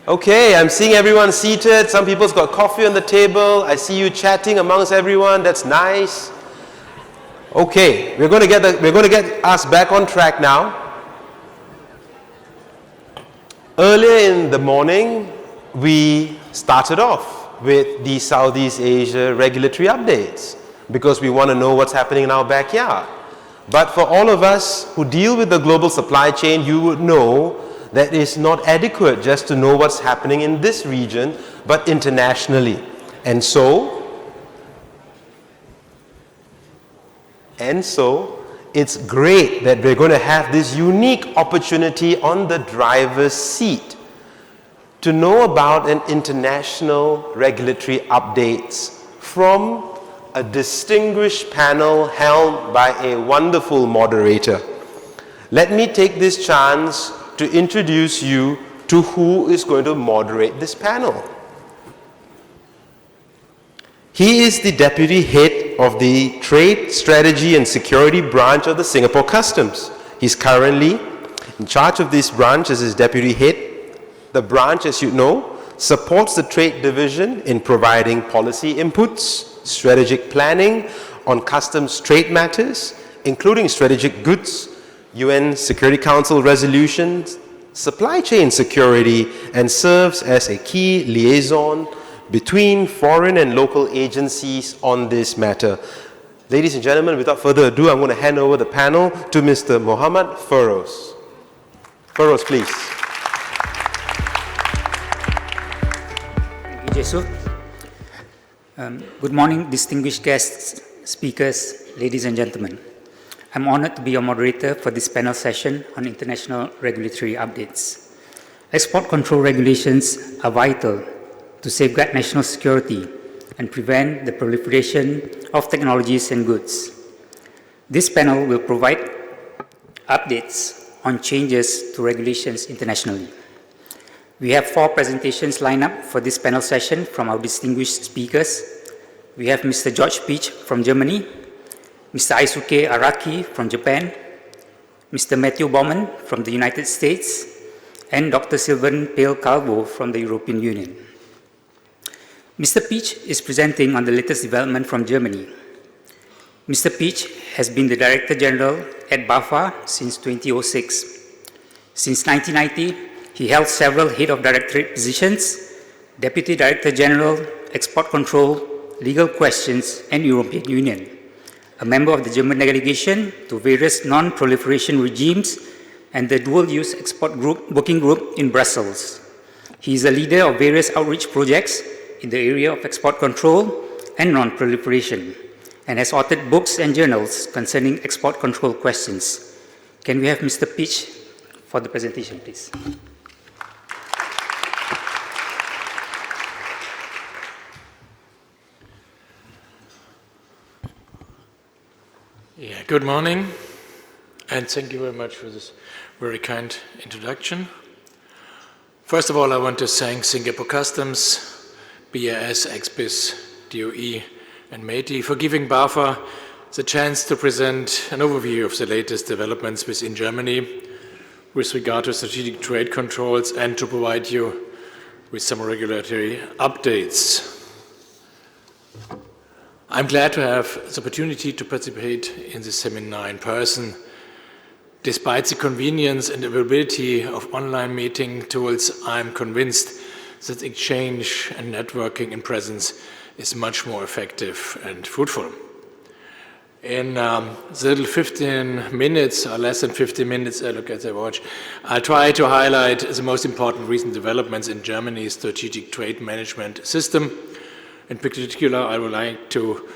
Okay, I'm seeing everyone seated. Some people's got coffee on the table. I see you chatting amongst everyone. That's nice. Okay, we're going to get us back on track now. Earlier in the morning, we started off with the Southeast Asia regulatory updates because we want to know what's happening in our backyard. But for all of us who deal with the global supply chain, you would know that it's not adequate just to know what's happening in this region, but internationally. And so, it's great that we're going to have this unique opportunity on the driver's seat to know about an international regulatory updates from a distinguished panel held by a wonderful moderator. Let me take this chance to introduce you to who is going to moderate this panel. He is the Deputy Head of the Trade, Strategy and Security Branch of the Singapore Customs. He's currently in charge of this branch as his Deputy Head. The branch, as you know, supports the Trade Division in providing policy inputs, strategic planning on customs trade matters, including strategic goods, UN Security Council resolutions, supply chain security, and serves as a key liaison between foreign and local agencies on this matter. Ladies and gentlemen, without further ado, I'm going to hand over the panel to Mr. Muhammad Feroz. Feroz, please.
Thank you, Jesus. Good morning, distinguished guests, speakers, ladies and gentlemen. I'm honored to be your moderator for this panel session on international regulatory updates. Export control regulations are vital to safeguard national security and prevent the proliferation of technologies and goods. This panel will provide updates on changes to regulations internationally. We have 4 presentations lined up for this panel session from our distinguished speakers. We have Mr. George Peach from Germany, Mr. Aisuke Araki from Japan, Mr. Matthew Baumann from the United States, and Dr. Sylvain Pale-Calvo from the European Union. Mr. Peach is presenting on the latest development from Germany. Mr. Peach has been the Director General at BAFA since 2006. Since 1990, he held several Head of Directorate positions, Deputy Director General, Export Control, Legal Questions, and European Union, a member of the German delegation to various non-proliferation regimes and the dual-use export group, working group in Brussels. He is a leader of various outreach projects in the area of export control and non-proliferation, and has authored books and journals concerning export control questions. Can we have Mr. Peach for the presentation, please?
Yeah, good morning, and thank you very much for this very kind introduction. First of all, I want to thank Singapore Customs, BIS, EXBIS, DOE, and METI for giving BAFA the chance to present an overview of the latest developments within Germany with regard to strategic trade controls and to provide you with some regulatory updates. I'm glad to have the opportunity to participate in this seminar in person. Despite the convenience and availability of online meeting tools, I'm convinced that exchange and networking in presence is much more effective and fruitful. In the little 15 minutes, or less than 15 minutes, I look at the watch, I'll try to highlight the most important recent developments in Germany's strategic trade management system. In particular, I would like to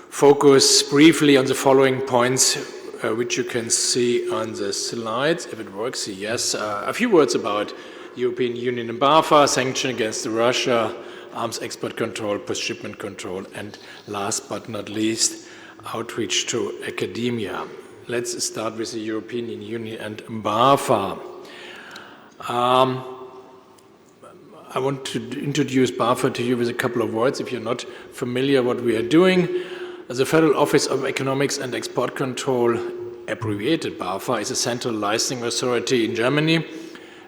focus briefly on the following points, which you can see on the slides, if it works. Yes, a few words about European Union and BAFA, sanction against Russia, arms export control, post-shipment control, and last but not least, outreach to academia. Let's start with the European Union and BAFA. I want to introduce BAFA to you with a couple of words if you're not familiar what we are doing. The Federal Office of Economics and Export Control, abbreviated BAFA, is a central licensing authority in Germany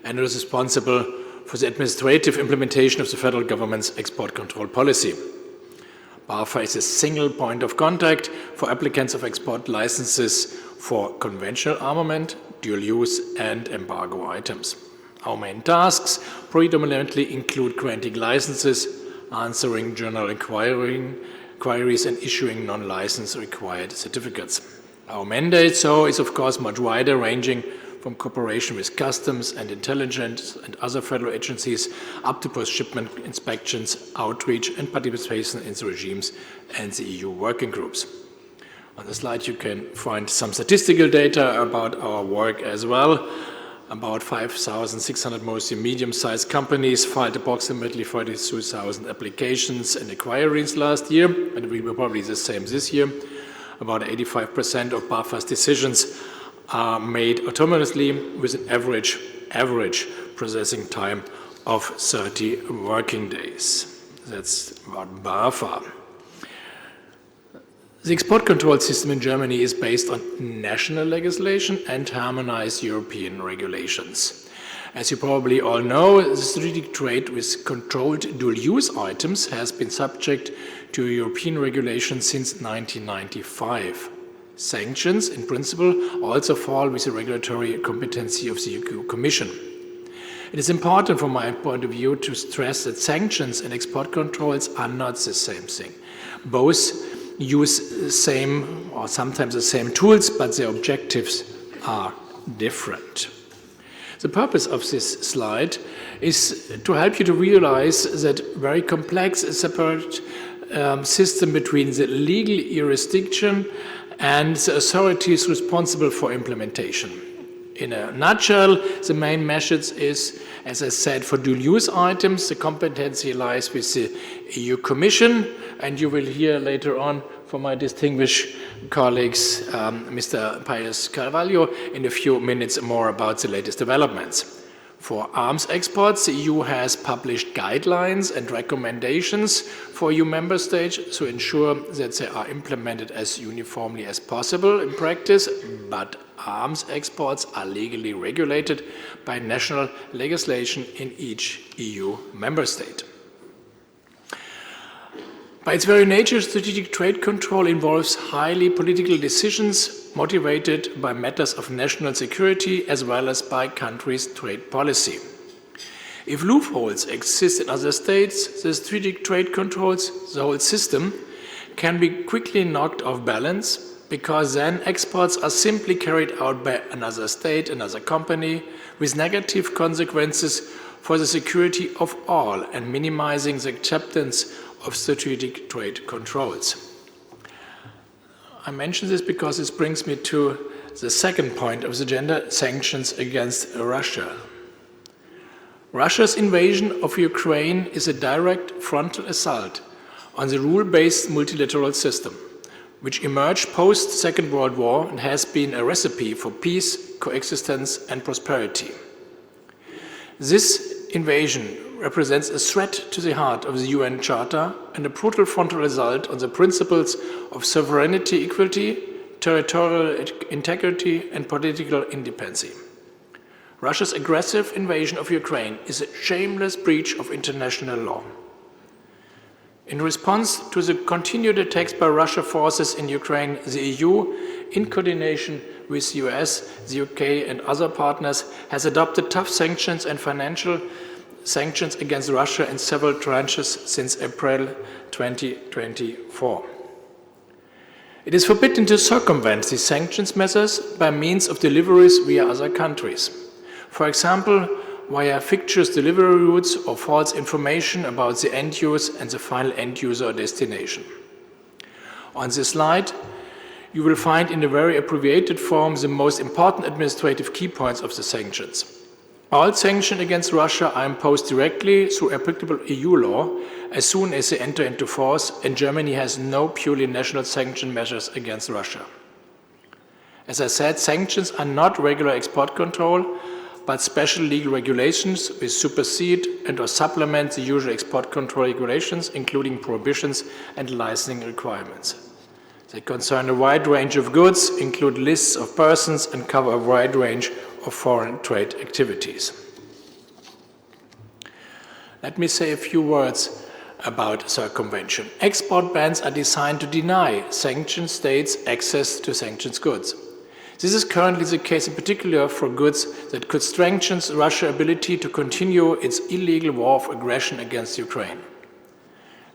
and is responsible for the administrative implementation of the federal government's export control policy. BAFA is a single point of contact for applicants of export licenses for conventional armament, dual use, and embargo items. Our main tasks predominantly include granting licenses, answering general inquiries, and issuing non-license required certificates. Our mandate, so, is of course much wider, ranging from cooperation with customs and intelligence and other federal agencies up to post-shipment inspections, outreach, and participation in the regimes and the EU working groups. On the slide you can find some statistical data about our work as well. About 5,600 mostly medium-sized companies filed approximately 42,000 applications and inquiries last year, and we will probably the same this year. About 85% of BAFA's decisions are made autonomously with an average processing time of 30 working days. That's about BAFA. The export control system in Germany is based on national legislation and harmonized European regulations. As you probably all know, the strategic trade with controlled dual-use items has been subject to European regulation since 1995. Sanctions, in principle, also fall with the regulatory competency of the EU Commission. It is important from my point of view to stress that sanctions and export controls are not the same thing. Both use the same or sometimes the same tools, but their objectives are different. The purpose of this slide is to help you to realize that very complex, separate system between the legal jurisdiction and the authorities responsible for implementation. In a nutshell, the main message is, as I said, for dual-use items, the competency lies with the EU Commission, and you will hear later on from my distinguished colleagues, Mr. Paez Carvalho, in a few minutes more about the latest developments. For arms exports, the EU has published guidelines and recommendations for EU member states to ensure that they are implemented as uniformly as possible in practice, but arms exports are legally regulated by national legislation in each EU member state. By its very nature, strategic trade control involves highly political decisions motivated by matters of national security as well as by countries' trade policy. If loopholes exist in other states, the strategic trade controls, the whole system, can be quickly knocked off balance because then exports are simply carried out by another state, another company, with negative consequences for the security of all and minimizing the acceptance of strategic trade controls. I mention this because this brings me to the second point of the agenda, sanctions against Russia. Russia's invasion of Ukraine is a direct frontal assault on the rule-based multilateral system, which emerged post-Second World War and has been a recipe for peace, coexistence, and prosperity. This invasion represents a threat to the heart of the UN Charter and a brutal frontal assault on the principles of sovereignty, equality, territorial integrity, and political independence. Russia's aggressive invasion of Ukraine is a shameless breach of international law. In response to the continued attacks by Russian forces in Ukraine, the EU, in coordination with the US, the UK, and other partners, has adopted tough sanctions and financial sanctions against Russia in several tranches since April 2024. It is forbidden to circumvent these sanctions measures by means of deliveries via other countries. For example, via fictitious delivery routes or false information about the end use and the final end user or destination. On this slide, you will find in a very abbreviated form the most important administrative key points of the sanctions. All sanctions against Russia are imposed directly through applicable EU law as soon as they enter into force, and Germany has no purely national sanction measures against Russia. As I said, sanctions are not regular export control, but special legal regulations which supersede and or supplement the usual export control regulations, including prohibitions and licensing requirements. They concern a wide range of goods, include lists of persons, and cover a wide range of foreign trade activities. Let me say a few words about circumvention. Export bans are designed to deny sanctioned states access to sanctioned goods. This is currently the case in particular for goods that could strengthen Russia's ability to continue its illegal war of aggression against Ukraine.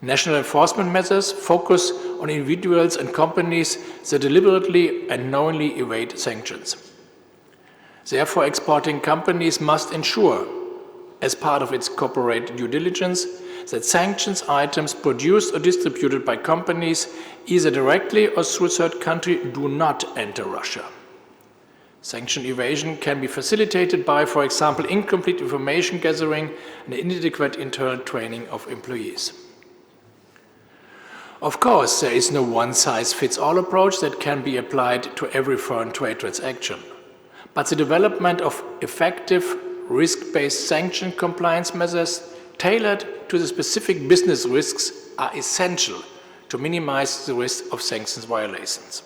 National enforcement measures focus on individuals and companies that deliberately and knowingly evade sanctions. Therefore, exporting companies must ensure, as part of its corporate due diligence, that sanctions items produced or distributed by companies, either directly or through a third country, do not enter Russia. Sanction evasion can be facilitated by, for example, incomplete information gathering and inadequate internal training of employees. Of course, there is no one-size-fits-all approach that can be applied to every foreign trade transaction. But the development of effective, risk-based sanction compliance measures tailored to the specific business risks are essential to minimize the risk of sanctions violations.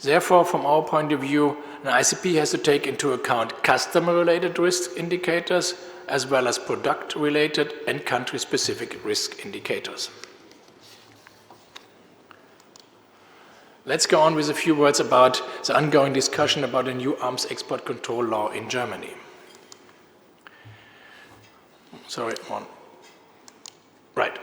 Therefore, from our point of view, an ICP has to take into account customer-related risk indicators as well as product-related and country-specific risk indicators. Let's go on with a few words about the ongoing discussion about a new arms export control law in Germany. Right.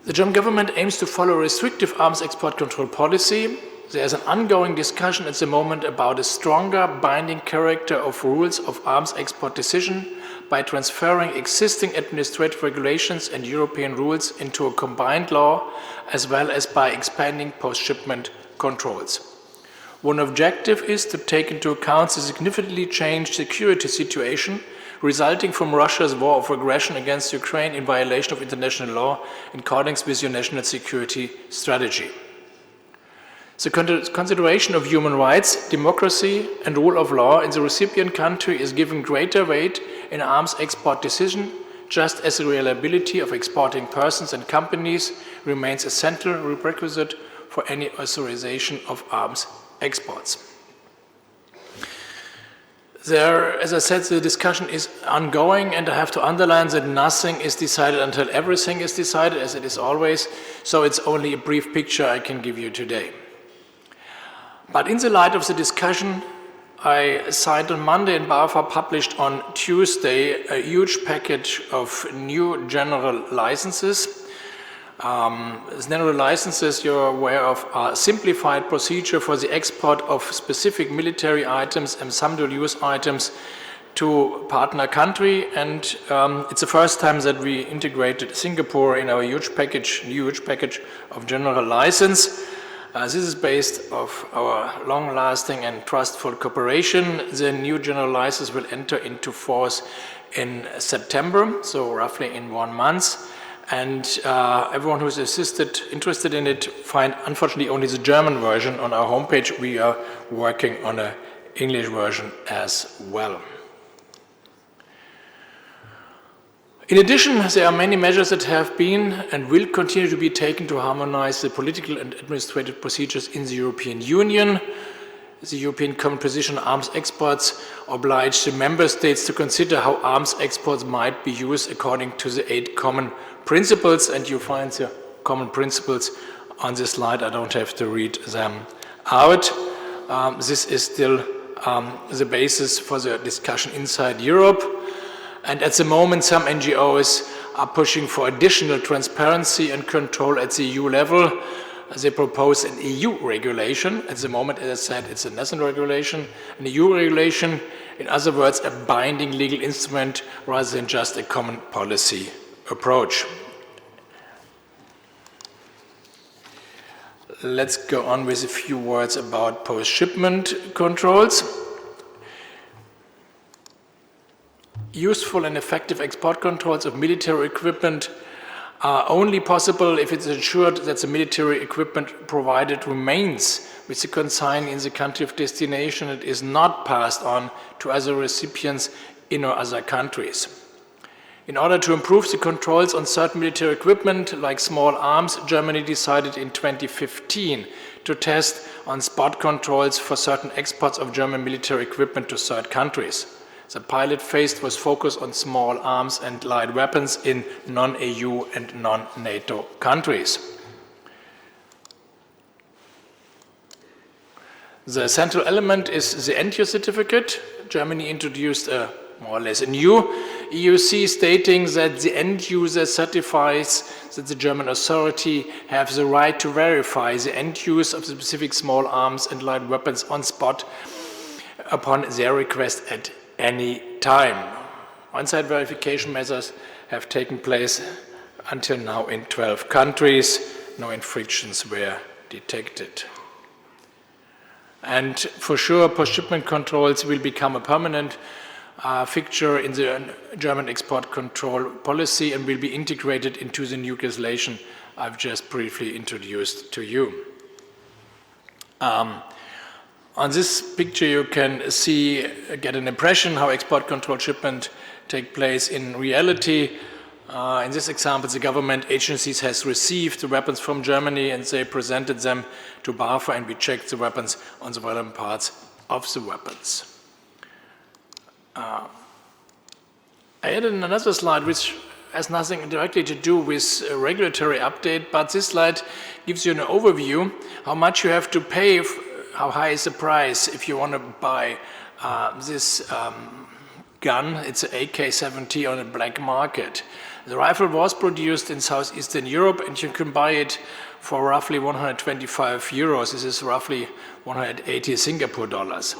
The German government aims to follow a restrictive arms export control policy. There is an ongoing discussion at the moment about a stronger binding character of rules of arms export decision by transferring existing administrative regulations and European rules into a combined law, as well as by expanding post-shipment controls. One objective is to take into account the significantly changed security situation resulting from Russia's war of aggression against Ukraine in violation of international law in accordance with your national security strategy. The consideration of human rights, democracy, and rule of law in the recipient country is given greater weight in arms export decision, just as the reliability of exporting persons and companies remains a central prerequisite for any authorization of arms exports. There, as I said, the discussion is ongoing, and I have to underline that nothing is decided until everything is decided, as it is always, so it's only a brief picture I can give you today. But in the light of the discussion, I signed on Monday and BAFA published on Tuesday a huge package of new general licenses. General licenses, you're aware of, are a simplified procedure for the export of specific military items and some dual-use items to partner country, and it's the first time that we integrated Singapore in our new huge package of general license. This is based on our long-lasting and trustful cooperation. The new general license will enter into force in September, so roughly in 1 month. And everyone who's interested in it, find unfortunately only the German version on our homepage. We are working on an English version as well. In addition, there are many measures that have been and will continue to be taken to harmonize the political and administrative procedures in the European Union. The European Common Position on Arms Exports obliged the member states to consider how arms exports might be used according to the 8 common principles, and you find the common principles on this slide. I don't have to read them out. This is still the basis for the discussion inside Europe. And at the moment, some NGOs are pushing for additional transparency and control at the EU level. They propose an EU regulation. At the moment, as I said, it's a national regulation. An EU regulation, in other words, a binding legal instrument rather than just a common policy approach. Let's go on with a few words about post-shipment controls. Useful and effective export controls of military equipment are only possible if it's ensured that the military equipment provided remains with the consignee in the country of destination and is not passed on to other recipients in or other countries. In order to improve the controls on certain military equipment, like small arms, Germany decided in 2015 to test on spot controls for certain exports of German military equipment to third countries. The pilot phase was focused on small arms and light weapons in non-EU and non-NATO countries. The central element is the end-use certificate. Germany introduced more or less a new EUC stating that the end user certifies that the German authority have the right to verify the end use of the specific small arms and light weapons on spot upon their request at any time. On-site verification measures have taken place until now in 12 countries. No infractions were detected. And for sure, post-shipment controls will become a permanent fixture in the German export control policy and will be integrated into the new legislation I've just briefly introduced to you. On this picture, you can get an impression how export control shipment take place in reality. In this example, the government agencies has received the weapons from Germany and they presented them to BAFA and we checked the weapons on the relevant parts of the weapons. I added another slide which has nothing directly to do with a regulatory update, but this slide gives you an overview how much you have to pay, how high is the price if you want to buy this gun. It's an AK-70 on the black market. The rifle was produced in Southeastern Europe and you can buy it for roughly 125 euros. This is roughly 180 Singapore dollars.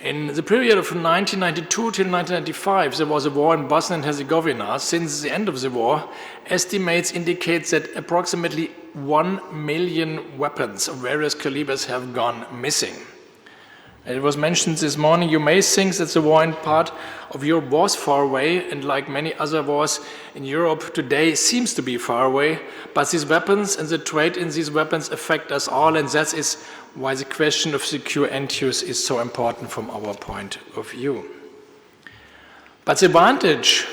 In the period of 1992 till 1995, there was a war in Bosnia and Herzegovina. Since the end of the war, estimates indicate that approximately 1 million weapons of various calibers have gone missing. It was mentioned this morning, you may think that the war in part of Europe was far away, and like many other wars in Europe today seems to be far away, but these weapons and the trade in these weapons affect us all, and that is why the question of secure end use is so important from our point of view. But the advantage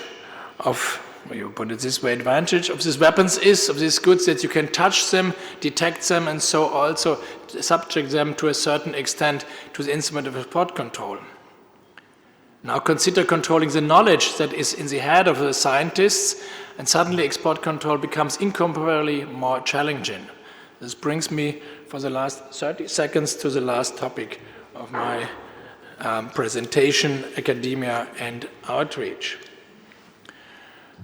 of, you put it this way, advantage of these weapons is, of these goods, that you can touch them, detect them, and so also subject them to a certain extent to the instrument of export control. Now consider controlling the knowledge that is in the head of the scientists, and suddenly export control becomes incomparably more challenging. This brings me for the last 30 seconds to the last topic of my presentation, academia and outreach.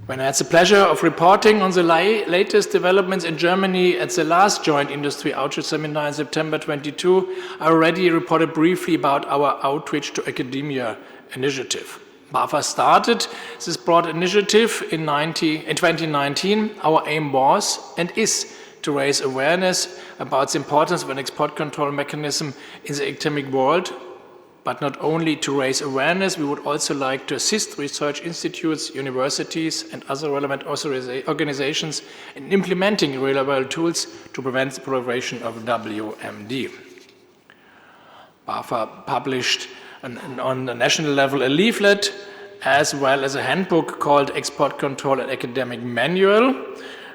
When I had the pleasure of reporting on the latest developments in Germany at the last Joint Industry Outreach Seminar in September 22, I already reported briefly about our Outreach to Academia initiative. BAFA started this broad initiative in 2019. Our aim was and is to raise awareness about the importance of an export control mechanism in the academic world. But not only to raise awareness, we would also like to assist research institutes, universities, and other relevant organizations in implementing reliable tools to prevent the proliferation of WMD. BAFA published on the national level a leaflet as well as a handbook called Export Control and Academic Manual.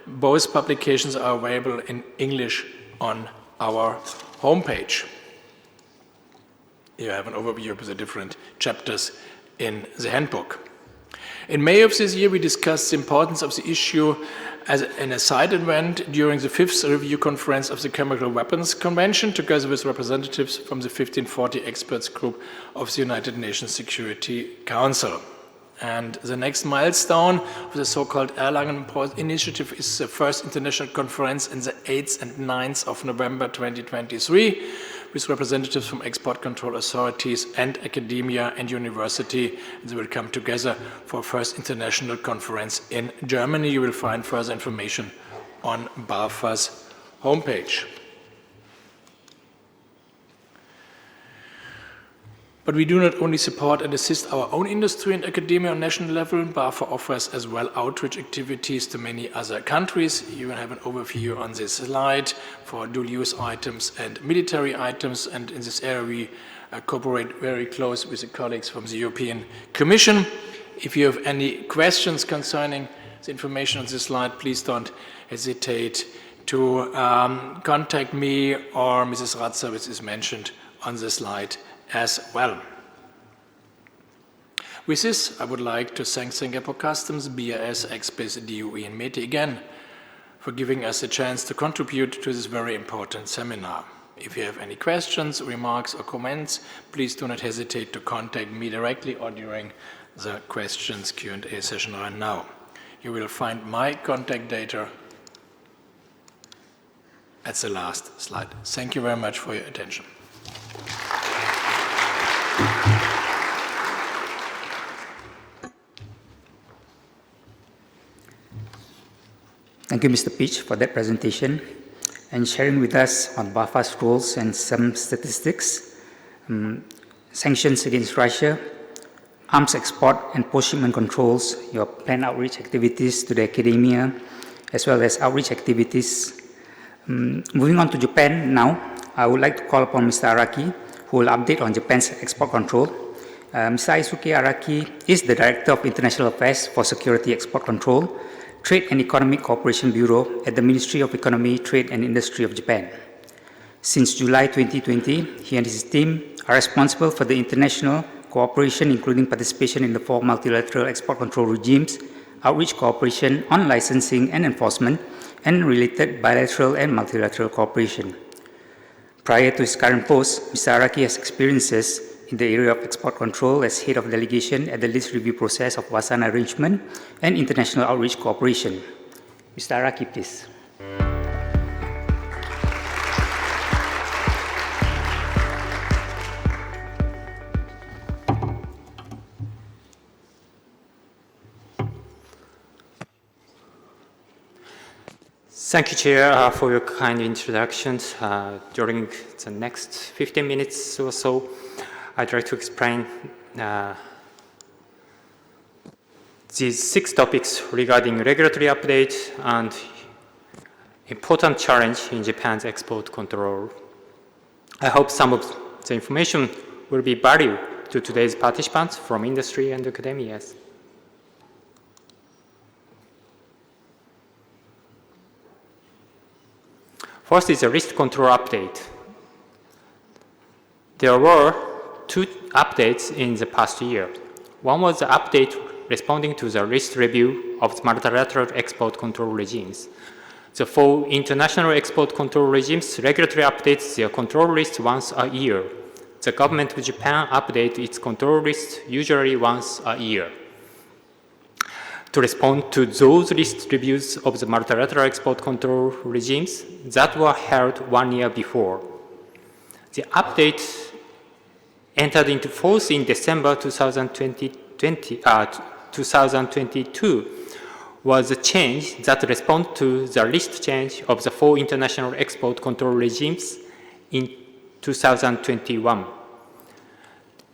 Both publications are available in English on our homepage. You have an overview of the different chapters in the handbook. In May of this year, we discussed the importance of the issue as a side event during the 5th review conference of the Chemical Weapons Convention, together with representatives from the 1540 experts group of the United Nations Security Council. And the next milestone of the so-called Erlangen Initiative is the first international conference on the 8th and 9th of November 2023, with representatives from export control authorities and academia and university. They will come together for a first international conference in Germany. You will find further information on BAFA's homepage. But we do not only support and assist our own industry and academia on national level. BAFA offers as well outreach activities to many other countries. You will have an overview on this slide for dual-use items and military items. And in this area, we cooperate very close with the colleagues from the European Commission. If you have any questions concerning the information on this slide, please don't hesitate to contact me or Mrs. Ratzer, which is mentioned on the slide as well. With this, I would like to thank Singapore Customs, BIS, XBIS, DOE, and METI again for giving us a chance to contribute to this very important seminar. If you have any questions, remarks, or comments, please do not hesitate to contact me directly or during the questions Q&A session right now. You will find my contact data at the last slide. Thank you very much for your attention.
Thank you, Mr. Peach, for that presentation and sharing with us on BAFA's rules and some statistics, sanctions against Russia, arms export and post-shipment controls, your planned outreach activities to the academia, as well as outreach activities. Moving on to Japan now, I would like to call upon Mr. Araki, who will update on Japan's export control. Mr. Aisuke Araki is the Director of International Affairs for Security Export Control, Trade and Economic Cooperation Bureau at the Ministry of Economy, Trade and Industry of Japan. Since July 2020, he and his team are responsible for the international cooperation, including participation in the 4 multilateral export control regimes, outreach cooperation on licensing and enforcement, and related bilateral and multilateral cooperation. Prior to his current post, Mr. Araki has experiences in the area of export control as head of delegation at the list review process of Wasana Arrangement and international outreach cooperation. Mr. Araki, please.
Thank you, Chair, for your kind introductions. During the next 15 minutes or so, I'd like to explain these 6 topics regarding regulatory updates and important challenge in Japan's export control. I hope some of the information will be valuable to today's participants from industry and academia. First is a risk control update. There were 2 updates in the past year. One was the update responding to the risk review of the multilateral export control regimes. The 4 international export control regimes regulatory updates their control list once a year. The government of Japan updates its control list usually once a year. to respond to those list reviews of the multilateral export control regimes that were held 1 year before. The update entered into force in December 2022 was a change that responded to the list change of the 4 international export control regimes in 2021.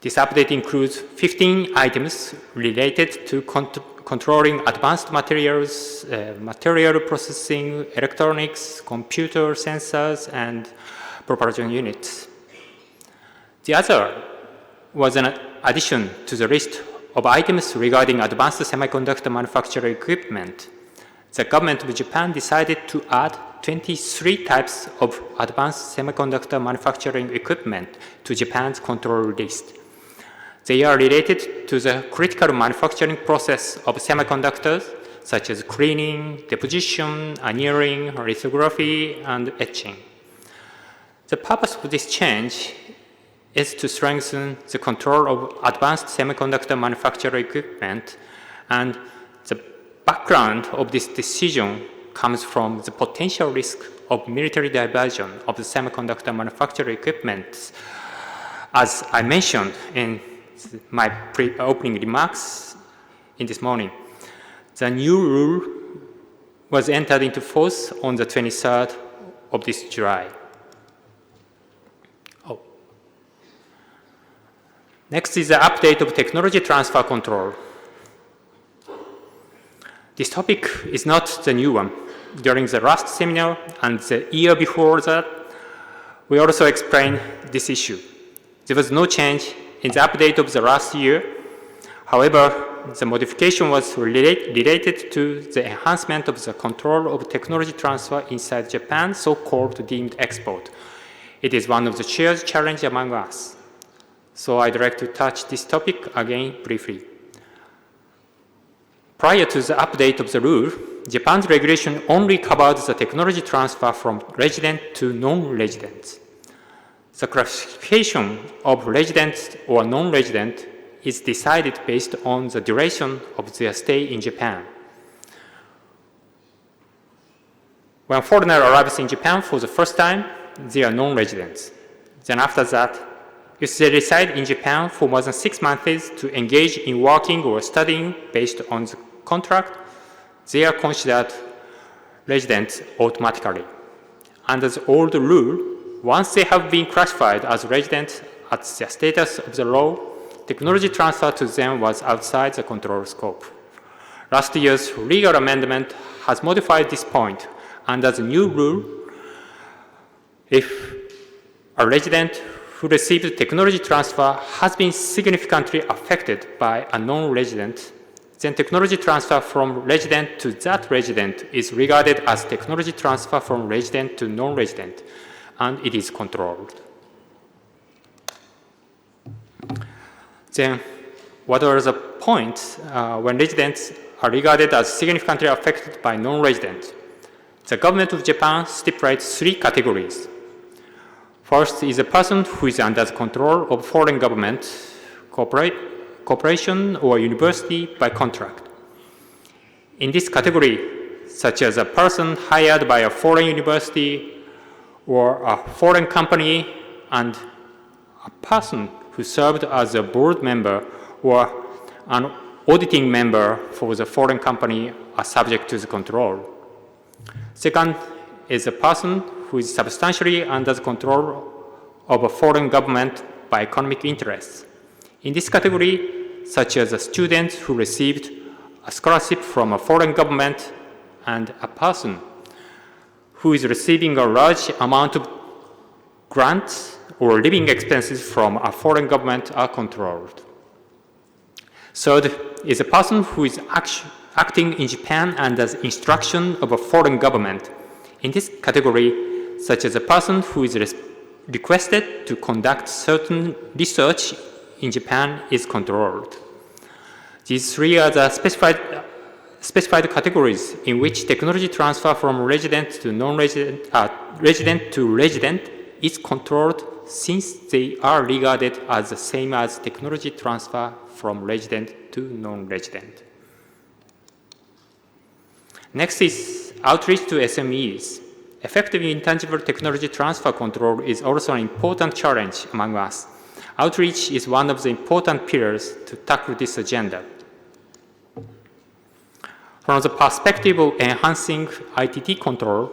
This update includes 15 items related to controlling advanced materials, material processing, electronics, computer sensors, and propulsion units. The other was an addition to the list of items regarding advanced semiconductor manufacturing equipment. The government of Japan decided to add 23 types of advanced semiconductor manufacturing equipment to Japan's control list. They are related to the critical manufacturing process of semiconductors, such as cleaning, deposition, annealing, lithography, and etching. The purpose of this change is to strengthen the control of advanced semiconductor manufacturing equipment, and the background of this decision comes from the potential risk of military diversion of the semiconductor manufacturing equipment. As I mentioned in my opening remarks in this morning, the new rule was entered into force on the 23rd of this July. Next is the update of technology transfer control. This topic is not the new one. During the last seminar and the year before that, we also explained this issue. There was no change in the update of the last year. However, the modification was related to the enhancement of the control of technology transfer inside Japan, so-called deemed export. It is one of the shared challenges among us. So I'd like to touch this topic again briefly. Prior to the update of the rule, Japan's regulation only covered the technology transfer from resident to non-residents. The classification of resident or non-resident is decided based on the duration of their stay in Japan. When a foreigner arrives in Japan for the first time, they are non-residents. Then after that, if they reside in Japan for more than 6 months to engage in working or studying based on the contract, they are considered residents automatically. Under the old rule, once they have been classified as residents at the status of the law, technology transfer to them was outside the control scope. Last year's legal amendment has modified this point. Under the new rule, if a resident who received technology transfer has been significantly affected by a non-resident, then technology transfer from resident to that resident is regarded as technology transfer from resident to non-resident, and it is controlled. Then, what are the points when residents are regarded as significantly affected by non-residents? The government of Japan stipulates 3 categories. First is a person who is under the control of foreign government, corporation, or university by contract. In this category, such as a person hired by a foreign university or a foreign company and a person who served as a board member or an auditing member for the foreign company are subject to the control. Second is a person who is substantially under the control of a foreign government by economic interests. In this category, such as a student who received a scholarship from a foreign government and a person who is receiving a large amount of grants or living expenses from a foreign government are controlled. Third is a person who is acting in Japan under the instruction of a foreign government. In this category, such as a person who is requested to conduct certain research in Japan is controlled. These 3 are the specified categories in which technology transfer from resident to non-resident, resident to resident is controlled, since they are regarded as the same as technology transfer from resident to non-resident. Next is outreach to SMEs. Effective intangible technology transfer control is also an important challenge among us. Outreach is one of the important pillars to tackle this agenda. From the perspective of enhancing ITT control,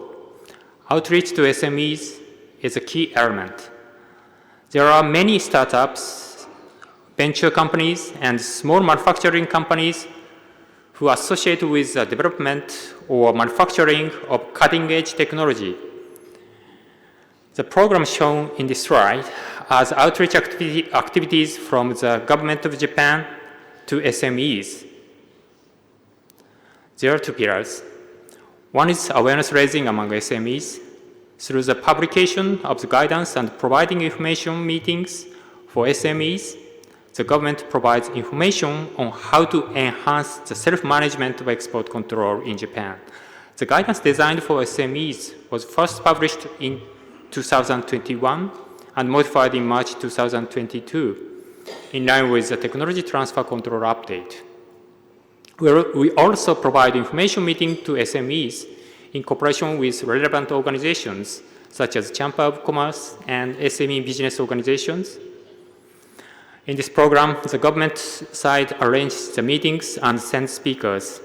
outreach to SMEs is a key element. There are many startups, venture companies, and small manufacturing companies who are associated with the development or manufacturing of cutting-edge technology. The program shown in this slide has outreach activities from the government of Japan to SMEs. There are two pillars. One is awareness raising among SMEs through the publication of the guidance and providing information meetings for SMEs. The government provides information on how to enhance the self-management of export control in Japan. The guidance designed for SMEs was first published in 2021 and modified in March 2022, in line with the technology transfer control update. We also provide information meeting to SMEs in cooperation with relevant organizations such as Chamber of Commerce and SME business organizations. In this program, the government side arranges the meetings and sends speakers.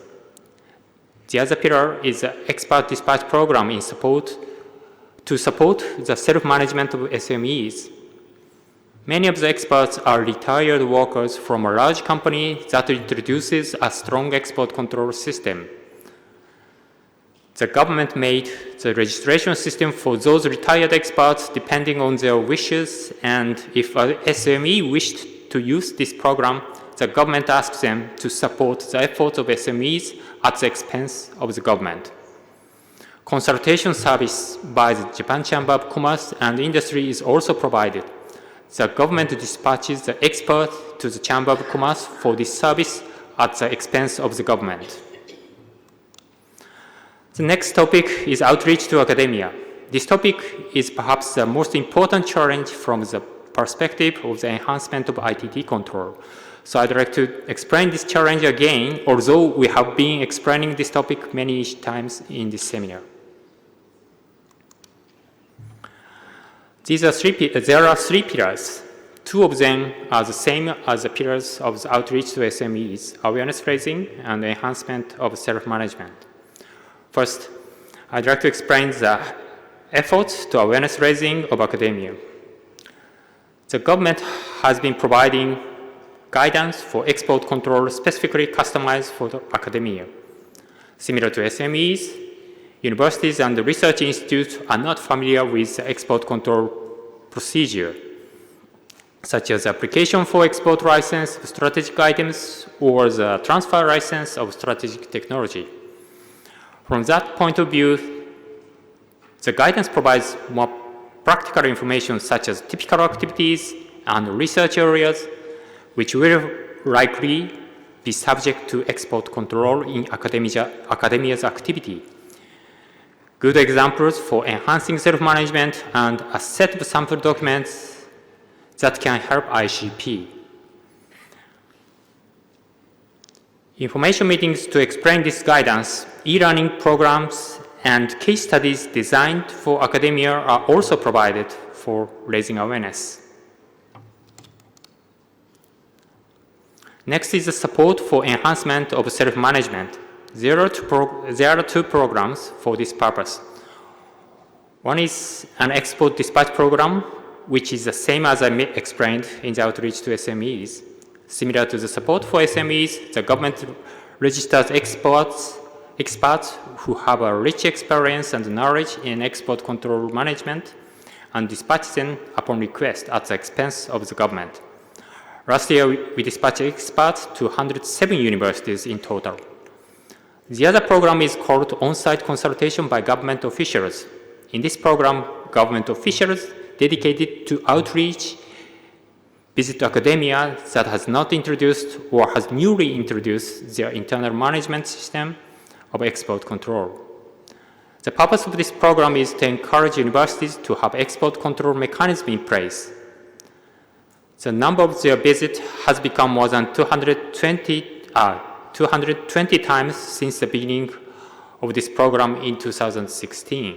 The other pillar is the expert dispatch program to support the self-management of SMEs. Many of the experts are retired workers from a large company that introduces a strong export control system. The government made the registration system for those retired experts depending on their wishes, and if a SME wished to use this program, the government asks them to support the efforts of SMEs at the expense of the government. Consultation service by the Japan Chamber of Commerce and Industry is also provided. The government dispatches the expert to the Chamber of Commerce for this service at the expense of the government. The next topic is outreach to academia. This topic is perhaps the most important challenge from the perspective of the enhancement of ITT control. So I'd like to explain this challenge again, although we have been explaining this topic many times in this seminar. There are three pillars. Two of them are the same as the pillars of the outreach to SMEs, awareness raising and enhancement of self-management. First, I'd like to explain the efforts to awareness raising of academia. The government has been providing guidance for export control specifically customized for academia. Similar to SMEs, universities and research institutes are not familiar with the export control procedure, such as application for export license of strategic items or the transfer license of strategic technology. From that point of view, the guidance provides more practical information such as typical activities and research areas which will likely be subject to export control in academia's activity. Good examples for enhancing self-management and a set of sample documents that can help ICP. Information meetings to explain this guidance, e-learning programs, and case studies designed for academia are also provided for raising awareness. Next is the support for enhancement of self-management. There are two programs for this purpose. One is an export dispatch program, which is the same as I explained in the outreach to SMEs. Similar to the support for SMEs, the government registers experts who have a rich experience and knowledge in export control management and dispatch them upon request at the expense of the government. Last year, we dispatched experts to 107 universities in total. The other program is called on-site consultation by government officials. In this program, government officials dedicated to outreach visit academia that has not introduced or has newly introduced their internal management system of export control. The purpose of this program is to encourage universities to have export control mechanism in place. The number of their visits has become more than 220 times since the beginning of this program in 2016.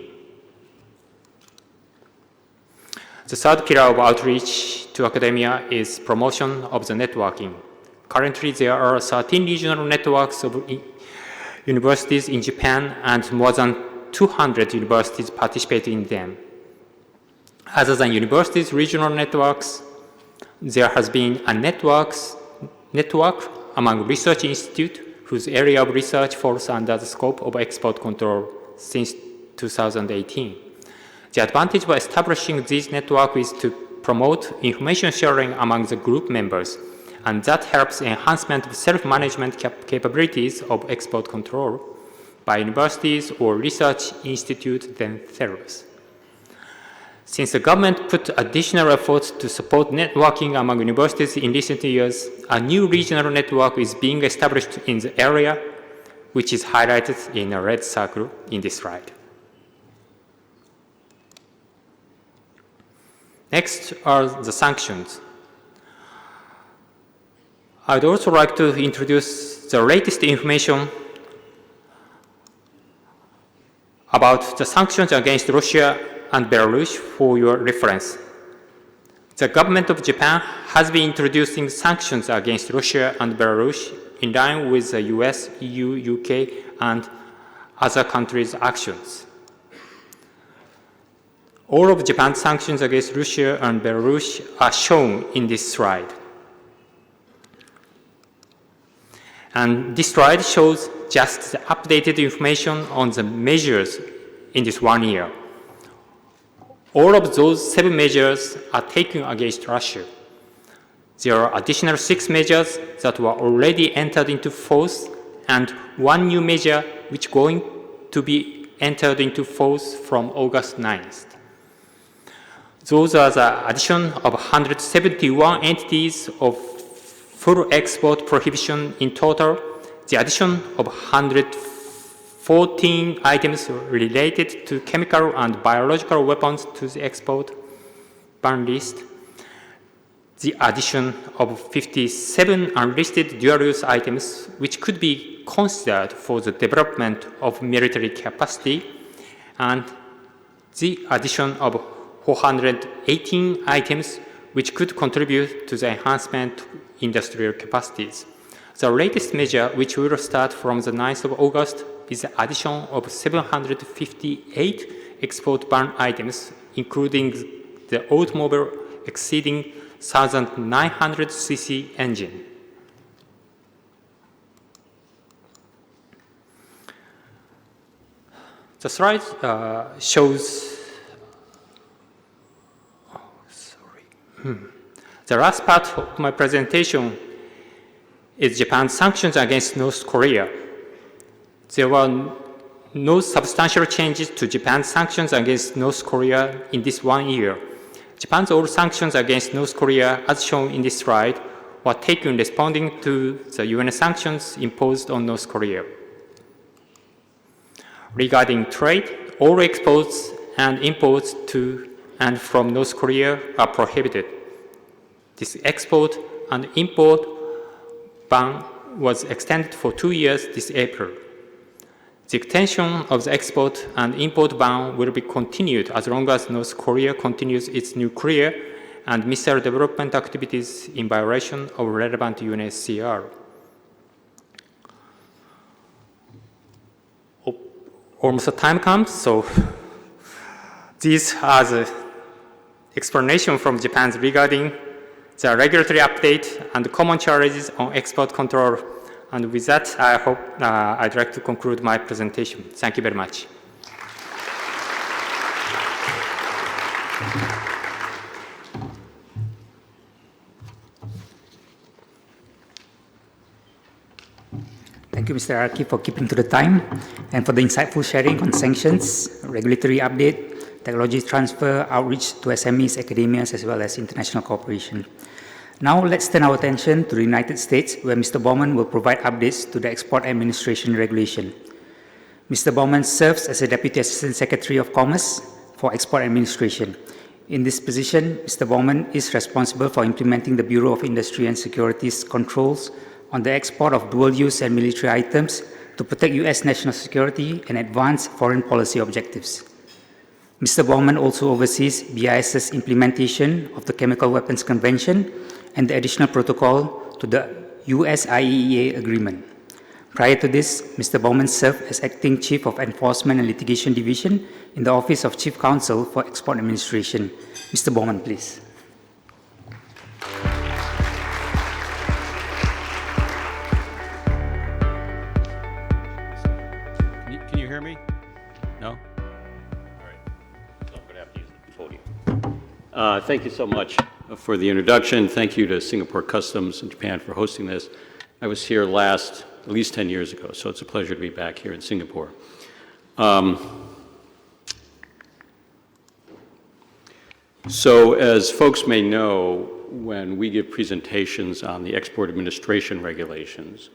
The third pillar of outreach to academia is promotion of the networking. Currently, there are 13 regional networks of universities in Japan, and more than 200 universities participate in them. Other than universities' regional networks, there has been a network among research institutes whose area of research falls under the scope of export control since 2018. The advantage of establishing this network is to promote information sharing among the group members, and that helps enhancement of self-management capabilities of export control by universities or research institutes themselves. Since the government put additional efforts to support networking among universities in recent years, a new regional network is being established in the area, which is highlighted in a red circle in this slide. Next are the sanctions. I'd also like to introduce the latest information about the sanctions against Russia and Belarus for your reference. The government of Japan has been introducing sanctions against Russia and Belarus in line with the US, EU, UK, and other countries' actions. All of Japan's sanctions against Russia and Belarus are shown in this slide. And this slide shows just the updated information on the measures in this 1 year. All of those 7 measures are taken against Russia. There are additional 6 measures that were already entered into force and 1 new measure which is going to be entered into force from August 9th. Those are the addition of 171 entities of full export prohibition in total, the addition of 114 items related to chemical and biological weapons to the export ban list, the addition of 57 unlisted dual-use items which could be considered for the development of military capacity, and the addition of 418 items which could contribute to the enhancement of industrial capacities. The latest measure, which will start from the 9th of August, is the addition of 758 export ban items, including the automobile exceeding 1,900 cc engine. The slide shows the last part of my presentation is Japan's sanctions against North Korea. There were no substantial changes to Japan's sanctions against North Korea in this 1 year. Japan's old sanctions against North Korea, as shown in this slide, were taken responding to the UN sanctions imposed on North Korea. Regarding trade, all exports and imports to and from North Korea are prohibited. This export and import ban was extended for 2 years this April. The extension of the export and import ban will be continued as long as North Korea continues its nuclear and missile development activities in violation of relevant UNSCR. Almost the time comes, so these are the explanation from Japan regarding the regulatory update and common challenges on export control. And with that, I hope I'd like to conclude my presentation. Thank you very much.
Thank you, Mr. Araki, for keeping to the time and for the insightful sharing on sanctions, regulatory update, technology transfer, outreach to SMEs, academias, as well as international cooperation. Now let's turn our attention to the United States, where Mr. Bowman will provide updates to the Export Administration Regulation. Mr. Bowman serves as a Deputy Assistant Secretary of Commerce for Export Administration. In this position, Mr. Bowman is responsible for implementing the Bureau of Industry and Securities controls on the export of dual-use and military items to protect U.S. national security and advance foreign policy objectives. Mr. Baumann also oversees BIS's implementation of the Chemical Weapons Convention and the additional protocol to the US-IAEA agreement. Prior to this, Mr. Baumann served as Acting Chief of Enforcement and Litigation Division in the Office of Chief Counsel for Export Administration. Mr. Baumann, please.
Can you hear me? No? All right. So I'm going to have to use the podium. Thank you so much for the introduction. Thank you to Singapore Customs and Japan for hosting this. I was here last at least 10 years ago, so it's a pleasure to be back here in Singapore. So as folks may know, when we give presentations on the export administration regulations,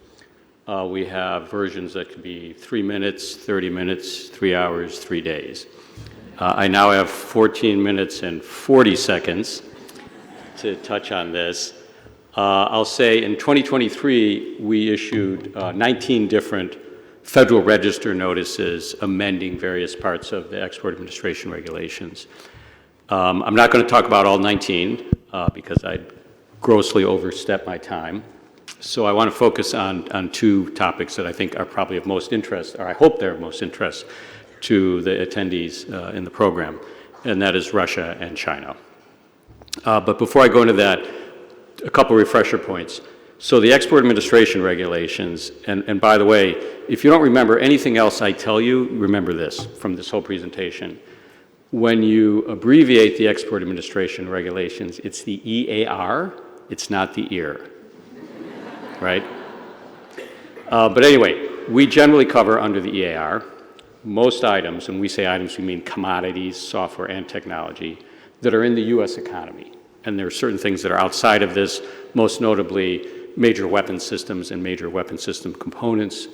we have versions that could be 3 minutes, 30 minutes, 3 hours, 3 days. I now have 14 minutes and 40 seconds to touch on this. I'll say in 2023, we issued 19 different Federal Register notices amending various parts of the export administration regulations. I'm not going to talk about all 19 because I'd grossly overstep my time. So I want to focus on two topics that I think are probably of most interest, or I hope they're of most interest to the attendees in the program, and that is Russia and China. But before I go into that, a couple refresher points. So the export administration regulations, and by the way, if you don't remember anything else I tell you, remember this from this whole presentation. When you abbreviate the export administration regulations, it's the EAR, it's not the EAR, right? But anyway, we generally cover under the EAR most items, and we say items, we mean commodities, software, and technology, that are in the U.S. economy. And there are certain things that are outside of this, most notably major weapon systems and major weapon system components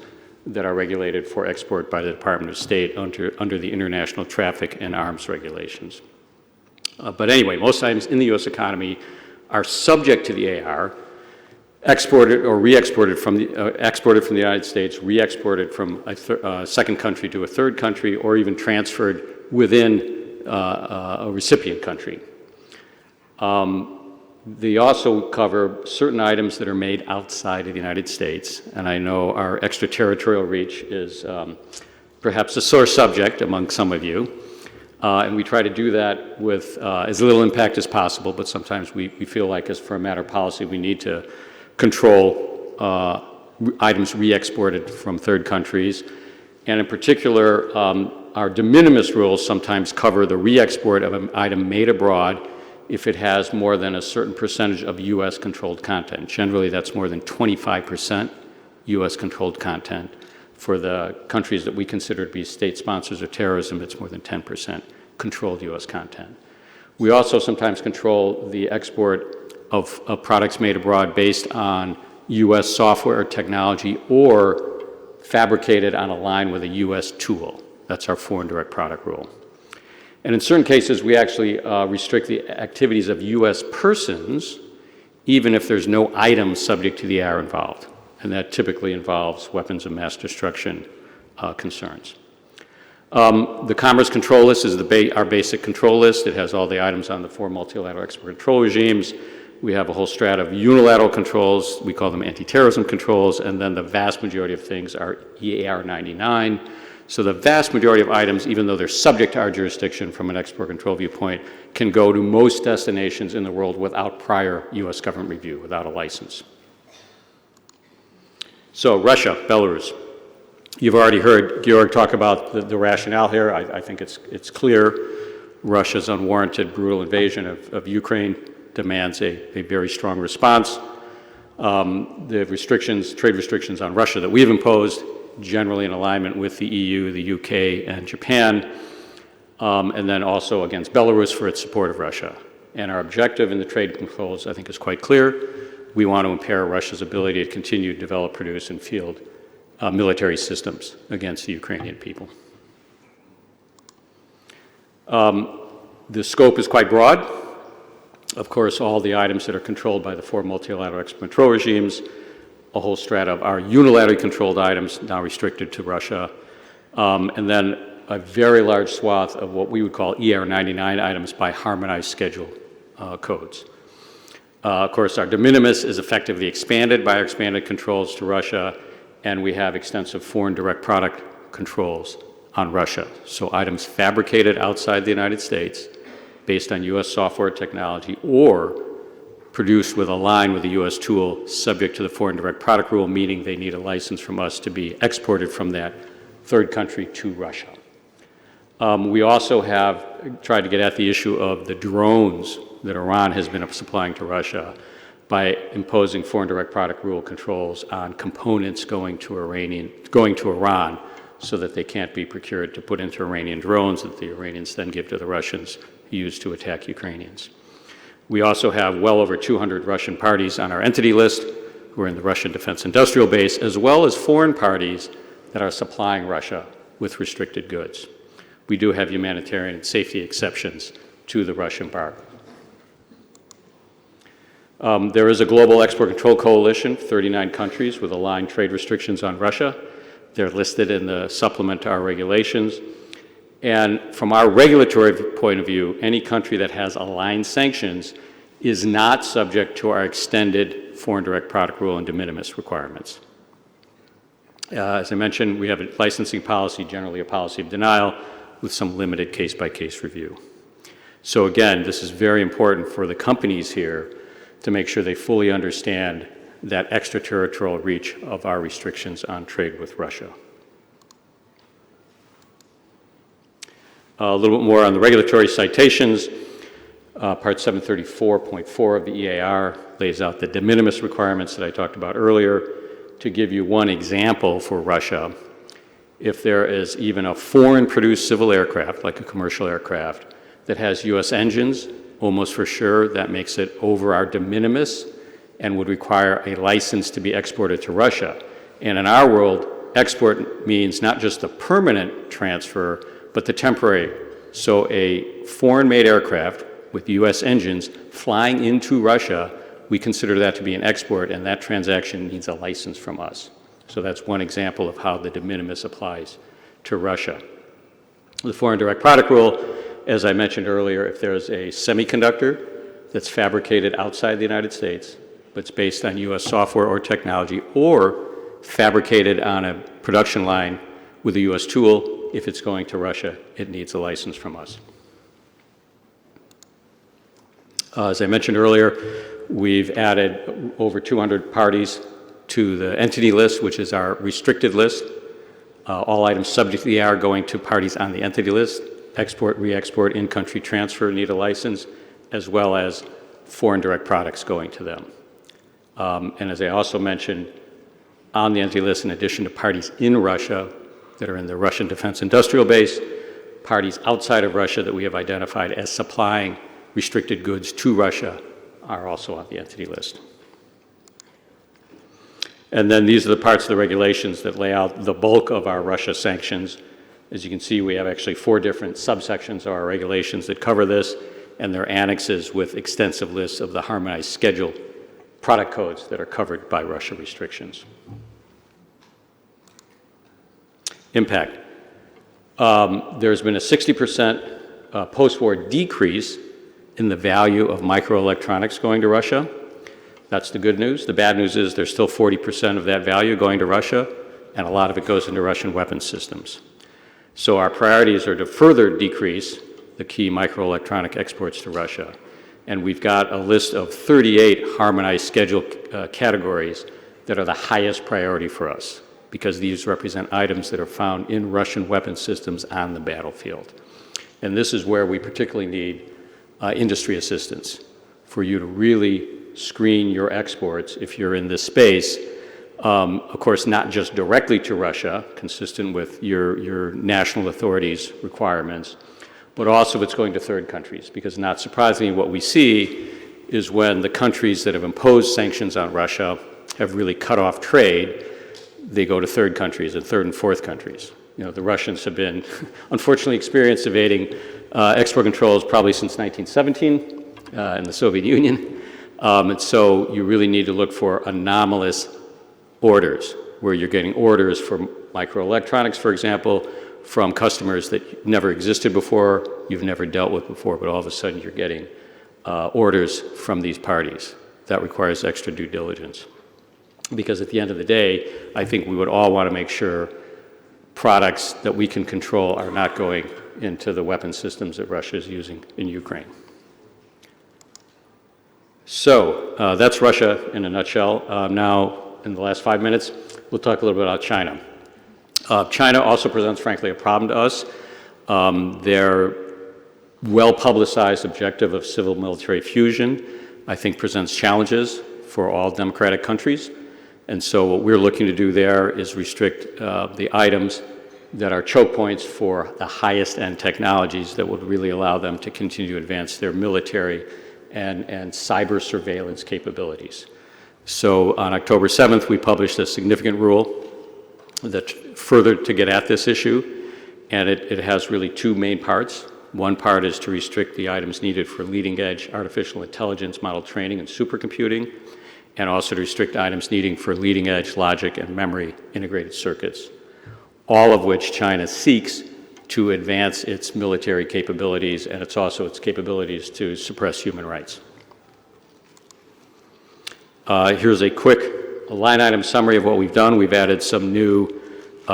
that are regulated for export by the Department of State under the International Traffic and Arms Regulations. But anyway, most items in the U.S. economy are subject to the AR, exported or re-exported from exported from the United States, re-exported from a second country to a third country, or even transferred within a recipient country. They also cover certain items that are made outside of the United States, and I know our extraterritorial reach is perhaps a sore subject among some of you, and we try to do that with as little impact as possible, but sometimes we feel like, as for a matter of policy, we need to control items re-exported from third countries, and in particular, our de minimis rules sometimes cover the re-export of an item made abroad if it has more than a certain percentage of U.S. controlled content. Generally, that's more than 25% U.S. controlled content. For the countries that we consider to be state sponsors of terrorism, it's more than 10% controlled U.S. content. We also sometimes control the export of products made abroad based on U.S. software or technology or fabricated on a line with a U.S. tool. That's our foreign direct product rule. And in certain cases, we actually restrict the activities of U.S. persons, even if there's no item subject to the AR involved. And that typically involves weapons of mass destruction concerns. The Commerce Control List is our basic control list. It has all the items on the 4 multilateral export control regimes. We have a whole strata of unilateral controls. We call them anti-terrorism controls. And then the vast majority of things are EAR 99. So the vast majority of items, even though they're subject to our jurisdiction from an export control viewpoint, can go to most destinations in the world without prior U.S. government review, without a license. So Russia, Belarus. You've already heard Georg talk about the rationale here. I think it's clear. Russia's unwarranted, brutal invasion of Ukraine demands a very strong response. The restrictions, trade restrictions on Russia that we've imposed, generally in alignment with the EU, the UK, and Japan, and then also against Belarus for its support of Russia. And our objective in the trade controls, I think, is quite clear. We want to impair Russia's ability to continue to develop, produce, and field military systems against the Ukrainian people. The scope is quite broad. Of course, all the items that are controlled by the 4 multilateral export control regimes, a whole strata of our unilaterally controlled items now restricted to Russia, and then a very large swath of what we would call ER99 items by harmonized schedule codes. Of course, our de minimis is effectively expanded by our expanded controls to Russia, and we have extensive foreign direct product controls on Russia. So items fabricated outside the United States based on U.S. software technology or produced with a line with a U.S. tool subject to the foreign direct product rule, meaning they need a license from us to be exported from that third country to Russia. We also have tried to get at the issue of the drones that Iran has been supplying to Russia by imposing foreign direct product rule controls on components going to Iran so that they can't be procured to put into Iranian drones that the Iranians then give to the Russians who use to attack Ukrainians. We also have well over 200 Russian parties on our entity list who are in the Russian Defense Industrial Base, as well as foreign parties that are supplying Russia with restricted goods. We do have humanitarian and safety exceptions to the Russian embargo. There is a global export control coalition, 39 countries with aligned trade restrictions on Russia. They're listed in the supplement to our regulations. And from our regulatory point of view, any country that has aligned sanctions is not subject to our extended foreign direct product rule and de minimis requirements. As I mentioned, we have a licensing policy, generally a policy of denial, with some limited case-by-case review. So again, this is very important for the companies here to make sure they fully understand that extraterritorial reach of our restrictions on trade with Russia. A little bit more on the regulatory citations. Part 734.4 of the EAR lays out the de minimis requirements that I talked about earlier. To give you one example for Russia, if there is even a foreign-produced civil aircraft, like a commercial aircraft, that has U.S. engines, almost for sure that makes it over our de minimis and would require a license to be exported to Russia. And in our world, export means not just the permanent transfer, but the temporary. So a foreign-made aircraft with U.S. engines flying into Russia, we consider that to be an export, and that transaction needs a license from us. So that's one example of how the de minimis applies to Russia. The foreign direct product rule, as I mentioned earlier, if there's a semiconductor that's fabricated outside the United States, but it's based on U.S. software or technology, or fabricated on a production line with a U.S. tool, if it's going to Russia, it needs a license from us. As I mentioned earlier, we've added over 200 parties to the entity list, which is our restricted list. All items subject to the EAR going to parties on the entity list, export, re-export, in-country transfer need a license, as well as foreign direct products going to them. And as I also mentioned, on the entity list, in addition to parties in Russia that are in the Russian Defense Industrial Base, parties outside of Russia that we have identified as supplying restricted goods to Russia are also on the entity list. And then these are the parts of the regulations that lay out the bulk of our Russia sanctions. As you can see, we have actually 4 different subsections of our regulations that cover this, and they're annexes with extensive lists of the harmonized schedule product codes that are covered by Russia restrictions. Impact. There's been a 60% post-war decrease in the value of microelectronics going to Russia. That's the good news. The bad news is there's still 40% of that value going to Russia, and a lot of it goes into Russian weapons systems. So our priorities are to further decrease the key microelectronic exports to Russia. And we've got a list of 38 harmonized schedule categories that are the highest priority for us, because these represent items that are found in Russian weapons systems on the battlefield. And this is where we particularly need industry assistance for you to really screen your exports if you're in this space. Of course, not just directly to Russia, consistent with your national authorities' requirements, but also it's going to third countries, because not surprisingly, what we see is when the countries that have imposed sanctions on Russia have really cut off trade, they go to third countries and third and fourth countries. You know, the Russians have been unfortunately experienced evading export controls probably since 1917 in the Soviet Union. And so you really need to look for anomalous orders, where you're getting orders for microelectronics, for example, from customers that never existed before, you've never dealt with before, but all of a sudden you're getting orders from these parties. That requires extra due diligence. Because at the end of the day, I think we would all want to make sure products that we can control are not going into the weapon systems that Russia is using in Ukraine. So that's Russia in a nutshell. Now, in the last 5 minutes, we'll talk a little bit about China. China also presents, frankly, a problem to us. Their well-publicized objective of civil-military fusion, I think, presents challenges for all democratic countries. And so what we're looking to do there is restrict the items that are choke points for the highest end technologies that would really allow them to continue to advance their military and cyber surveillance capabilities. So on October 7th, we published a significant rule that further to get at this issue, and it has really two main parts. One part is to restrict the items needed for leading-edge artificial intelligence model training and supercomputing, and also to restrict items needing for leading-edge logic and memory integrated circuits, all of which China seeks to advance its military capabilities, and it's also its capabilities to suppress human rights. Here's a quick line item summary of what we've done. We've added some new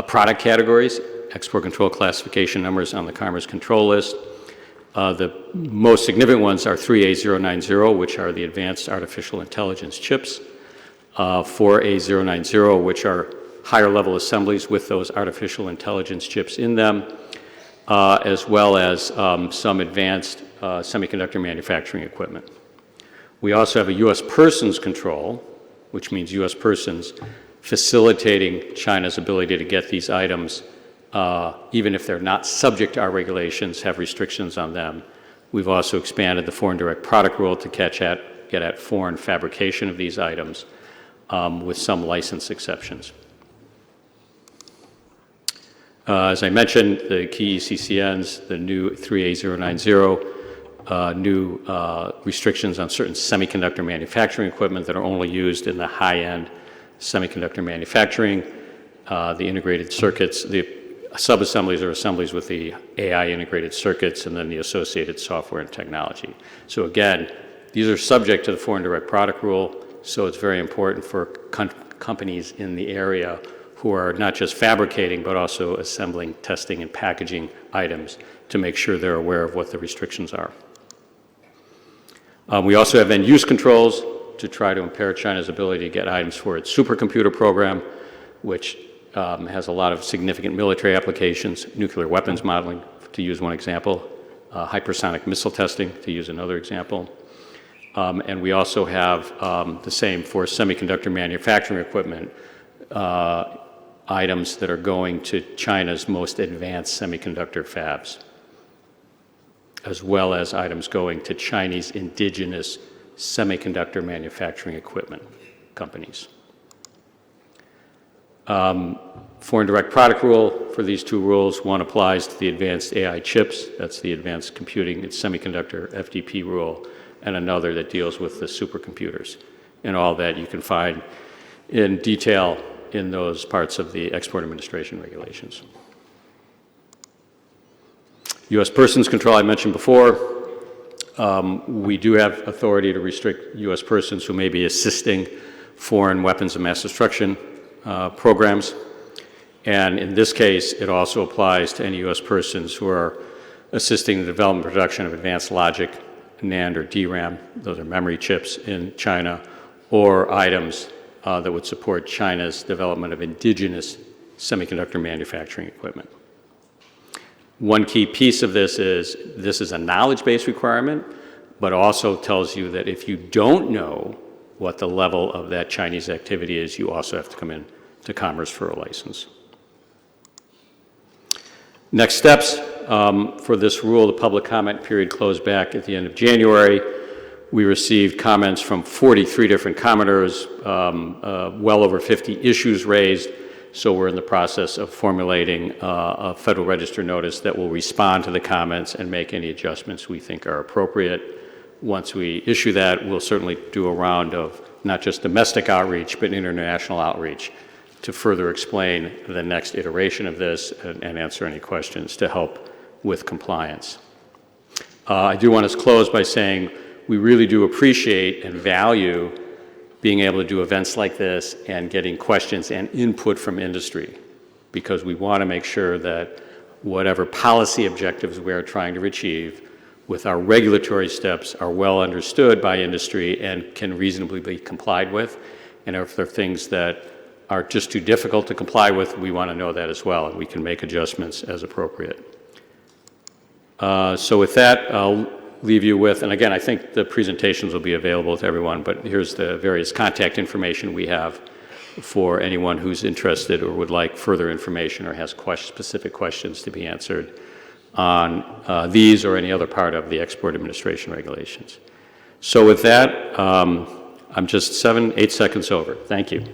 product categories, export control classification numbers on the Commerce Control List. The most significant ones are 3A090, which are the advanced artificial intelligence chips, 4A090, which are higher level assemblies with those artificial intelligence chips in them, as well as some advanced semiconductor manufacturing equipment. We also have a U.S. persons control, which means U.S. persons facilitating China's ability to get these items, even if they're not subject to our regulations, have restrictions on them. We've also expanded the foreign direct product rule to get at foreign fabrication of these items with some license exceptions. As I mentioned, the key ECCNs, the new 3A090, new restrictions on certain semiconductor manufacturing equipment that are only used in the high-end semiconductor manufacturing, the integrated circuits, the sub-assemblies or assemblies with the AI integrated circuits, and then the associated software and technology. So again, these are subject to the foreign direct product rule, so it's very important for companies in the area who are not just fabricating, but also assembling, testing, and packaging items to make sure they're aware of what the restrictions are. We also have end-use controls to try to impair China's ability to get items for its supercomputer program, which has a lot of significant military applications, nuclear weapons modeling, to use one example, hypersonic missile testing, to use another example. And we also have the same for semiconductor manufacturing equipment, items that are going to China's most advanced semiconductor fabs, as well as items going to Chinese indigenous semiconductor manufacturing equipment companies. Foreign direct product rule, for these two rules, one applies to the advanced AI chips, that's the advanced computing and semiconductor FDP rule, and another that deals with the supercomputers. And all that you can find in detail in those parts of the Export Administration regulations. U.S. persons control I mentioned before. We do have authority to restrict U.S. persons who may be assisting foreign weapons of mass destruction programs. And in this case, it also applies to any U.S. persons who are assisting the development and production of advanced logic, NAND or DRAM, those are memory chips in China, or items that would support China's development of indigenous semiconductor manufacturing equipment. One key piece of this is a knowledge-based requirement, but also tells you that if you don't know what the level of that Chinese activity is, you also have to come in to Commerce for a license. Next steps for this rule, the public comment period closed back at the end of January. We received comments from 43 different commenters, well over 50 issues raised. So we're in the process of formulating a Federal Register notice that will respond to the comments and make any adjustments we think are appropriate. Once we issue that, we'll certainly do a round of not just domestic outreach, but international outreach to further explain the next iteration of this and answer any questions to help with compliance. I do want to close by saying we really do appreciate and value being able to do events like this and getting questions and input from industry, because we want to make sure that whatever policy objectives we are trying to achieve with our regulatory steps are well understood by industry and can reasonably be complied with. And if there are things that are just too difficult to comply with, we want to know that as well, and we can make adjustments as appropriate. So with that, I'll leave you with, and again, I think the presentations will be available to everyone, but here's the various contact information we have for anyone who's interested or would like further information or has specific questions to be answered on these or any other part of the Export Administration Regulations. So with that, I'm just 7-8 seconds over. Thank you.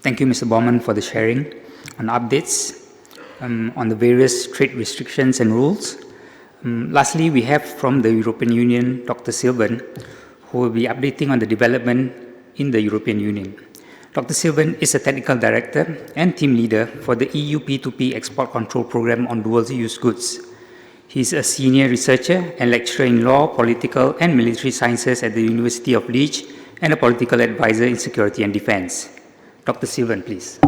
Thank you, Mr. Baumann, for the sharing on updates on the various trade restrictions and rules. Lastly, we have from the European Union, Dr. Sylvan, who will be updating on the development in the European Union. Dr. Sylvan is a technical director and team leader for the EU P2P export control program on dual-use goods. He is a senior researcher and lecturer in law, political, and military sciences at the University of Liège and a political advisor in security and defense. Dr. Sylvan, please.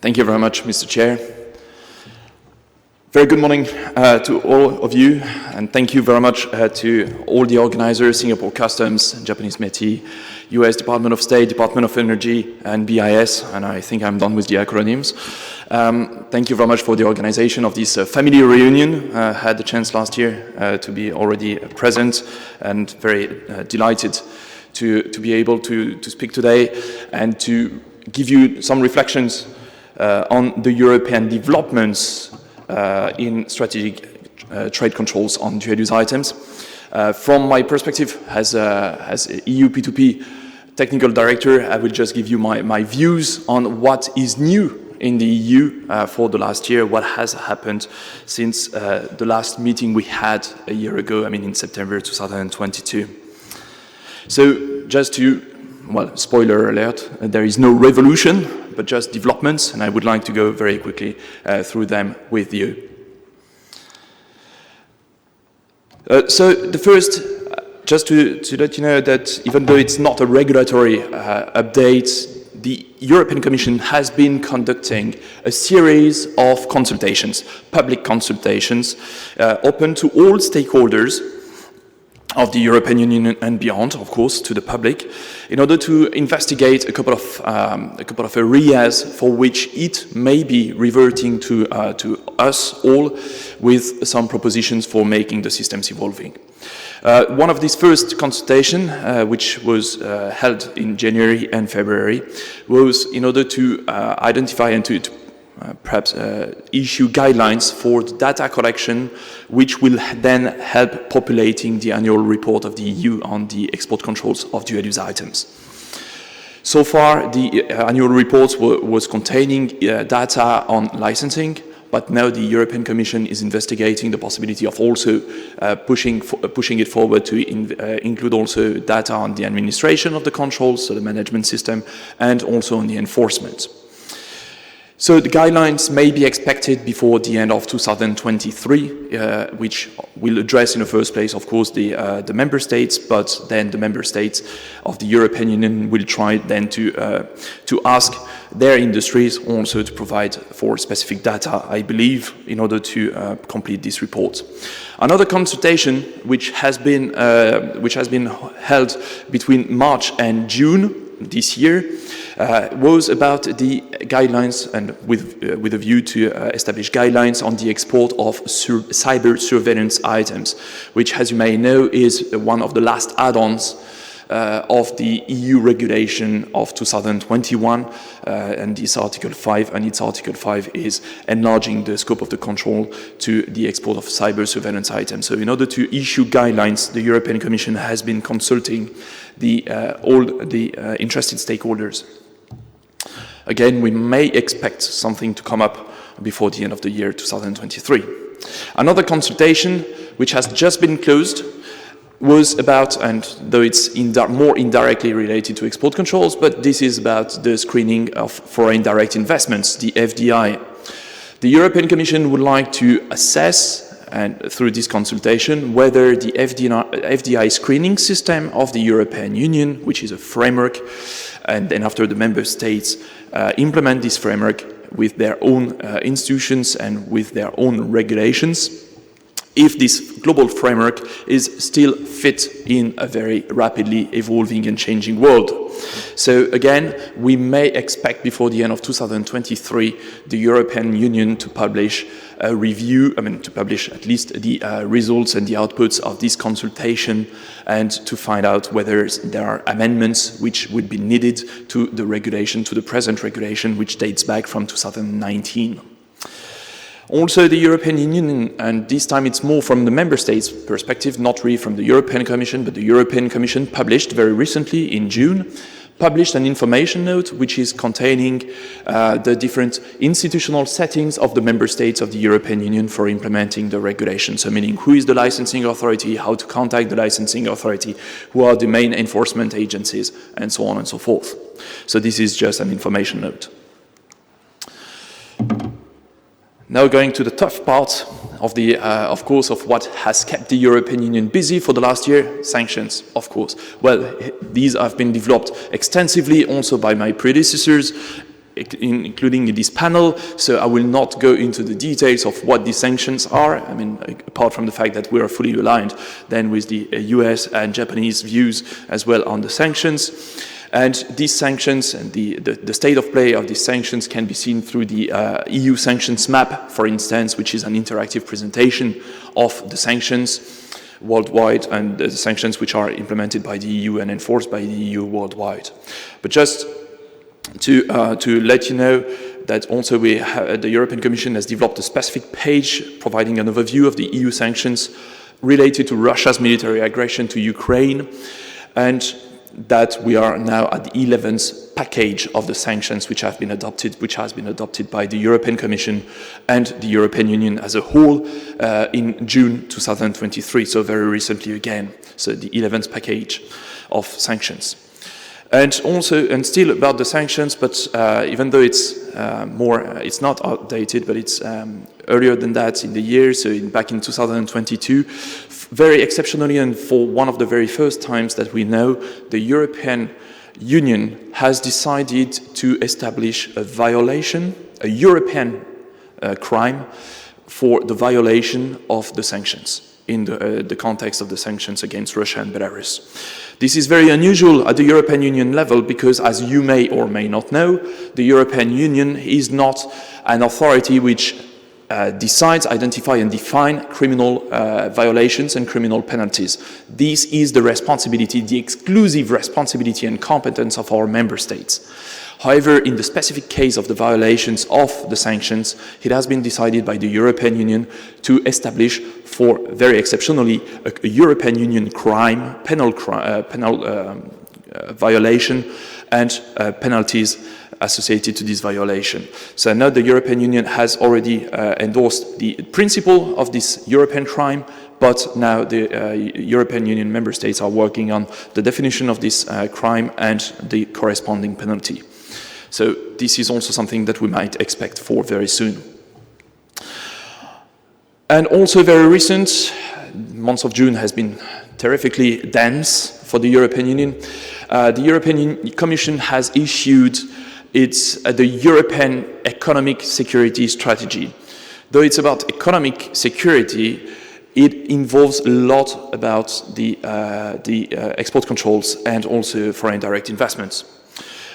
Thank you very much, Mr. Chair. Very good morning to all of you, and thank you very much to all the organizers, Singapore Customs, Japanese METI, US Department of State, Department of Energy, and BIS, and I think I'm done with the acronyms. Thank you very much for the organization of this family reunion. I had the chance last year to be already present, and very delighted to be able to speak today and to give you some reflections on the European developments in strategic trade controls on dual-use items. From my perspective as EU P2P technical director, I will just give you my views on what is new in the EU for the last year, what has happened since the last meeting we had a year ago, I mean in September 2022. So just to, well, spoiler alert, there is no revolution, but just developments, and I would like to go very quickly through them with you. So the first, just to let you know that even though it's not a regulatory update, the European Commission has been conducting a series of consultations, public consultations, open to all stakeholders of the European Union and beyond, of course, to the public, in order to investigate a couple of areas for which it may be reverting to us all with some propositions for making the systems evolving. One of these first consultations, which was held in January and February, was in order to identify and to perhaps issue guidelines for the data collection, which will then help populating the annual report of the EU on the export controls of dual-use items. So far, the annual report was containing data on licensing, but now the European Commission is investigating the possibility of also pushing it forward to include also data on the administration of the controls, so the management system, and also on the enforcement. So the guidelines may be expected before the end of 2023, which will address in the first place, of course, the member states, but then the member states of the European Union will try then to ask their industries also to provide for specific data, I believe, in order to complete this report. Another consultation which has been held between March and June this year was about the guidelines and with a view to establish guidelines on the export of cyber surveillance items, which, as you may know, is one of the last add-ons of the EU regulation of 2021, and this Article 5, and its Article 5 is enlarging the scope of the control to the export of cyber surveillance items. So in order to issue guidelines, the European Commission has been consulting all the interested stakeholders. Again, we may expect something to come up before the end of the year 2023. Another consultation, which has just been closed, was about, and though it's more indirectly related to export controls, but this is about the screening of foreign direct investments, the FDI. The European Commission would like to assess, and through this consultation, whether the FDI screening system of the European Union, which is a framework, and then after the member states implement this framework with their own institutions and with their own regulations, if this global framework is still fit in a very rapidly evolving and changing world. So again, we may expect before the end of 2023 the European Union to publish a review, to publish at least the results and the outputs of this consultation, and to find out whether there are amendments which would be needed to the regulation, to the present regulation, which dates back from 2019. Also, the European Union, and this time it's more from the member states' perspective, not really from the European Commission, but the European Commission published very recently in June, published an information note which is containing the different institutional settings of the member states of the European Union for implementing the regulation. So meaning who is the licensing authority, how to contact the licensing authority, who are the main enforcement agencies, and so on and so forth. So this is just an information note. Now going to the tough part of course, of what has kept the European Union busy for the last year, sanctions, of course. Well, these have been developed extensively also by my predecessors, including in this panel, so I will not go into the details of what these sanctions are, apart from the fact that we are fully aligned then with the US and Japanese views as well on the sanctions. And these sanctions and the state of play of these sanctions can be seen through the EU sanctions map, for instance, which is an interactive presentation of the sanctions worldwide and the sanctions which are implemented by the EU and enforced by the EU worldwide. But just to let you know that also the European Commission has developed a specific page providing an overview of the EU sanctions related to Russia's military aggression to Ukraine, and that we are now at the 11th package of the sanctions which has been adopted by the European Commission and the European Union as a whole in June 2023, so very recently again, so the 11th package of sanctions. And still about the sanctions, but even though it's it's not outdated, but it's earlier than that in the year, so back in 2022, very exceptionally and for one of the very first times that we know, the European Union has decided to establish a violation, a European crime for the violation of the sanctions in the context of the sanctions against Russia and Belarus. This is very unusual at the European Union level because, as you may or may not know, the European Union is not an authority which decides, identify and define criminal violations and criminal penalties. This is the responsibility, the exclusive responsibility and competence of our member states. However, in the specific case of the violations of the sanctions, it has been decided by the European Union to establish, for very exceptionally, a European Union crime, penal violation, and penalties associated to this violation. So now the European Union has already endorsed the principle of this European crime, but now the European Union member states are working on the definition of this crime and the corresponding penalty. So this is also something that we might expect for very soon. And also very recent, month of June has been terrifically dense for the European Union. The European Commission has issued the European Economic Security Strategy. Though it's about economic security, it involves a lot about the export controls and also foreign direct investments.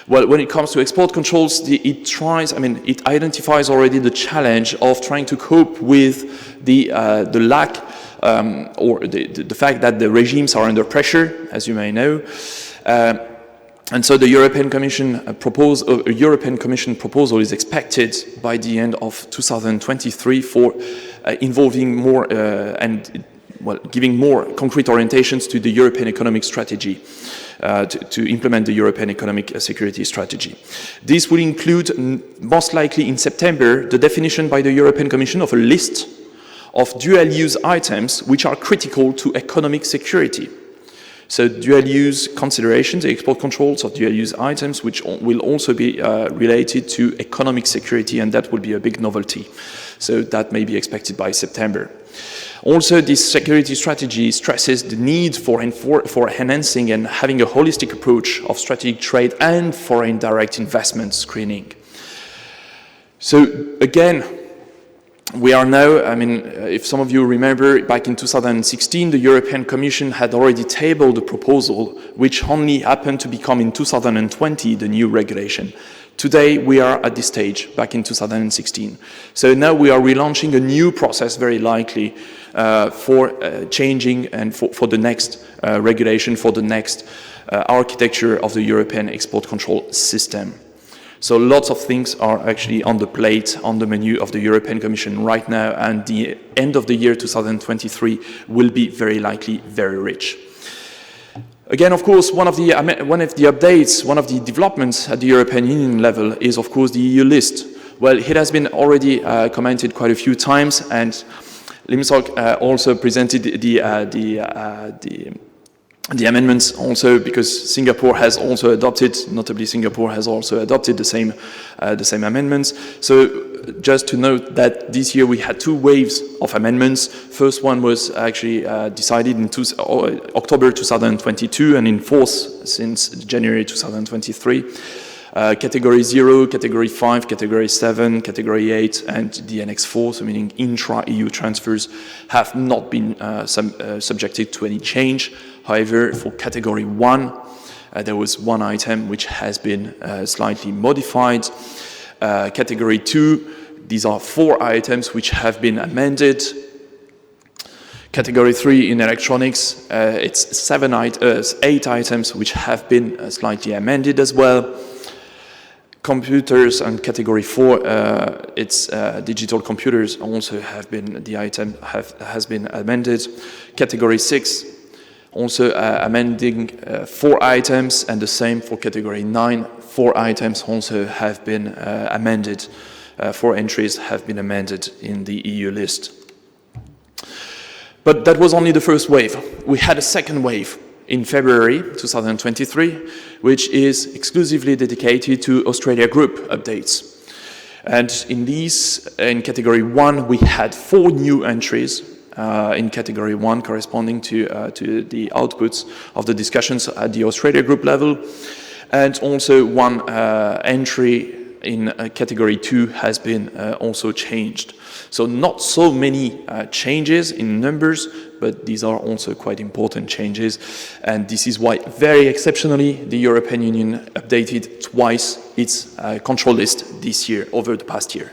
Well, when it comes to export controls, it identifies already the challenge of trying to cope with the lack or the fact that the regimes are under pressure, as you may know. And so the European Commission a European Commission proposal is expected by the end of 2023 for involving more giving more concrete orientations to the European economic strategy, to implement the European economic security strategy. This will include, most likely in September, the definition by the European Commission of a list of dual-use items which are critical to economic security. So dual-use considerations, the export controls of dual-use items, which will also be related to economic security, and that will be a big novelty. So that may be expected by September. Also, this security strategy stresses the need for enhancing and having a holistic approach of strategic trade and foreign direct investment screening. So again, we are now, I mean, if some of you remember, back in 2016, the European Commission had already tabled a proposal which only happened to become in 2020 the new regulation. Today, we are at this stage, back in 2016. So now we are relaunching a new process, very likely, for changing and for the next regulation, for the next architecture of the European export control system. So lots of things are actually on the plate, on the menu of the European Commission right now, and the end of the year 2023 will be very likely very rich. Again, of course, one of the updates, one of the developments at the European Union level is, of course, the EU list. Well, it has been already commented quite a few times, and Lim Sok also presented the amendments also, because Singapore has also adopted, notably Singapore has also adopted the same amendments. So just to note that this year we had two waves of amendments. First one was actually decided in October 2022 and in force since January 2023. Category 0, Category 5, Category 7, Category 8, and the Annex 4, so meaning intra-EU transfers, have not been subjected to any change. However, for Category 1, there was one item which has been slightly modified. Category 2, these are 4 items which have been amended. Category 3 in electronics, it's 8 items which have been slightly amended as well. Computers and Category 4, it's digital computers also have been, the item has been amended. Category 6, also amending 4 items, and the same for Category 9, 4 items also have been amended. 4 entries have been amended in the EU list. But that was only the first wave. We had a second wave in February 2023, which is exclusively dedicated to Australia Group updates. And in Category 1, we had 4 new entries in Category 1 corresponding to the outputs of the discussions at the Australia Group level. And also 1 entry in Category 2 has been also changed. So not so many changes in numbers, but these are also quite important changes. And this is why, very exceptionally, the European Union updated twice its control list this year, over the past year.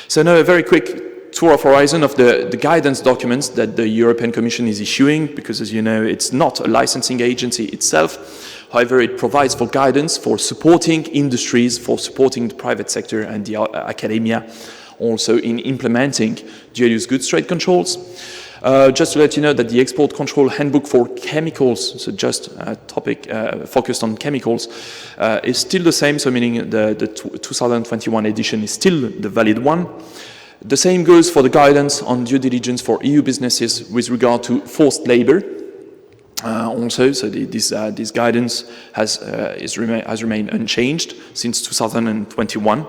So now a very quick tour of horizon of the guidance documents that the European Commission is issuing, because as you know, it's not a licensing agency itself. However, it provides for guidance for supporting industries, for supporting the private sector and the academia, also in implementing dual-use goods trade controls. Just to let you know that the export control handbook for chemicals, so just a topic focused on chemicals, is still the same, so meaning the 2021 edition is still the valid one. The same goes for the guidance on due diligence for EU businesses with regard to forced labor. Also, so this guidance has remained unchanged since 2021.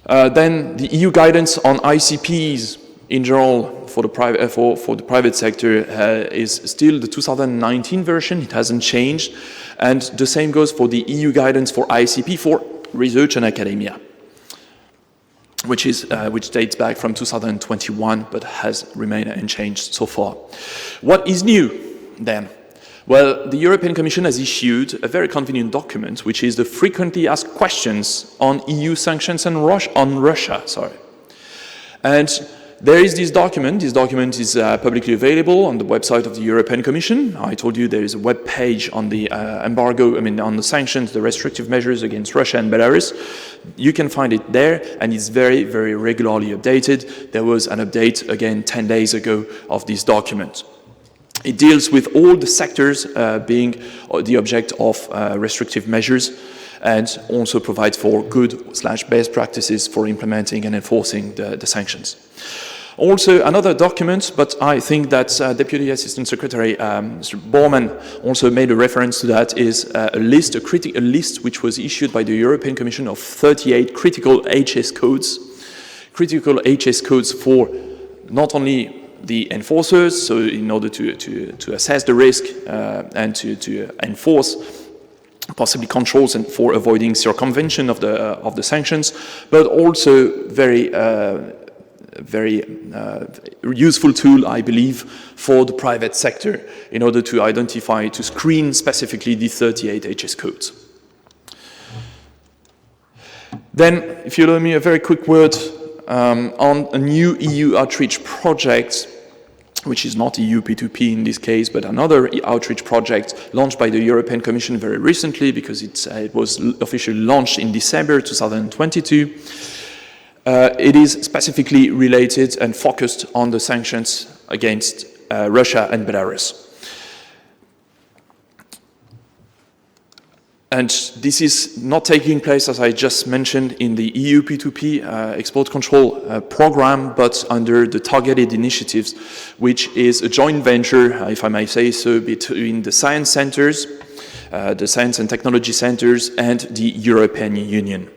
Then the EU guidance on ICPs in general for the private sector is still the 2019 version. It hasn't changed, and the same goes for the EU guidance for ICP for research and academia, which dates back from 2021 but has remained unchanged so far. What is new then? Well, the European Commission has issued a very convenient document, which is the frequently asked questions on EU sanctions and on Russia. And There is this document. This document is publicly available on the website of the European Commission. I told you there is a web page on the embargo, on the sanctions, the restrictive measures against Russia and Belarus. You can find it there, and it's very, very regularly updated. There was an update, again, 10 days ago of this document. It deals with all the sectors being the object of restrictive measures, and also provides for good/best practices for implementing and enforcing the sanctions. Also, another document, but I think that Deputy Assistant Secretary Mr. Bormann also made a reference to that, is a list which was issued by the European Commission of 38 critical HS codes. Critical HS codes for not only the enforcers, so in order to assess the risk and to enforce possibly controls and for avoiding circumvention of the sanctions, but also very useful tool, I believe, for the private sector in order to identify, to screen specifically the 38 HS codes. Then, if you allow me a very quick word on a new EU outreach project, which is not EU P2P in this case, but another outreach project launched by the European Commission very recently, because it was officially launched in December 2022. It is specifically related and focused on the sanctions against Russia and Belarus. And this is not taking place, as I just mentioned, in the EU P2P export control program, but under the targeted initiatives, which is a joint venture, if I may say so, between the science centers, the science and technology centers, and the European Union.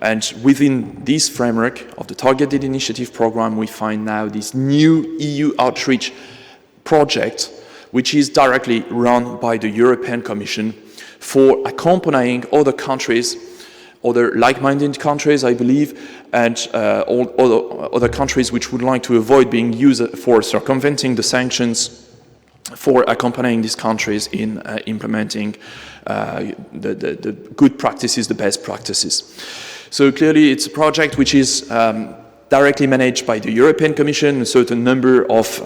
And within this framework of the targeted initiative program, we find now this new EU outreach project, which is directly run by the European Commission, for accompanying other countries, other like-minded countries, I believe, and other countries which would like to avoid being used for circumventing the sanctions, for accompanying these countries in implementing the good practices, the best practices. So clearly it's a project which is directly managed by the European Commission, a certain number of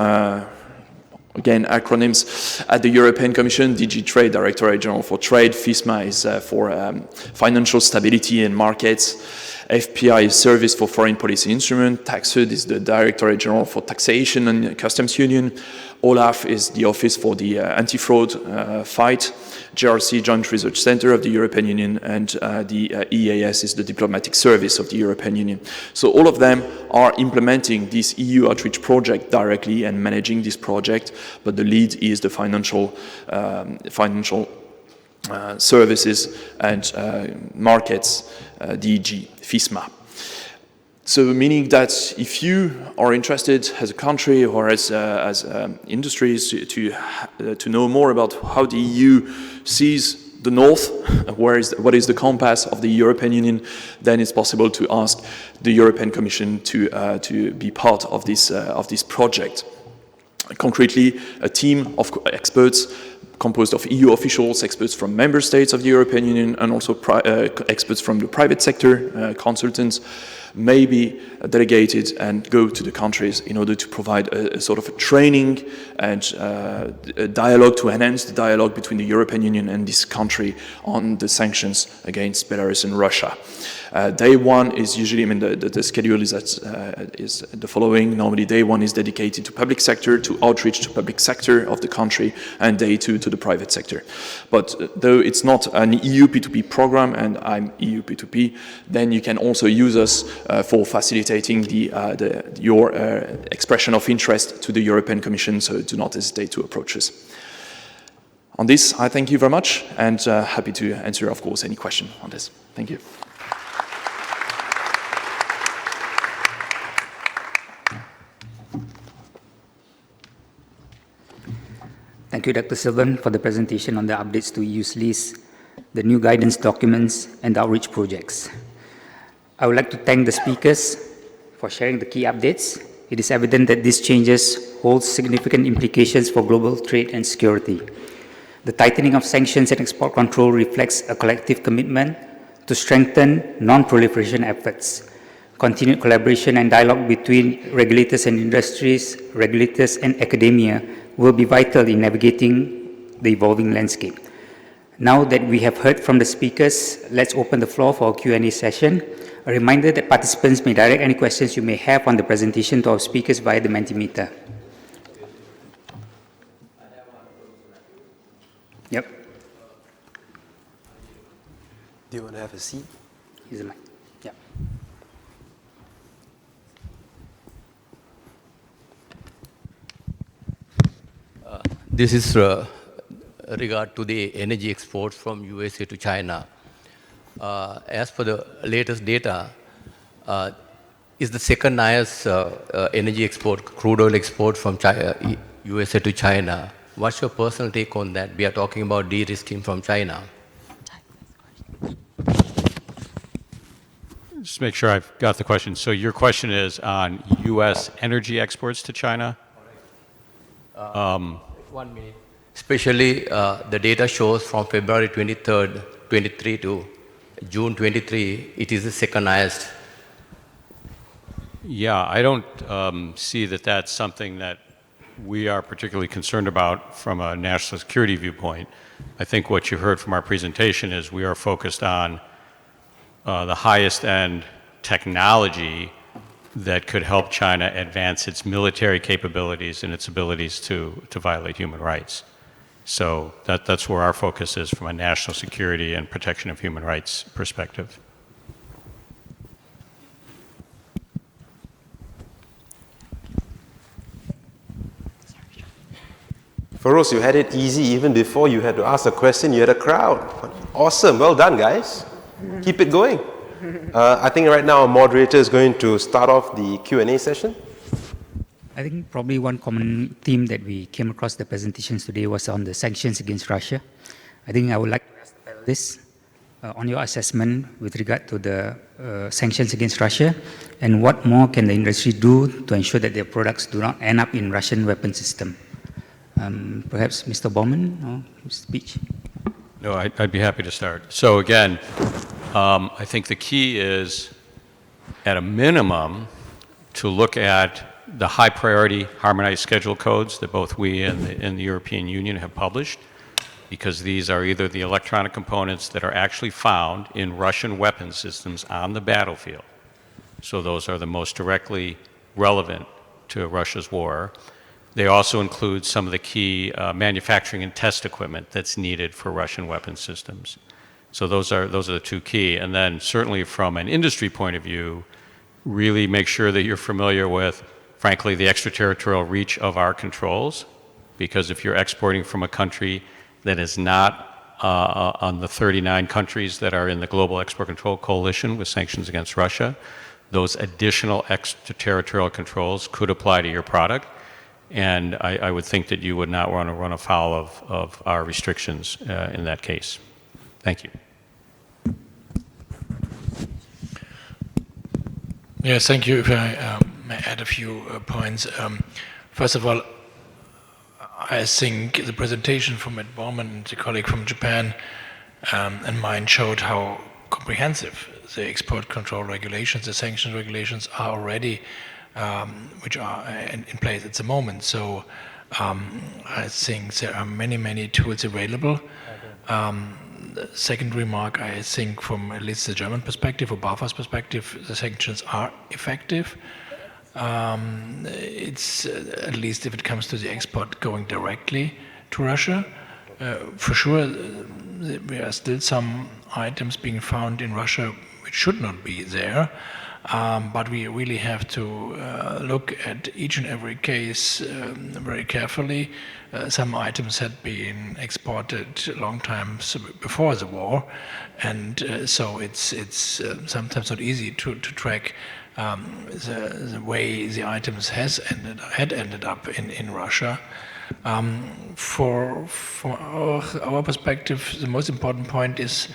again, acronyms at the European Commission. DG Trade, Directorate General for Trade. FISMA is for Financial Stability and Markets. FPI is Service for Foreign Policy Instrument. TaxUD is the Directorate General for Taxation and Customs Union. OLAF is the Office for the Anti-Fraud Fight. JRC, Joint Research Center of the European Union, and the EAS is the Diplomatic Service of the European Union. So all of them are implementing this EU outreach project directly and managing this project, but the lead is the financial services and markets, DG, FISMA. So meaning that if you are interested as a country or as industries to know more about how the EU sees the North, what is the compass of the European Union, then it's possible to ask the European Commission to be part of this project. Concretely, a team of experts composed of EU officials, experts from member states of the European Union, and also experts from the private sector, consultants, may be delegated and go to the countries in order to provide a sort of a training and a dialogue, to enhance the dialogue between the European Union and this country on the sanctions against Belarus and Russia. Day one is usually, the schedule is the following. Normally day one is dedicated to public sector, to outreach to public sector of the country, and day two to the private sector. But though it's not an EU P2P program, and I'm EU P2P, then you can also use us for facilitating your expression of interest to the European Commission, so do not hesitate to approach us. On this, I thank you very much, and happy to answer, of course, any question on this. Thank you.
Thank you, Dr. Sylvan, for the presentation on the updates to EU's list, the new guidance documents, and outreach projects. I would like to thank the speakers for sharing the key updates. It is evident that these changes hold significant implications for global trade and security. The tightening of sanctions and export control reflects a collective commitment to strengthen non-proliferation efforts, continued collaboration and dialogue between regulators and industries, regulators and academia will be vital in navigating the evolving landscape. Now that we have heard from the speakers, let's open the floor for a Q&A session. A reminder that participants may direct any questions you may have on the presentation to our speakers via the Mentimeter. Yep.
Do you want to have a seat?
Here's the mic. Yeah.
This is regard to the energy exports from USA to China. As per the latest data, is the second highest energy export, crude oil export from China, USA to China. What's your personal take on that? We are talking about de-risking from China.
Just make sure I've got the question. So your question is on U.S. energy exports to China?
1 minute. Especially the data shows from February 23rd, 23 to June 23, it is the second highest.
Yeah, I don't see that that's something that we are particularly concerned about from a national security viewpoint. I think what you heard from our presentation is we are focused on the highest end technology that could help China advance its military capabilities and its abilities to violate human rights. So that's where our focus is from a national security and protection of human rights perspective.
Feroz, you had it easy even before you had to ask a question. You had a crowd. Awesome. Well done, guys. Keep it going. I think right now our moderator is going to start off the Q&A session.
I think probably one common theme that we came across the presentations today was on the sanctions against Russia. I think I would like to ask the panel this on your assessment with regard to the sanctions against Russia, and what more can the industry do to ensure that their products do not end up in Russian weapon system? Perhaps Mr. Bowman or Mr. Beach?
No, I'd be happy to start. So again, I think the key is, at a minimum, to look at the high priority harmonized schedule codes that both we and the European Union have published, because these are either the electronic components that are actually found in Russian weapon systems on the battlefield. So those are the most directly relevant to Russia's war. They also include some of the key manufacturing and test equipment that's needed for Russian weapon systems. So those are the two key. And then certainly from an industry point of view, really make sure that you're familiar with, frankly, the extraterritorial reach of our controls, because if you're exporting from a country that is not on the 39 countries that are in the Global Export Control Coalition with sanctions against Russia, those additional extraterritorial controls could apply to your product. And I would think that you would not want to run afoul of our restrictions in that case. Thank you.
Yes, thank you. If I may add a few points. First of all, I think the presentation from Ed Baumann, the colleague from Japan, and mine showed how comprehensive the export control regulations, the sanctions regulations are already, which are in place at the moment. So I think there are many, many tools available. The second remark, I think from at least the German perspective or BAFA's perspective, the sanctions are effective. It's at least if it comes to the export going directly to Russia. For sure, there are still some items being found in Russia which should not be there. But we really have to look at each and every case very carefully. Some items had been exported a long time before the war, and so it's sometimes not easy to track the way the items had ended up in Russia. For our perspective, the most important point is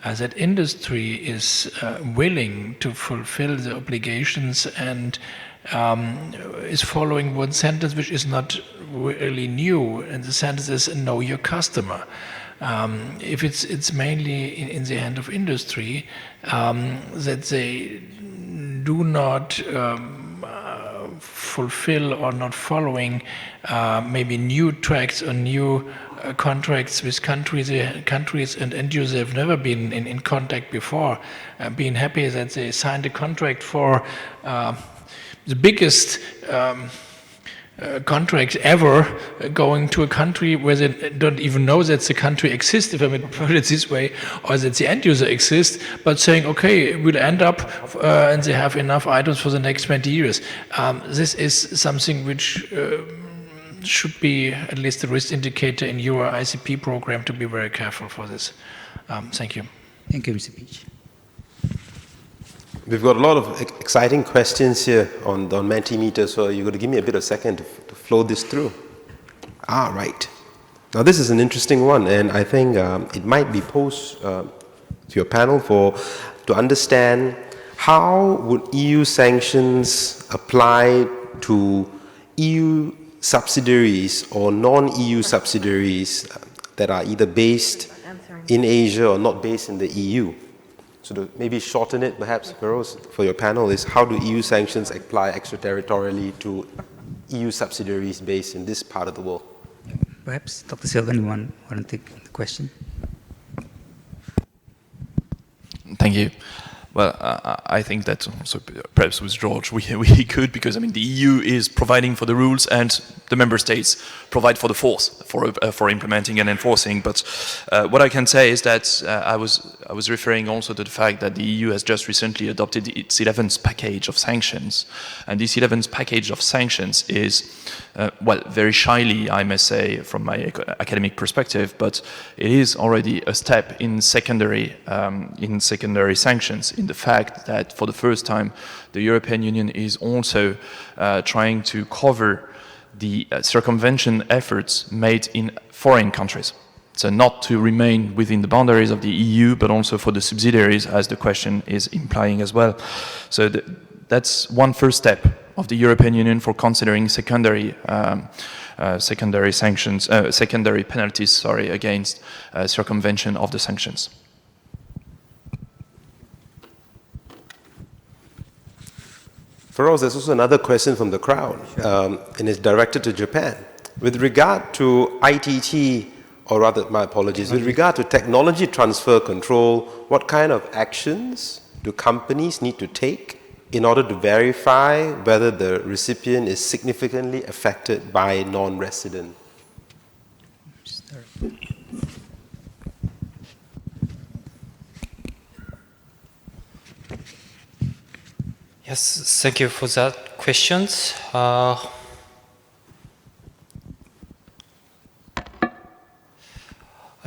that industry is willing to fulfill the obligations and is following one sentence which is not really new, and the sentence is know your customer. If it's mainly in the hand of industry, that they do not fulfill or not following maybe new tracks or new contracts with countries and end users have never been in contact before, being happy that they signed a contract for the biggest contract ever, going to a country where they don't even know that the country exists, if I may put it this way, or that the end user exists, but saying, okay, we'll end up and they have enough items for the next 20 years. This is something which should be at least a risk indicator in your ICP program to be very careful for this. Thank you.
Thank you, Mr. Peach.
We've got a lot of exciting questions here on Mentimeter, so you're going to give me a bit of a second to flow this through. Right. Now this is an interesting one, and I think it might be posed to your panel to understand how would EU sanctions apply to EU subsidiaries or non-EU subsidiaries that are either based in Asia or not based in the EU. So to maybe shorten it, perhaps, Feroz, for your panel, is how do EU sanctions apply extraterritorially to EU subsidiaries based in this part of the world?
Perhaps Dr. Sylvan, you want to take the question?
Thank you. Well, I think that also perhaps with George we could, because I mean the EU is providing for the rules and the member states provide for the force for implementing and enforcing. But what I can say is that I was referring also to the fact that the EU has just recently adopted its 11th package of sanctions, and this 11th package of sanctions is well, very shyly, I must say, from my academic perspective, but it is already a step in secondary sanctions, in the fact that for the first time the European Union is also trying to cover the circumvention efforts made in foreign countries. So not to remain within the boundaries of the EU, but also for the subsidiaries, as the question is implying as well. So that's one first step of the European Union for considering secondary sanctions, secondary penalties, against circumvention of the sanctions.
Feroz, there's also another question from the crowd, and it's directed to Japan. With regard to ITT, or rather, my apologies, with regard to technology transfer control, what kind of actions do companies need to take in order to verify whether the recipient is significantly affected by non-resident?
Yes, thank you for that questions. I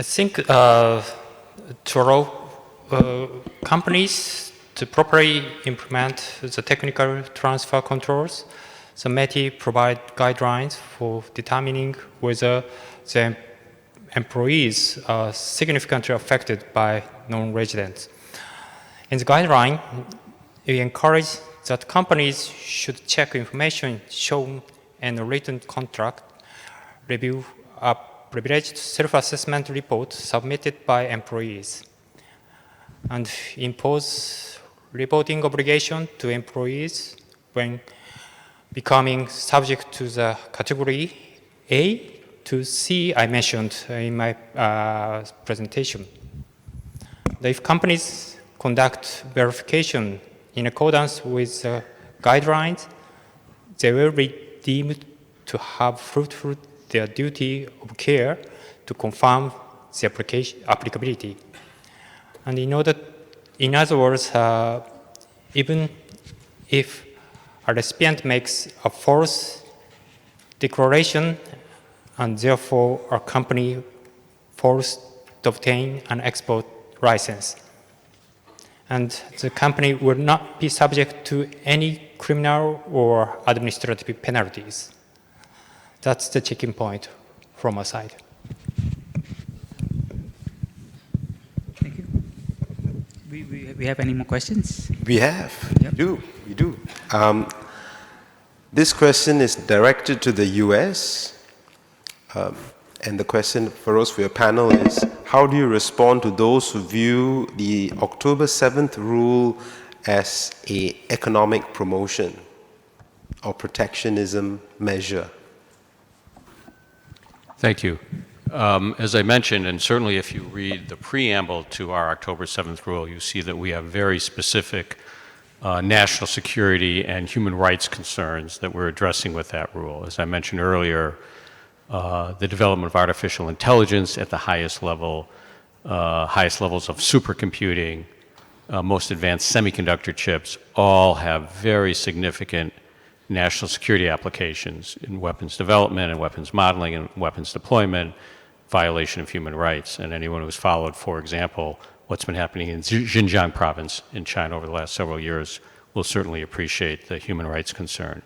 think to allow companies to properly implement the technical transfer controls, the METI provide guidelines for determining whether the employees are significantly affected by non-residents. In the guideline, we encourage that companies should check information shown in a written contract, review a privileged self-assessment report submitted by employees, and impose reporting obligation to employees when becoming subject to the category A to C I mentioned in my presentation. If companies conduct verification in accordance with the guidelines, they will be deemed to have fulfilled their duty of care to confirm the applicability. And in other words, even if a recipient makes a false declaration and therefore a company forced to obtain an export license, and the company will not be subject to any criminal or administrative penalties. That's the checking point from our side.
Thank you. We have any more questions?
We have.
Yep.
We do. This question is directed to the US. And the question for us, for your panel, is how do you respond to those who view the October 7th rule as an economic promotion or protectionism measure?
Thank you. As I mentioned, and certainly if you read the preamble to our October 7th rule, you see that we have very specific national security and human rights concerns that we're addressing with that rule. As I mentioned earlier, the development of artificial intelligence at the highest levels of supercomputing, most advanced semiconductor chips, all have very significant national security applications in weapons development and weapons modeling and weapons deployment, violation of human rights. And anyone who's followed, for example, what's been happening in Xinjiang province in China over the last several years will certainly appreciate the human rights concern.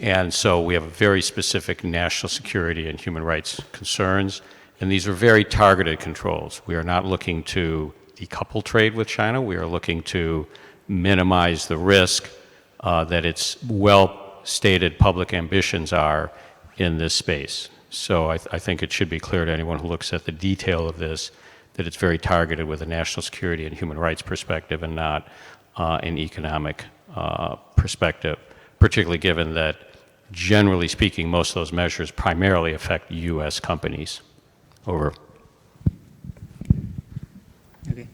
And so we have a very specific national security and human rights concerns, and these are very targeted controls. We are not looking to decouple trade with China. We are looking to minimize the risk that its well-stated public ambitions are in this space. So I think it should be clear to anyone who looks at the detail of this that it's very targeted with a national security and human rights perspective and not an economic perspective, particularly given that, generally speaking, most of those measures primarily affect U.S. companies. Over.
Okay.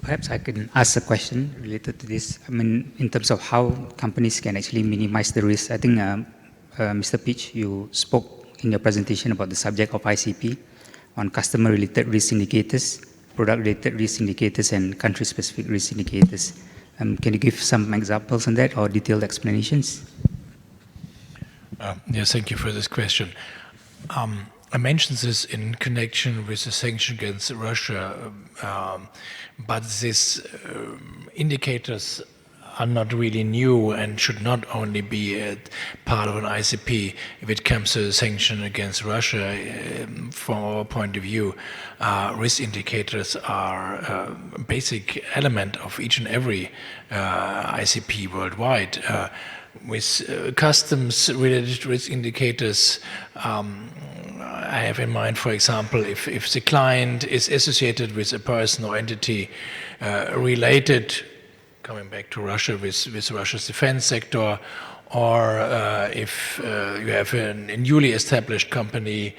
Perhaps I can ask a question related to this. I mean, in terms of how companies can actually minimize the risk. I think, Mr. Peach, you spoke in your presentation about the subject of ICP on customer-related risk indicators, product-related risk indicators, and country-specific risk indicators. Can you give some examples on that or detailed explanations?
Yes, thank you for this question. I mentioned this in connection with the sanction against Russia, but these indicators are not really new and should not only be a part of an ICP. If it comes to the sanction against Russia, from our point of view, risk indicators are a basic element of each and every ICP worldwide. With customs-related risk indicators, I have in mind, for example, if the client is associated with a person or entity related, coming back to Russia, with Russia's defense sector, or if you have a newly established company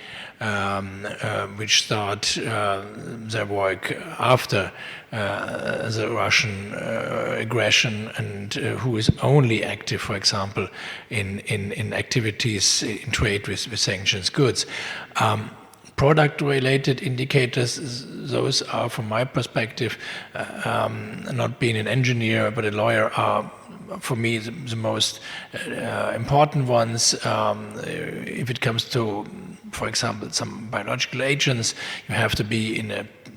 which start their work after the Russian aggression and who is only active, for example, in activities in trade with sanctions goods. Product-related indicators, those are, from my perspective, not being an engineer but a lawyer, are for me the most important ones. If it comes to, for example, some biological agents, you have to be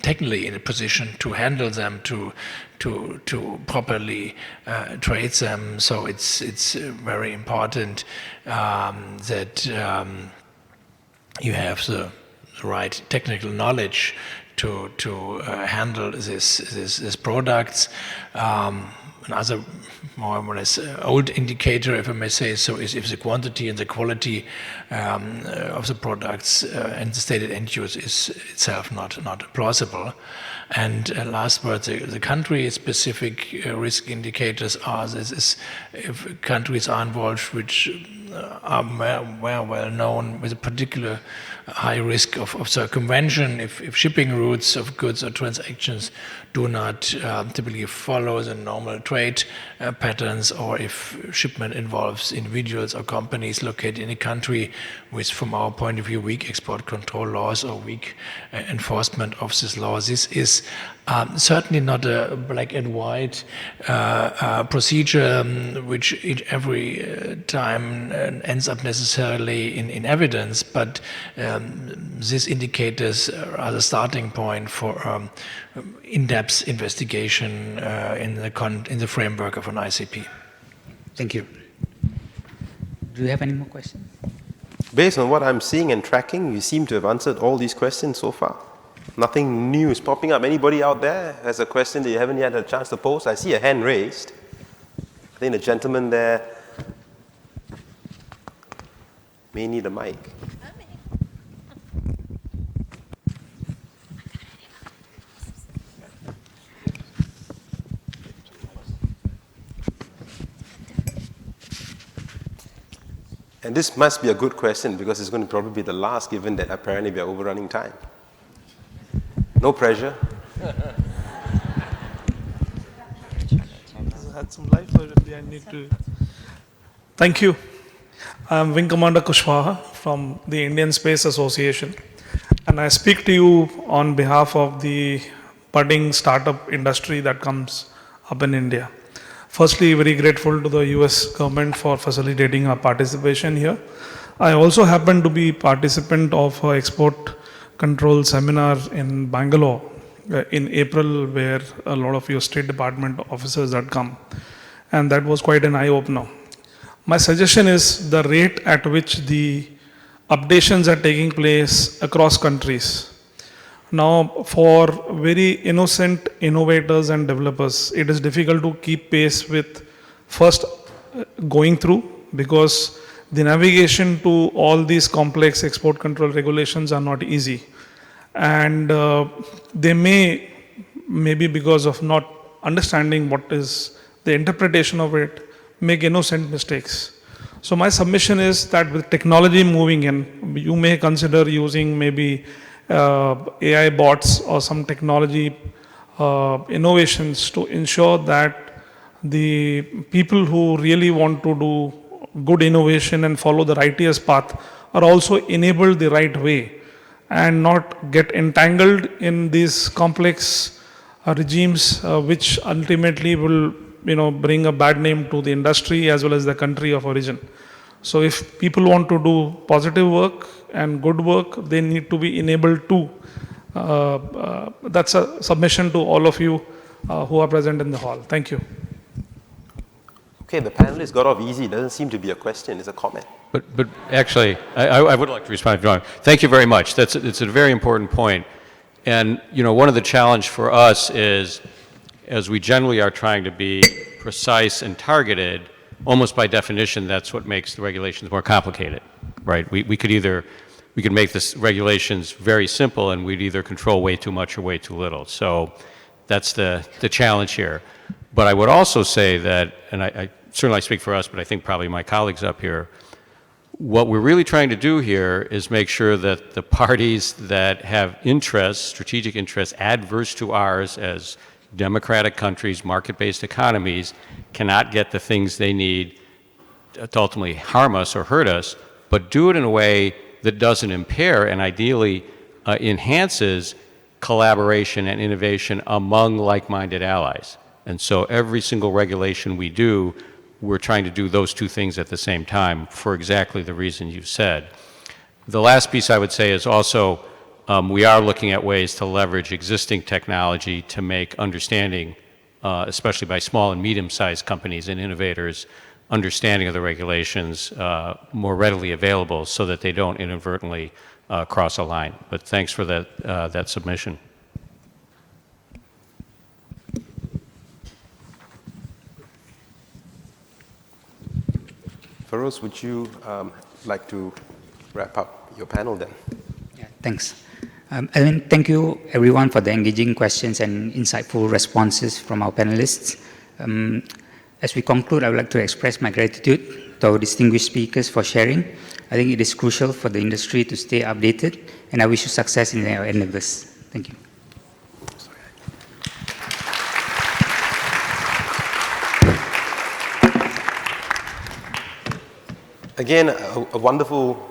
technically in a position to handle them, to properly trade them. So it's very important that you have the right technical knowledge to handle these products. Another more or less old indicator, if I may say so, is if the quantity and the quality of the products and the stated end use is itself not plausible. And last word, the country-specific risk indicators are if countries are involved which are well known with a particular high risk of circumvention, if shipping routes of goods or transactions do not typically follow the normal trade patterns, or if shipment involves individuals or companies located in a country with, from our point of view, weak export control laws or weak enforcement of this law. This is certainly not a black and white procedure which every time ends up necessarily in evidence, but these indicators are the starting point for in-depth investigation in the framework of an ICP.
Thank you. Do you have any more questions?
Based on what I'm seeing and tracking, you seem to have answered all these questions so far. Nothing new is popping up. Anybody out there has a question that you haven't yet had a chance to pose? I see a hand raised. I think the gentleman there may need a mic. And this must be a good question because it's going to probably be the last, given that apparently we are overrunning time. No pressure.
Thank you. I'm Wing Commander Kushwaha from the Indian Space Association, and I speak to you on behalf of the budding startup industry that comes up in India. Firstly, very grateful to the US government for facilitating our participation here. I also happen to be participant of an export control seminar in Bangalore in April, where a lot of your State Department officers had come, and that was quite an eye-opener. My suggestion is the rate at which the updations are taking place across countries. Now, for very innocent innovators and developers, it is difficult to keep pace with first going through, because the navigation to all these complex export control regulations are not easy. And they maybe because of not understanding what is the interpretation of it, make innocent mistakes. So my submission is that with technology moving in, you may consider using maybe AI bots or some technology innovations to ensure that the people who really want to do good innovation and follow the righteous path are also enabled the right way and not get entangled in these complex regimes which ultimately will bring a bad name to the industry as well as the country of origin. So if people want to do positive work and good work, they need to be enabled to. That's a submission to all of you who are present in the hall. Thank you.
Okay, the panelists got off easy. It doesn't seem to be a question, it's a comment.
But actually, I would like to respond if you want. Thank you very much. It's a very important point. And one of the challenge for us is, as we generally are trying to be precise and targeted, almost by definition, that's what makes the regulations more complicated, right? We could make the regulations very simple, and we'd either control way too much or way too little. So that's the challenge here. But I would also say that, and I certainly speak for us, but I think probably my colleagues up here, what we're really trying to do here is make sure that the parties that have interests, strategic interests, adverse to ours as democratic countries, market-based economies, cannot get the things they need to ultimately harm us or hurt us, but do it in a way that doesn't impair and ideally enhances collaboration and innovation among like-minded allies. And so every single regulation we do, we're trying to do those two things at the same time for exactly the reason you said. The last piece I would say is also we are looking at ways to leverage existing technology to make understanding, especially by small and medium-sized companies and innovators, understanding of the regulations more readily available so that they don't inadvertently cross a line. But thanks for that submission.
Feroz, would you like to wrap up your panel then?
Yeah, thanks. Thank you everyone for the engaging questions and insightful responses from our panelists. As we conclude, I would like to express my gratitude to our distinguished speakers for sharing. I think it is crucial for the industry to stay updated, and I wish you success in your endeavors. Thank you.
Again, a wonderful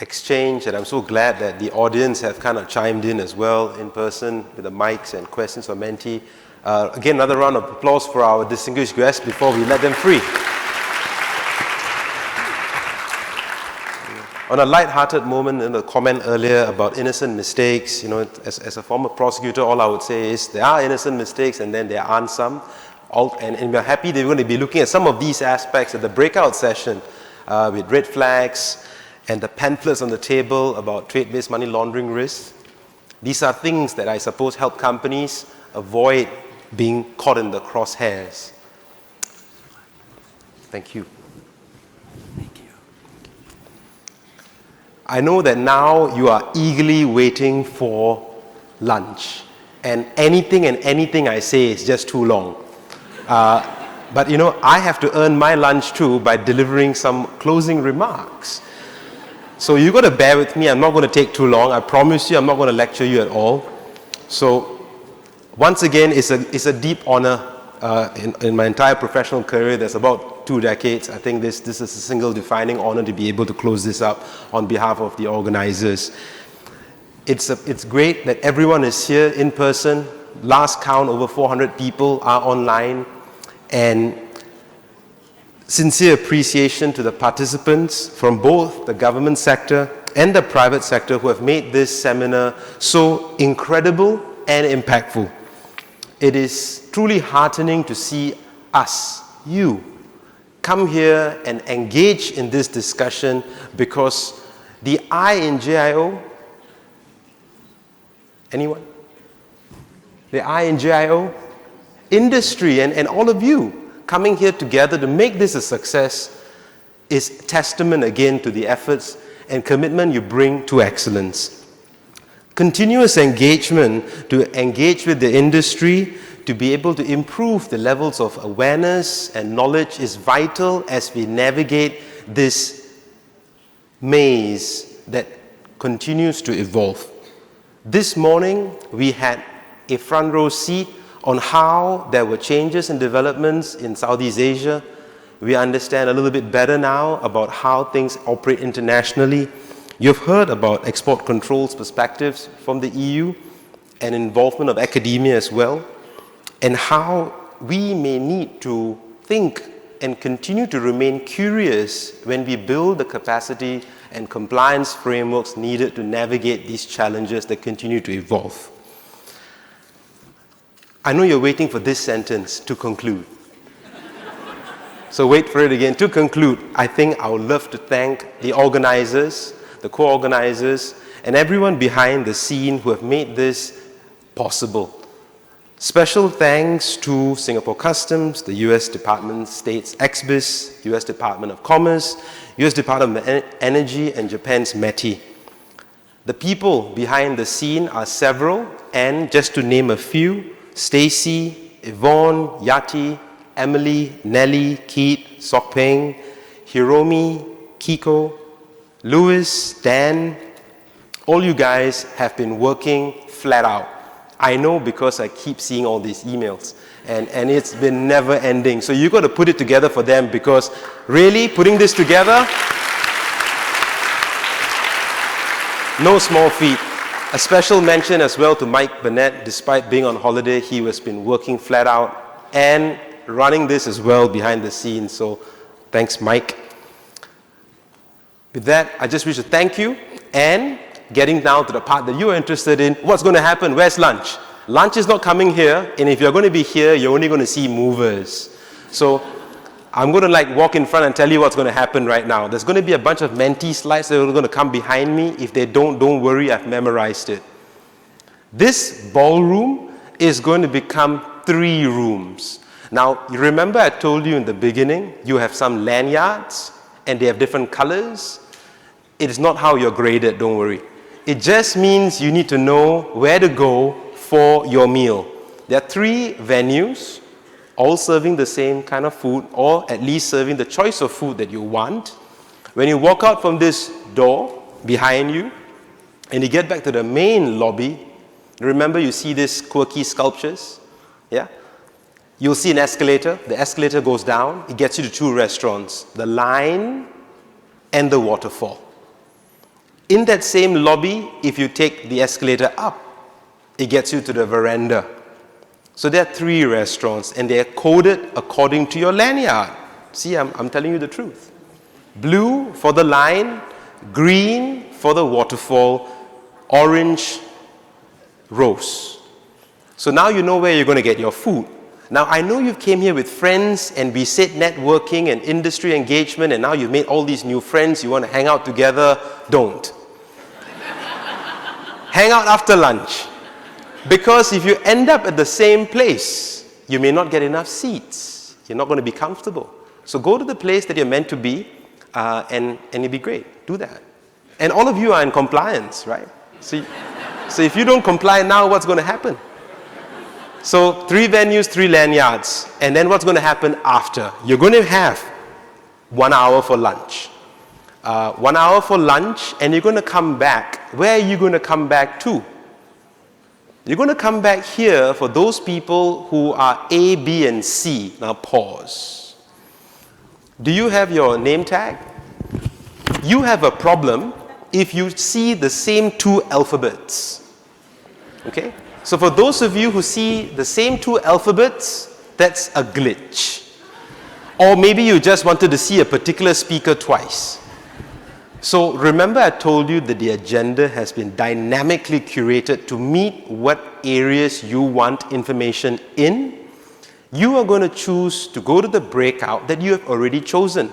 exchange, and I'm so glad that the audience have kind of chimed in as well in person with the mics and questions for Menti. Again, another round of applause for our distinguished guests before we let them free. On a light-hearted moment, in the comment earlier about innocent mistakes, as a former prosecutor, all I would say is there are innocent mistakes and then there aren't some. And we're happy that we're going to be looking at some of these aspects at the breakout session with red flags and the pamphlets on the table about trade-based money laundering risks. These are things that I suppose help companies avoid being caught in the crosshairs. Thank you.
Thank you.
I know that now you are eagerly waiting for lunch, and anything I say is just too long. But you know, I have to earn my lunch too by delivering some closing remarks. So you got to bear with me. I'm not going to take too long. I promise you I'm not going to lecture you at all. So once again, it's a deep honor in my entire professional career. There's about 2 decades. I think this is a single defining honor to be able to close this up on behalf of the organizers. It's great that everyone is here in person. Last count, over 400 people are online. And sincere appreciation to the participants from both the government sector and the private sector who have made this seminar so incredible and impactful. It is truly heartening to see us, you, come here and engage in this discussion, because the I in JIO, anyone? The I in JIO, industry, and all of you coming here together to make this a success is testament again to the efforts and commitment you bring to excellence. Continuous engagement to engage with the industry to be able to improve the levels of awareness and knowledge is vital as we navigate this maze that continues to evolve. This morning, we had a front row seat on how there were changes and developments in Southeast Asia. We understand a little bit better now about how things operate internationally. You've heard about export controls perspectives from the EU and involvement of academia as well, and how we may need to think and continue to remain curious when we build the capacity and compliance frameworks needed to navigate these challenges that continue to evolve. I know you're waiting for this sentence to conclude. So wait for it again. To conclude, I think I would love to thank the organizers, the co-organizers, and everyone behind the scene who have made this possible. Special thanks to Singapore Customs, the US Department of State's XBIS, US Department of Commerce, US Department of Energy, and Japan's METI. The people behind the scene are several, and just to name a few: Stacy, Yvonne, Yati, Emily, Nelly, Keith, Sokpeng, Hiromi, Kiko, Louis, Dan. All you guys have been working flat out. I know because I keep seeing all these emails, and it's been never ending. So you got to put it together for them, because really putting this together, no small feat. A special mention as well to Mike Burnett. Despite being on holiday, he has been working flat out and running this as well behind the scenes. So thanks, Mike. With that, I just wish to thank you, and getting down to the part that you are interested in. What's going to happen? Where's lunch? Lunch is not coming here, and if you're going to be here, you're only going to see movers. So I'm going to walk in front and tell you what's going to happen right now. There's going to be a bunch of Menti slides that are going to come behind me. If they don't worry, I've memorized it. This ballroom is going to become 3 rooms. Now, you remember I told you in the beginning, you have some lanyards, and they have different colors. It is not how you're graded, don't worry. It just means you need to know where to go for your meal. There are 3 venues, all serving the same kind of food, or at least serving the choice of food that you want. When you walk out from this door behind you, and you get back to the main lobby, remember you see these quirky sculptures? Yeah? You'll see an escalator. The escalator goes down. It gets you to 2 restaurants, the Line and the Waterfall. In that same lobby, if you take the escalator up, it gets you to the Veranda. So there are 3 restaurants, and they are coded according to your lanyard. See, I'm telling you the truth. Blue for the Line, green for the Waterfall, orange, rose. So now you know where you're going to get your food. Now, I know you came here with friends, and we said networking and industry engagement, and now you've made all these new friends, you want to hang out together. Don't. Hang out after lunch. Because if you end up at the same place, you may not get enough seats. You're not going to be comfortable. So go to the place that you're meant to be, and it'll be great. Do that. And all of you are in compliance, right? So if you don't comply now, what's going to happen? So 3 venues, 3 lanyards. And then what's going to happen after? You're going to have 1 hour for lunch. 1 hour for lunch, and you're going to come back. Where are you going to come back to? You're going to come back here for those people who are A, B, and C. Now pause. Do you have your name tag? You have a problem if you see the same 2 alphabets. Okay? So for those of you who see the same 2 alphabets, that's a glitch. Or maybe you just wanted to see a particular speaker twice. So remember I told you that the agenda has been dynamically curated to meet what areas you want information in. You are going to choose to go to the breakout that you have already chosen.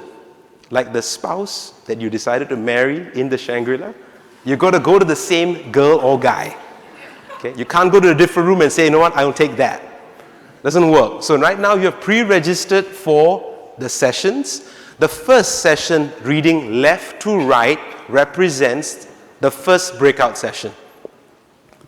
Like the spouse that you decided to marry in the Shangri-La. You've got to go to the same girl or guy. Okay? You can't go to a different room and say, you know what, I don't take that. Doesn't work. So right now you have pre-registered for the sessions. The first session, reading left to right, represents the first breakout session.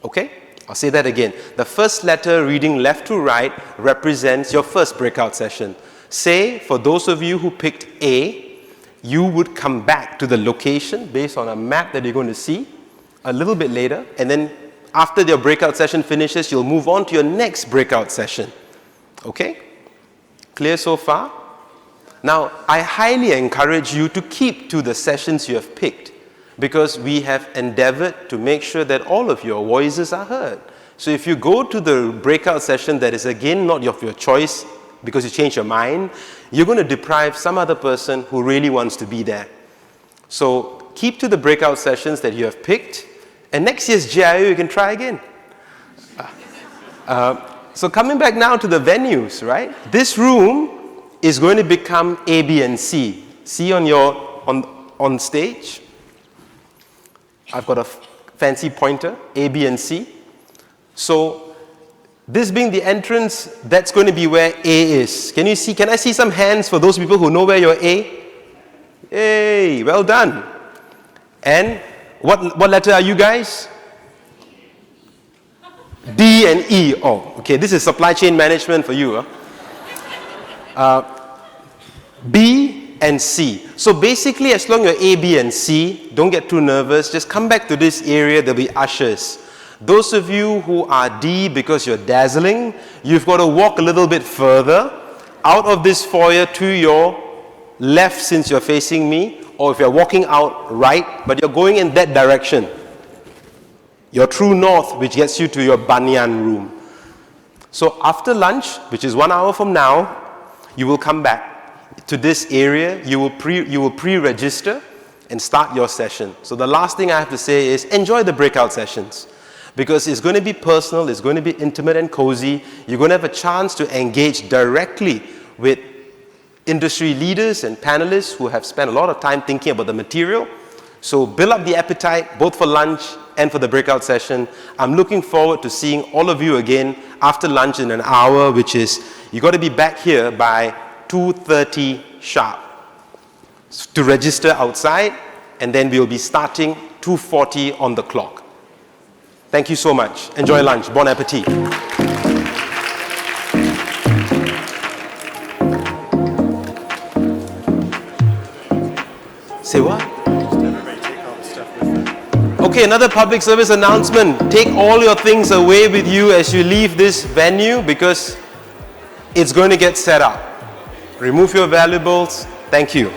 Okay? I'll say that again. The first letter, reading left to right, represents your first breakout session. Say, for those of you who picked A, you would come back to the location based on a map that you're going to see a little bit later, and then after your breakout session finishes, you'll move on to your next breakout session. Okay? Clear so far? Now, I highly encourage you to keep to the sessions you have picked, because we have endeavored to make sure that all of your voices are heard. So if you go to the breakout session that is again not of your choice because you changed your mind, you're going to deprive some other person who really wants to be there. So keep to the breakout sessions that you have picked, and next year's GIO you can try again. So coming back now to the venues, right? This room is going to become A, B, and C. See on stage? I've got a fancy pointer, A, B, and C. So this being the entrance, that's going to be where A is. Can I see some hands for those people who know where your A? Hey, well done. And what letter are you guys? D and E. Oh, okay, this is supply chain management for you. B and C. So basically, as long as you're A, B, and C, don't get too nervous. Just come back to this area. There'll be ushers. Those of you who are D because you're dazzling, you've got to walk a little bit further out of this foyer to your left since you're facing me, or if you're walking out right, but you're going in that direction. Your true north, which gets you to your banyan room. So after lunch, which is 1 hour from now, you will come back to this area. You will pre-register and start your session. So the last thing I have to say is enjoy the breakout sessions, because it's going to be personal, it's going to be intimate and cozy. You're going to have a chance to engage directly with industry leaders and panelists who have spent a lot of time thinking about the material. So build up the appetite, both for lunch and for the breakout session. I'm looking forward to seeing all of you again after lunch in an hour, which is, you got to be back here by 2:30 sharp to register outside, and then we'll be starting 2:40 on the clock. Thank you so much. Enjoy lunch. Bon appetit. Say what? Okay, another public service announcement. Take all your things away with you as you leave this venue, because it's going to get set up. Remove your valuables. Thank you.